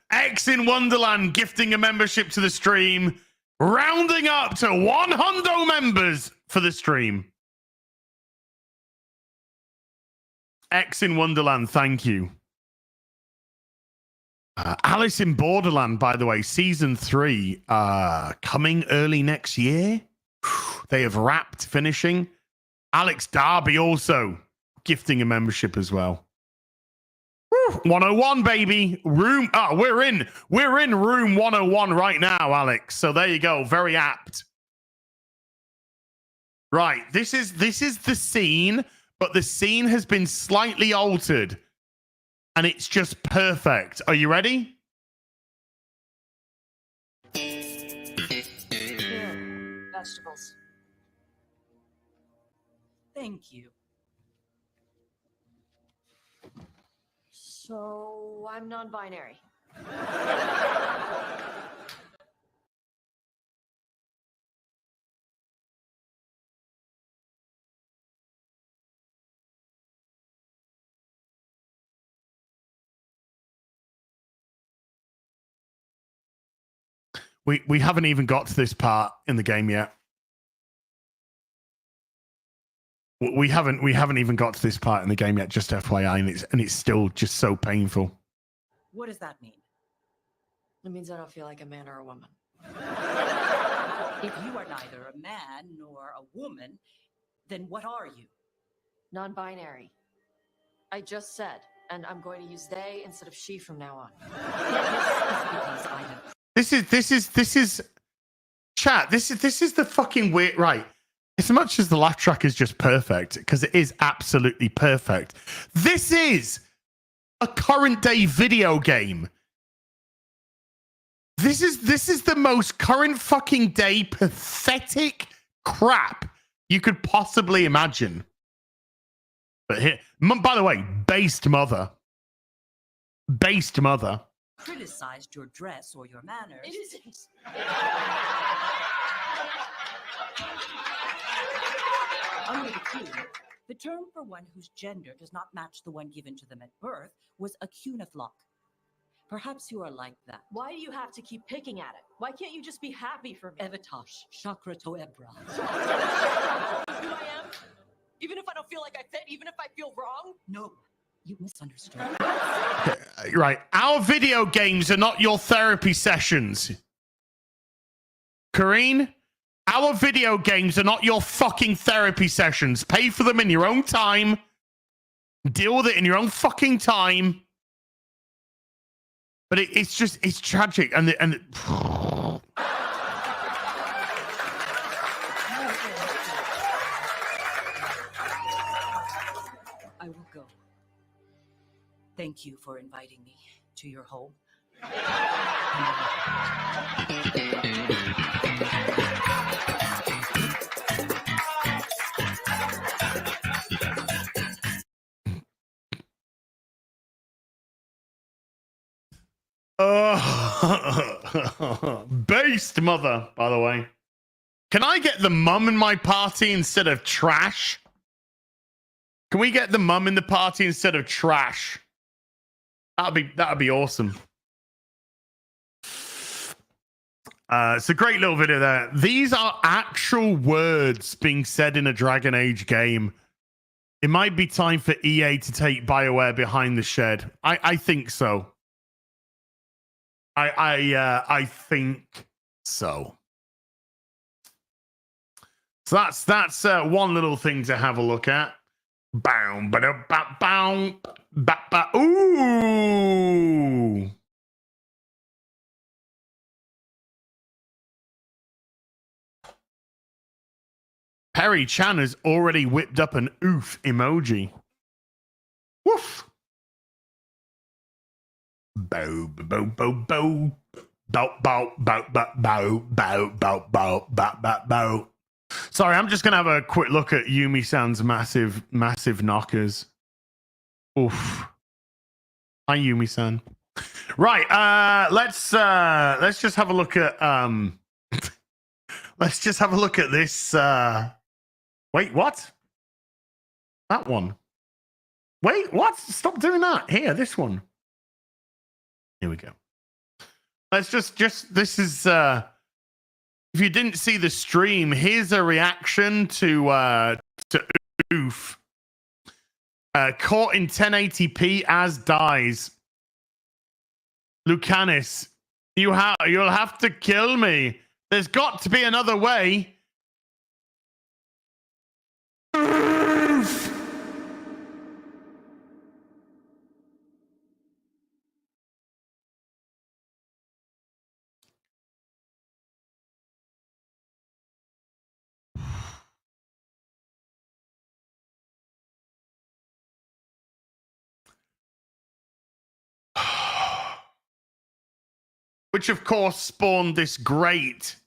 X in Wonderland gifting a membership to the stream, rounding up to 100 members for the stream. X in Wonderland, thank you. Alice in Borderland, by the way, season 3, coming early next year. They have wrapped, finishing. Alex Darby also gifting a membership as well. 101, baby. Room. Oh, we're in room 101 right now, Alex. So there you go. Very apt. Right. This is the scene, but the scene has been slightly altered. And it's just perfect. Are you ready? Here, vegetables. Thank you. So I'm non-binary. We haven't even got to this part in the game yet. We haven't even got to this part in the game yet, just FYI, and it's still just so painful. What does that mean? It means I don't feel like a man or a woman. If you are neither a man nor a woman, then what are you? Non-binary. I just said, and I'm going to use they instead of she from now on. This is because I have This is chat. This is the fucking weird, right? As much as the laugh track is just perfect, because it is absolutely perfect. This is a current day video game. This is the most current fucking day pathetic crap you could possibly imagine. But here, by the way, based mother. criticized your dress or your manners. It isn't. Under the Q, the term for one whose gender does not match the one given to them at birth was a cuniflock. Perhaps you are like that. Why do you have to keep picking at it? Why can't you just be happy for me? Evitash, chakra to ebra. Who I am? Even if I don't feel like I fit, even if I feel wrong? No, you misunderstood. Right. Our video games are not your therapy sessions. Kareen, our video games are not your fucking therapy sessions. Pay for them in your own time. Deal with it in your own fucking time. But it's tragic. And I will go. Thank you for inviting me to your home. based mother, by the way. Can I get the mum in my party instead of trash? Can we get the mum in the party instead of trash? That'd be awesome. It's a great little video there. These are actual words being said in a Dragon Age game. It might be time for EA to take BioWare behind the shed. I think so. I think so. So that's one little thing to have a look at. Bow, ba ba bow, ba ba. Ooh. Perry Chan has already whipped up an oof emoji. Woof. Bow, bow, bow, bow. Bow, bow, bow, bow, bow, bow, bow, bow, bow, bow. Sorry, I'm just going to have a quick look at Yumi-san's massive knockers. Oof. Hi, Yumi-san. Right, let's just have a look at let's just have a look at this wait, what? That one. Wait, what? Stop doing that. Here, this one. Here we go. Let's just this is if you didn't see the stream, here's a reaction to Oof. Caught in 1080p as dies. Lucanis, you'll have to kill me. There's got to be another way. Oof. Which of course spawned this great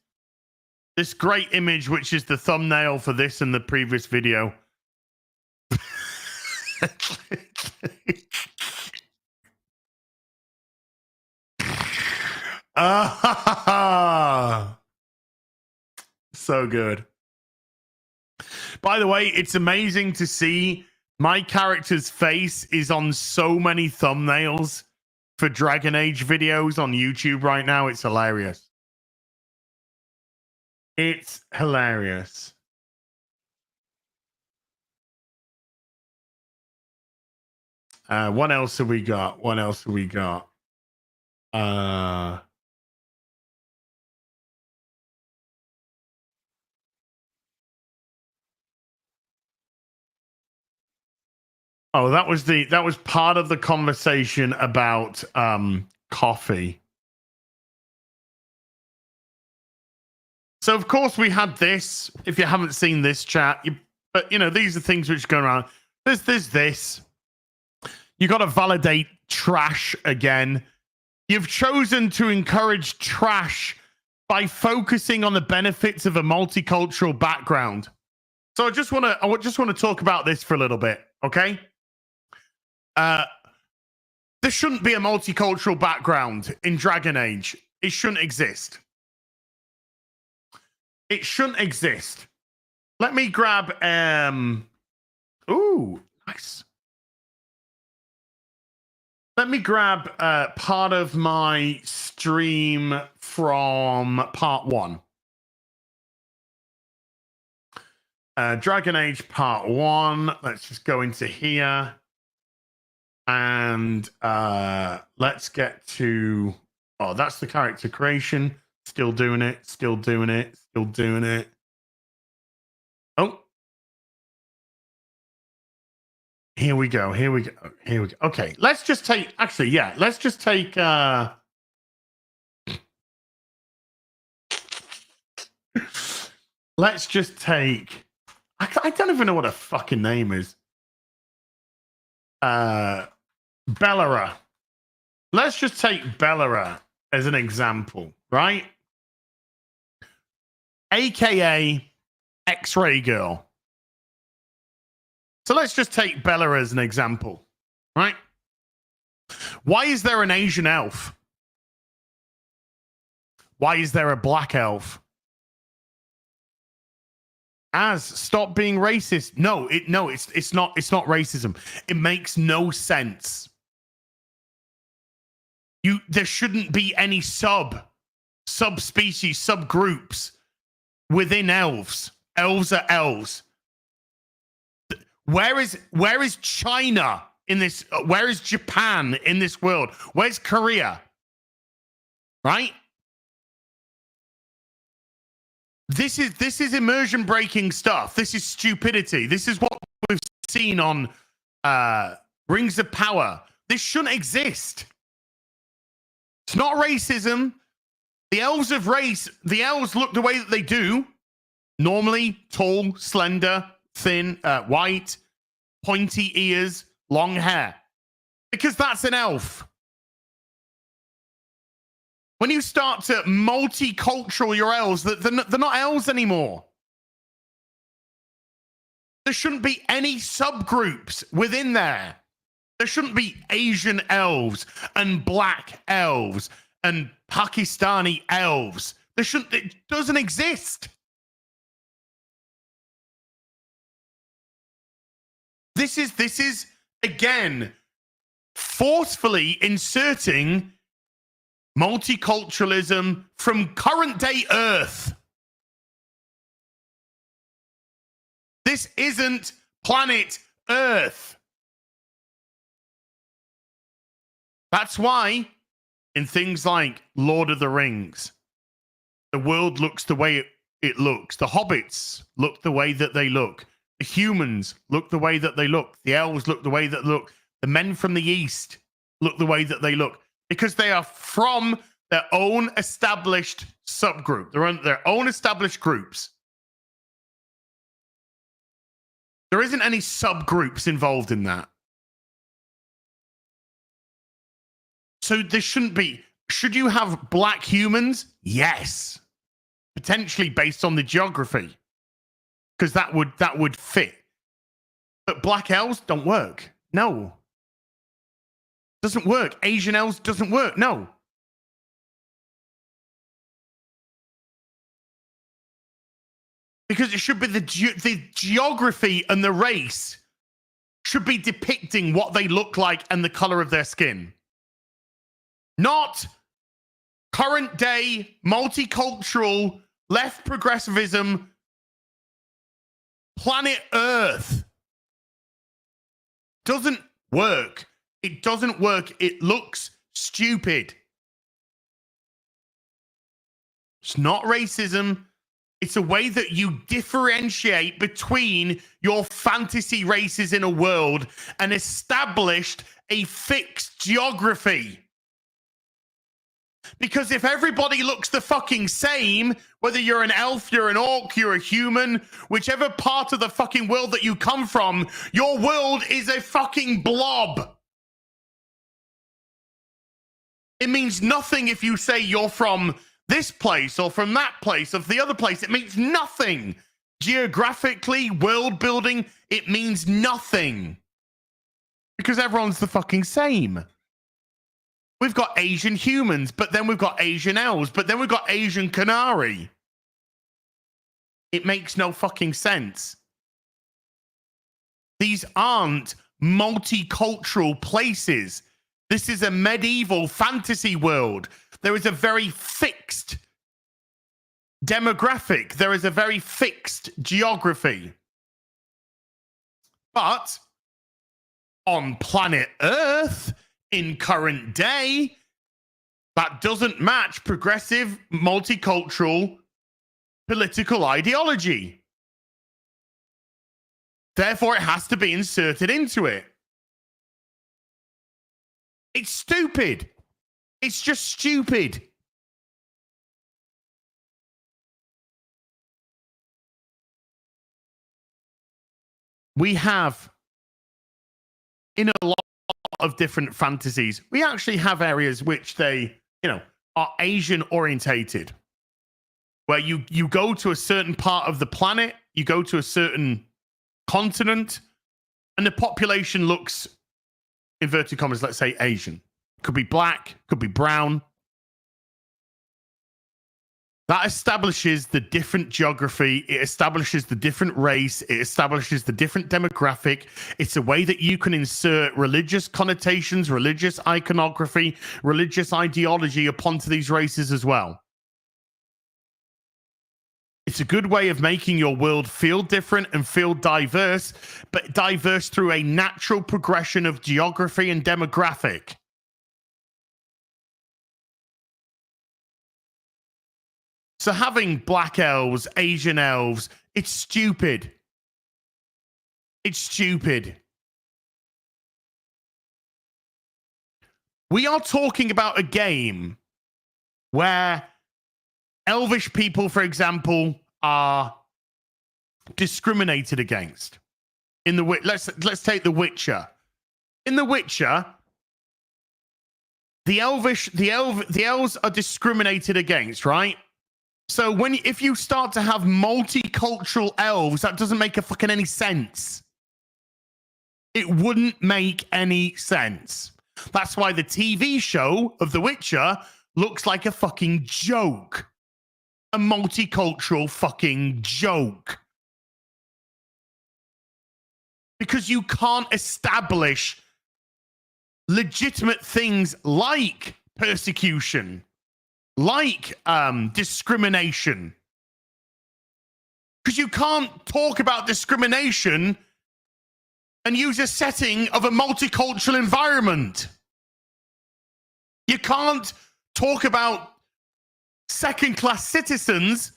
image, which is the thumbnail for this and the previous video. So good. By the way, it's amazing to see my character's face is on so many thumbnails for Dragon Age videos on YouTube right now. It's hilarious. It's hilarious. What else have we got? Oh, that was part of the conversation about coffee. So of course we had this. If you haven't seen this chat, but you know, these are things which go around. There's this. You got to validate trash again. You've chosen to encourage trash by focusing on the benefits of a multicultural background. So I just want to talk about this for a little bit, okay? There shouldn't be a multicultural background in Dragon Age. It shouldn't exist. It shouldn't exist. Let me grab ooh, nice. Let me grab part of my stream from part 1. Dragon Age part 1. Let's just go into here. And let's get to... Oh, that's the character creation. Still doing it. Still doing it. Still doing it. Oh. Here we go. Here we go. Here we go. Okay, let's just take... Actually, yeah. Let's just take... Let's just take... I don't even know what her fucking name is. Bellara. Let's just take Bellara as an example, right? AKA X-Ray Girl. So let's just take Bellara as an example, right? Why is there an Asian elf? Why is there a black elf? Stop being racist. No, it's not racism. It makes no sense. There shouldn't be any subspecies, subgroups within elves. Elves are elves. Where is China in this? Where is Japan in this world? Where's Korea? Right? This is immersion breaking stuff. This is stupidity. This is what we've seen on Rings of Power. This shouldn't exist. It's not racism. The elves look the way that they do. Normally tall, slender, thin, white, pointy ears, long hair. Because that's an elf. When you start to multicultural your elves, they're not elves anymore. There shouldn't be any subgroups within there. There shouldn't be Asian elves and black elves and Pakistani elves. It doesn't exist. This is again forcefully inserting multiculturalism from current day Earth. This isn't planet Earth. That's why in things like Lord of the Rings, the world looks the way it looks. The hobbits look the way that they look. The humans look the way that they look. The elves look the way that they look. The men from the east look the way that they look. Because they are from their own established subgroup. They're on their own established groups. There isn't any subgroups involved in that. So there shouldn't be. Should you have black humans? Yes. Potentially based on the geography. Because that would fit. But black elves don't work. No. Doesn't work. Asian elves doesn't work. No. Because it should be the geography and the race should be depicting what they look like and the color of their skin. Not current day, multicultural, left progressivism, planet Earth. Doesn't work. It doesn't work. It looks stupid. It's not racism. It's a way that you differentiate between your fantasy races in a world and established a fixed geography. Because if everybody looks the fucking same, whether you're an elf, you're an orc, you're a human, whichever part of the fucking world that you come from, your world is a fucking blob. It means nothing if you say you're from this place or from that place or the other place. It means nothing. Geographically, world building, it means nothing. Because everyone's the fucking same. We've got Asian humans, but then we've got Asian elves, but then we've got Asian canary. It makes no fucking sense. These aren't multicultural places. This is a medieval fantasy world. There is a very fixed demographic. There is a very fixed geography. But on planet Earth, in current day, that doesn't match progressive, multicultural political ideology. Therefore, it has to be inserted into it. It's stupid. It's just stupid. We have, in a lot of different fantasies, we actually have areas which they, are Asian orientated, where you go to a certain part of the planet, you go to a certain continent, and the population looks, inverted commas, let's say Asian. Could be black, could be brown. That establishes the different geography. It establishes the different race. It establishes the different demographic. It's a way that you can insert religious connotations, religious iconography, religious ideology upon these races as well. It's a good way of making your world feel different and feel diverse, but diverse through a natural progression of geography and demographic. So having black elves, Asian elves, it's stupid. It's stupid. We are talking about a game where elvish people, for example, are discriminated against. In the let's take The Witcher. In The Witcher, the elves are discriminated against, right? So if you start to have multicultural elves, that doesn't make any sense. It wouldn't make any sense. That's why the TV show of The Witcher looks like a fucking joke. A multicultural fucking joke. Because you can't establish legitimate things like persecution, like discrimination. Because you can't talk about discrimination and use a setting of a multicultural environment. You can't talk about second-class citizens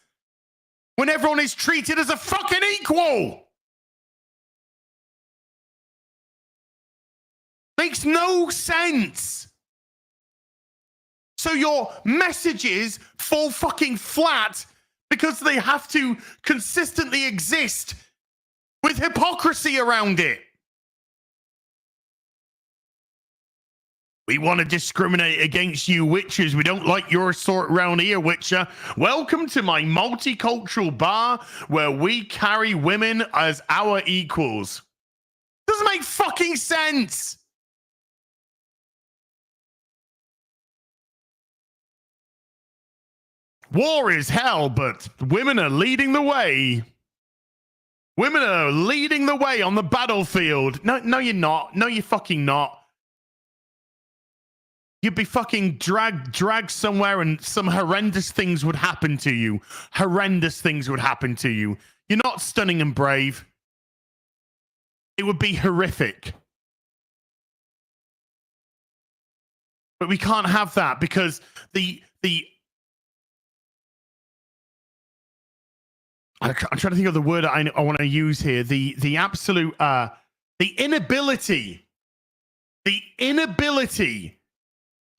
when everyone is treated as a fucking equal. Makes no sense. So your messages fall fucking flat because they have to consistently exist with hypocrisy around it. We want to discriminate against you witchers. We don't like your sort round here, Witcher. Welcome to my multicultural bar where we carry women as our equals. Doesn't make fucking sense. War is hell, but women are leading the way. Women are leading the way on the battlefield. No, you're not. No, you're fucking not. You'd be fucking dragged somewhere and some horrendous things would happen to you. Horrendous things would happen to you. You're not stunning and brave. It would be horrific. But we can't have that because the I'm trying to think of the word I want to use here. The absolute the inability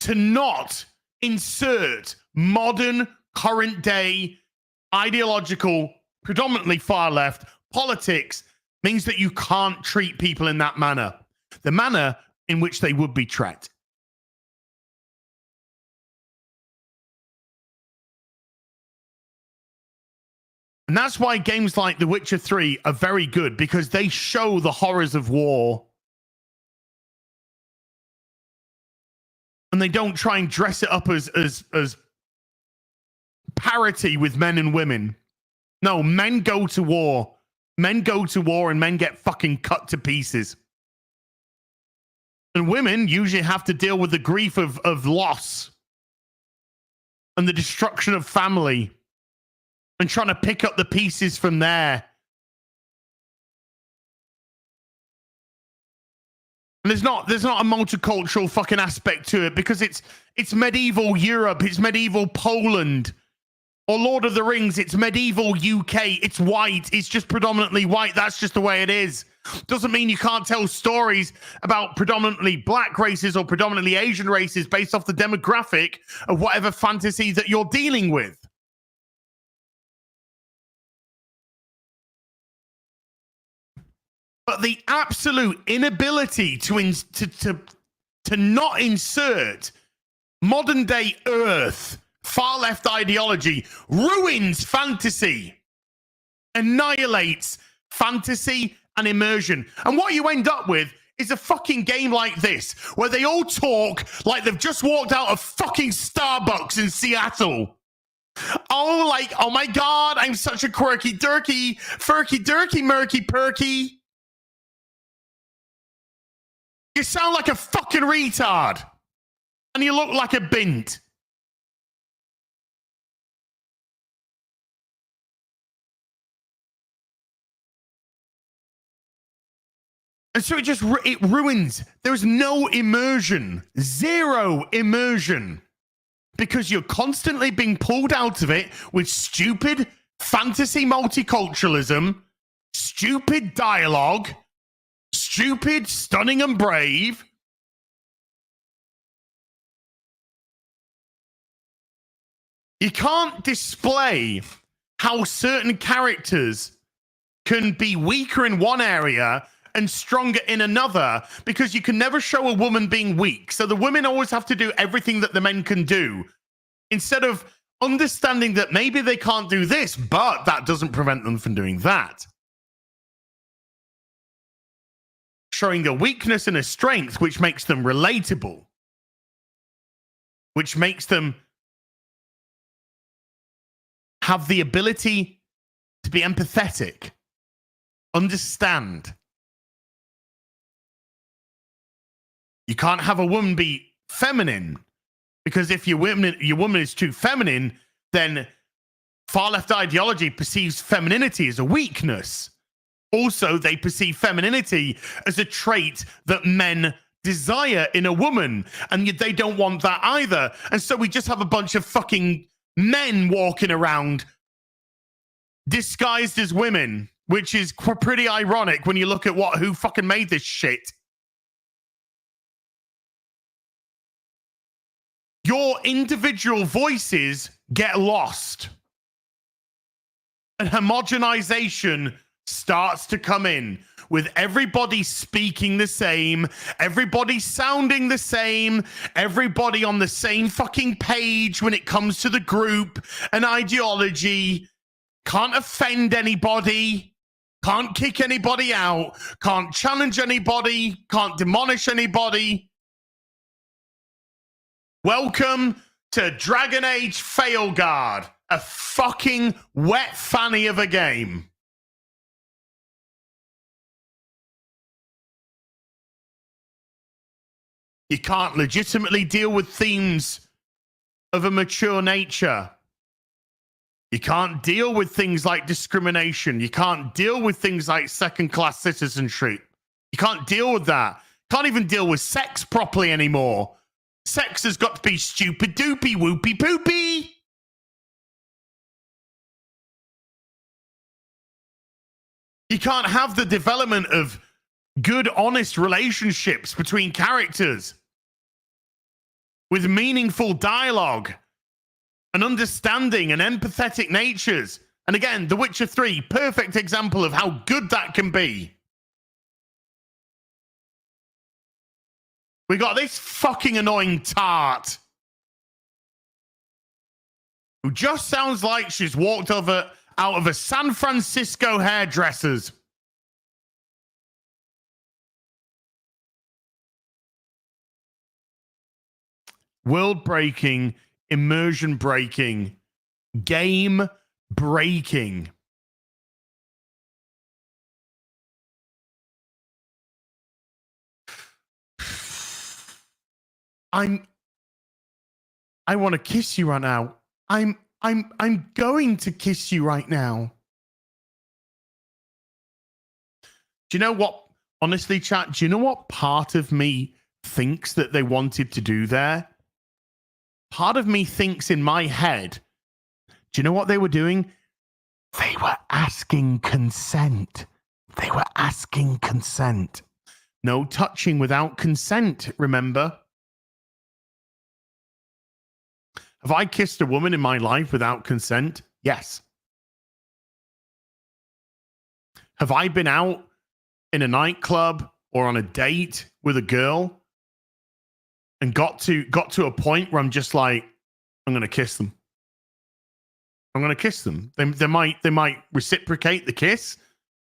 to not insert modern, current day, ideological, predominantly far left politics means that you can't treat people in that manner, the manner in which they would be treated. And that's why games like The Witcher 3 are very good, because they show the horrors of war. And they don't try and dress it up as parity with men and women. No, men go to war. Men go to war and men get fucking cut to pieces. And women usually have to deal with the grief of loss and the destruction of family and trying to pick up the pieces from there. And there's not a multicultural fucking aspect to it, because it's medieval Europe, it's medieval Poland. Or Lord of the Rings, it's medieval UK, it's white, it's just predominantly white. That's just the way it is. Doesn't mean you can't tell stories about predominantly black races or predominantly Asian races based off the demographic of whatever fantasy that you're dealing with. But the absolute inability to not insert modern day Earth far left ideology ruins fantasy, annihilates fantasy and immersion. And what you end up with is a fucking game like this, where they all talk like they've just walked out of fucking Starbucks in Seattle. Oh, like, oh my God, I'm such a quirky, dirky, furky, dirky, murky, perky. You sound like a fucking retard. And you look like a bint. And so it ruins. There's no immersion. Zero immersion. Because you're constantly being pulled out of it with stupid fantasy multiculturalism, stupid dialogue, stupid, stunning and brave. You can't display how certain characters can be weaker in one area and stronger in another, because you can never show a woman being weak. So the women always have to do everything that the men can do, instead of understanding that maybe they can't do this, but that doesn't prevent them from doing that. Showing a weakness and a strength, which makes them relatable, which makes them have the ability to be empathetic, understand. You can't have a woman be feminine, because if your woman is too feminine, then far left ideology perceives femininity as a weakness. Also, they perceive femininity as a trait that men desire in a woman, and they don't want that either. And so we just have a bunch of fucking men walking around disguised as women, which is pretty ironic when you look at who fucking made this shit. Your individual voices get lost, and homogenization starts to come in, with everybody speaking the same, everybody sounding the same, everybody on the same fucking page when it comes to the group and ideology. Can't offend anybody, can't kick anybody out, can't challenge anybody, can't demolish anybody. Welcome to Dragon Age Failguard, a fucking wet fanny of a game. You can't legitimately deal with themes of a mature nature. You can't deal with things like discrimination. You can't deal with things like second-class citizenship. You can't deal with that. Can't even deal with sex properly anymore. Sex has got to be stupid doopy whoopy poopy. You can't have the development of good, honest relationships between characters with meaningful dialogue and understanding and empathetic natures. And again, The Witcher 3, perfect example of how good that can be. We got this fucking annoying tart who just sounds like she's walked out of a San Francisco hairdresser's. World breaking, immersion breaking, game breaking. I want to kiss you right now. I'm going to kiss you right now. Do you know what? Honestly, chat, do you know what part of me thinks that they wanted to do there? Part of me thinks in my head, do you know what they were doing? They were asking consent. They were asking consent. No touching without consent, remember? Have I kissed a woman in my life without consent? Yes. Have I been out in a nightclub or on a date with a girl and got to a point where I'm just like, I'm going to kiss them. I'm going to kiss them. They might reciprocate the kiss,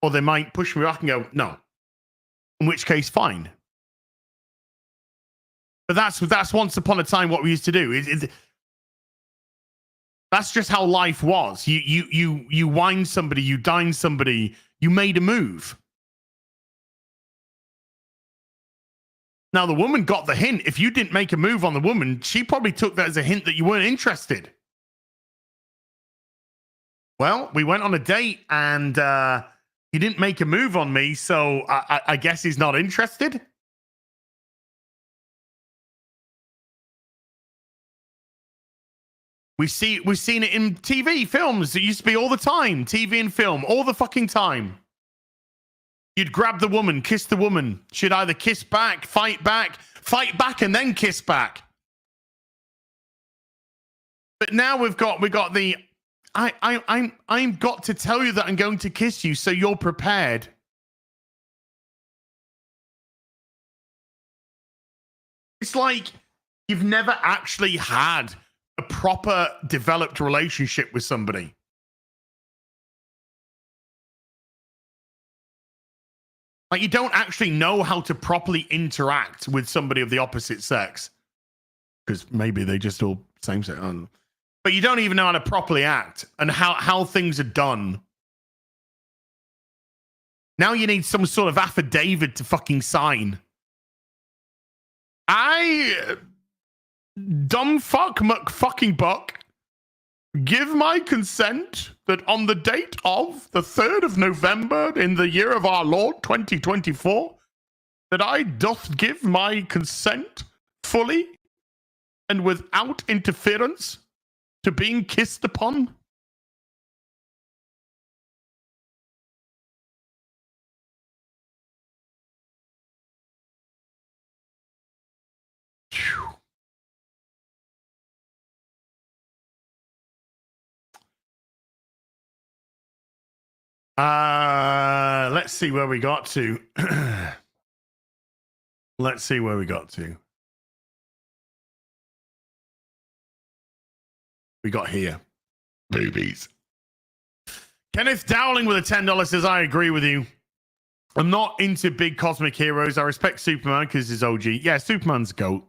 or they might push me back and go, no. In which case, fine. But that's once upon a time what we used to do. That's just how life was. You wine somebody, you dine somebody, you made a move. Now, the woman got the hint. If you didn't make a move on the woman, she probably took that as a hint that you weren't interested. Well, we went on a date and he didn't make a move on me, so I guess he's not interested. We've seen it in TV, films. It used to be all the time. TV and film, all the fucking time. You'd grab the woman, kiss the woman. She'd either kiss back, fight back, and then kiss back. But now we've got the I'm got to tell you that I'm going to kiss you, so you're prepared. It's like you've never actually had a proper developed relationship with somebody. Like, you don't actually know how to properly interact with somebody of the opposite sex. Because maybe they just all same sex. But you don't even know how to properly act and how things are done. Now you need some sort of affidavit to fucking sign. I, dumb fuck fucking buck, give my consent that on the date of the 3rd of November in the year of our Lord 2024, that I doth give my consent fully and without interference to being kissed upon. Let's see where we got to. Let's see where we got to. We got here. Boobies. Kenneth Dowling with a $10 says, I agree with you. I'm not into big cosmic heroes. I respect Superman because he's OG. Yeah, Superman's GOAT.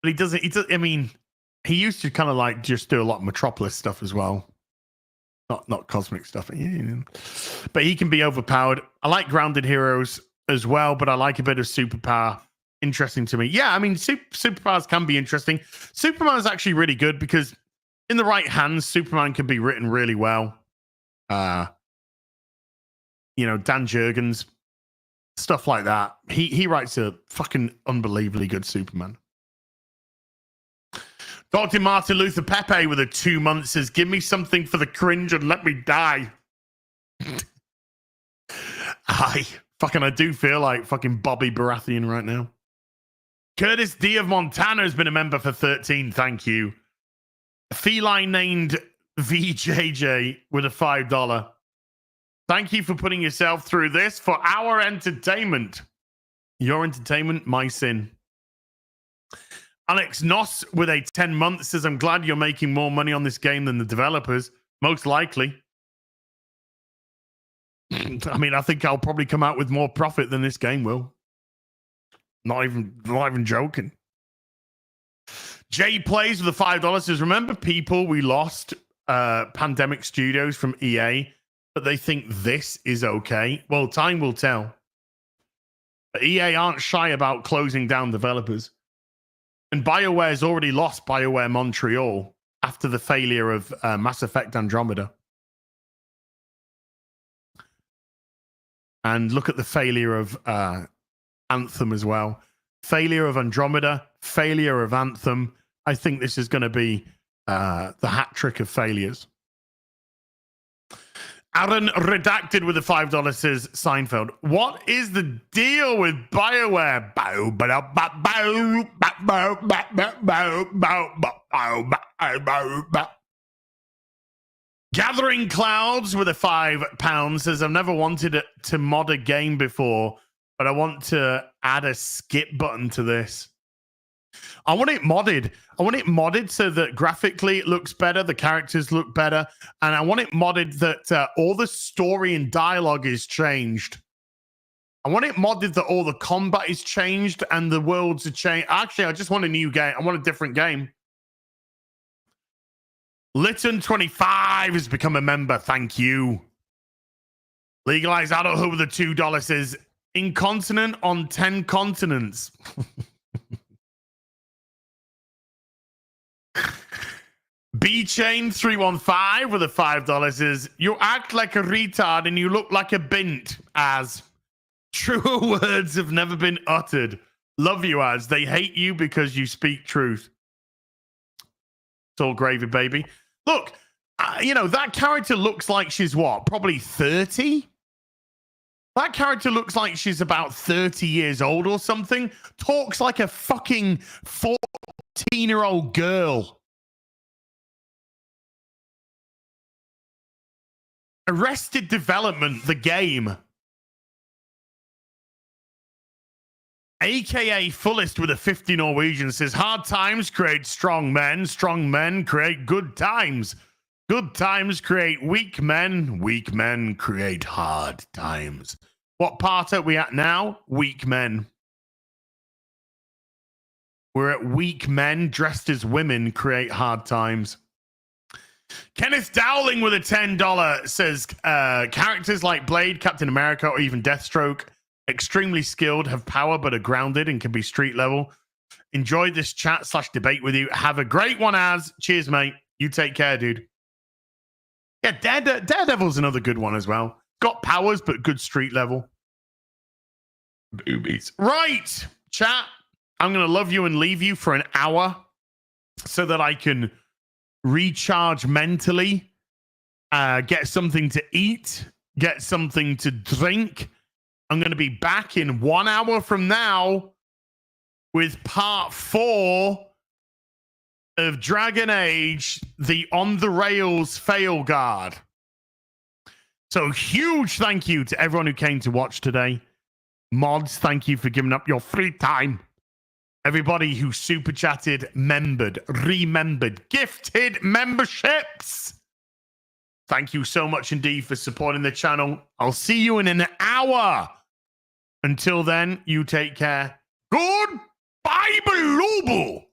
But he doesn't, I mean, he used to kind of like just do a lot of Metropolis stuff as well. Not cosmic stuff. But he can be overpowered. I like grounded heroes as well, but I like a bit of superpower. Interesting to me. Yeah, I mean, superpowers can be interesting. Superman is actually really good because in the right hands, Superman can be written really well. Dan Jurgens, stuff like that. He writes a fucking unbelievably good Superman. Dr. Martin Luther Pepe with a 2 month says, give me something for the cringe and let me die. I do feel like fucking Bobby Baratheon right now. Curtis D of Montana has been a member for 13. Thank you. Feline named VJJ with a $5. Thank you for putting yourself through this for our entertainment. Your entertainment, my sin. Alex Noss with a 10 months says, I'm glad you're making more money on this game than the developers. Most likely. I mean, I think I'll probably come out with more profit than this game will. Not even joking. Jay Plays with the $5 says, remember people we lost Pandemic Studios from EA, but they think this is okay? Well, time will tell. But EA aren't shy about closing down developers. And BioWare's already lost BioWare Montreal after the failure of Mass Effect Andromeda. And look at the failure of Anthem as well. Failure of Andromeda, failure of Anthem. I think this is going to be the hat trick of failures. Aaron Redacted with the $5 says, Seinfeld, what is the deal with BioWare? Gathering Clouds with a £5 says, I've never wanted to mod a game before, but I want to add a skip button to this. I want it modded. I want it modded so that graphically it looks better, the characters look better, and I want it modded that all the story and dialogue is changed. I want it modded that all the combat is changed and the worlds are changed. Actually, I just want a new game. I want a different game. Lytton25 has become a member. Thank you. Legalized Adulthood with a $2 says, incontinent on 10 continents. B-Chain315 with a $5 says, you act like a retard and you look like a bint, as truer words have never been uttered. Love you, as they hate you because you speak truth. It's all gravy, baby. Look, you know, that character looks like she's what? Probably 30? That character looks like she's about 30 years old or something. Talks like a fucking 14-year-old girl. Arrested Development, the game. AKA Fullest with a 50 Norwegian says, hard times create strong men create good times. Good times create weak men create hard times. What part are we at now? Weak men. We're at weak men dressed as women create hard times. Kenneth Dowling with a $10 says, characters like Blade, Captain America, or even Deathstroke, extremely skilled, have power but are grounded and can be street level. Enjoyed this chat/debate with you. Have a great one, Az. Cheers, mate. You take care, dude. Yeah, Daredevil's another good one as well. Got powers but good street level. Boobies. Right, chat. I'm going to love you and leave you for an hour so that I can recharge mentally, get something to eat, get something to drink. I'm going to be back in 1 hour from now with part 4 of Dragon Age, the On the Rails Failguard. So huge thank you to everyone who came to watch today. Mods, thank you for giving up your free time. Everybody who super chatted, membered, remembered, gifted memberships. Thank you so much indeed for supporting the channel. I'll see you in an hour. Until then, you take care. Goodbye, Belobo.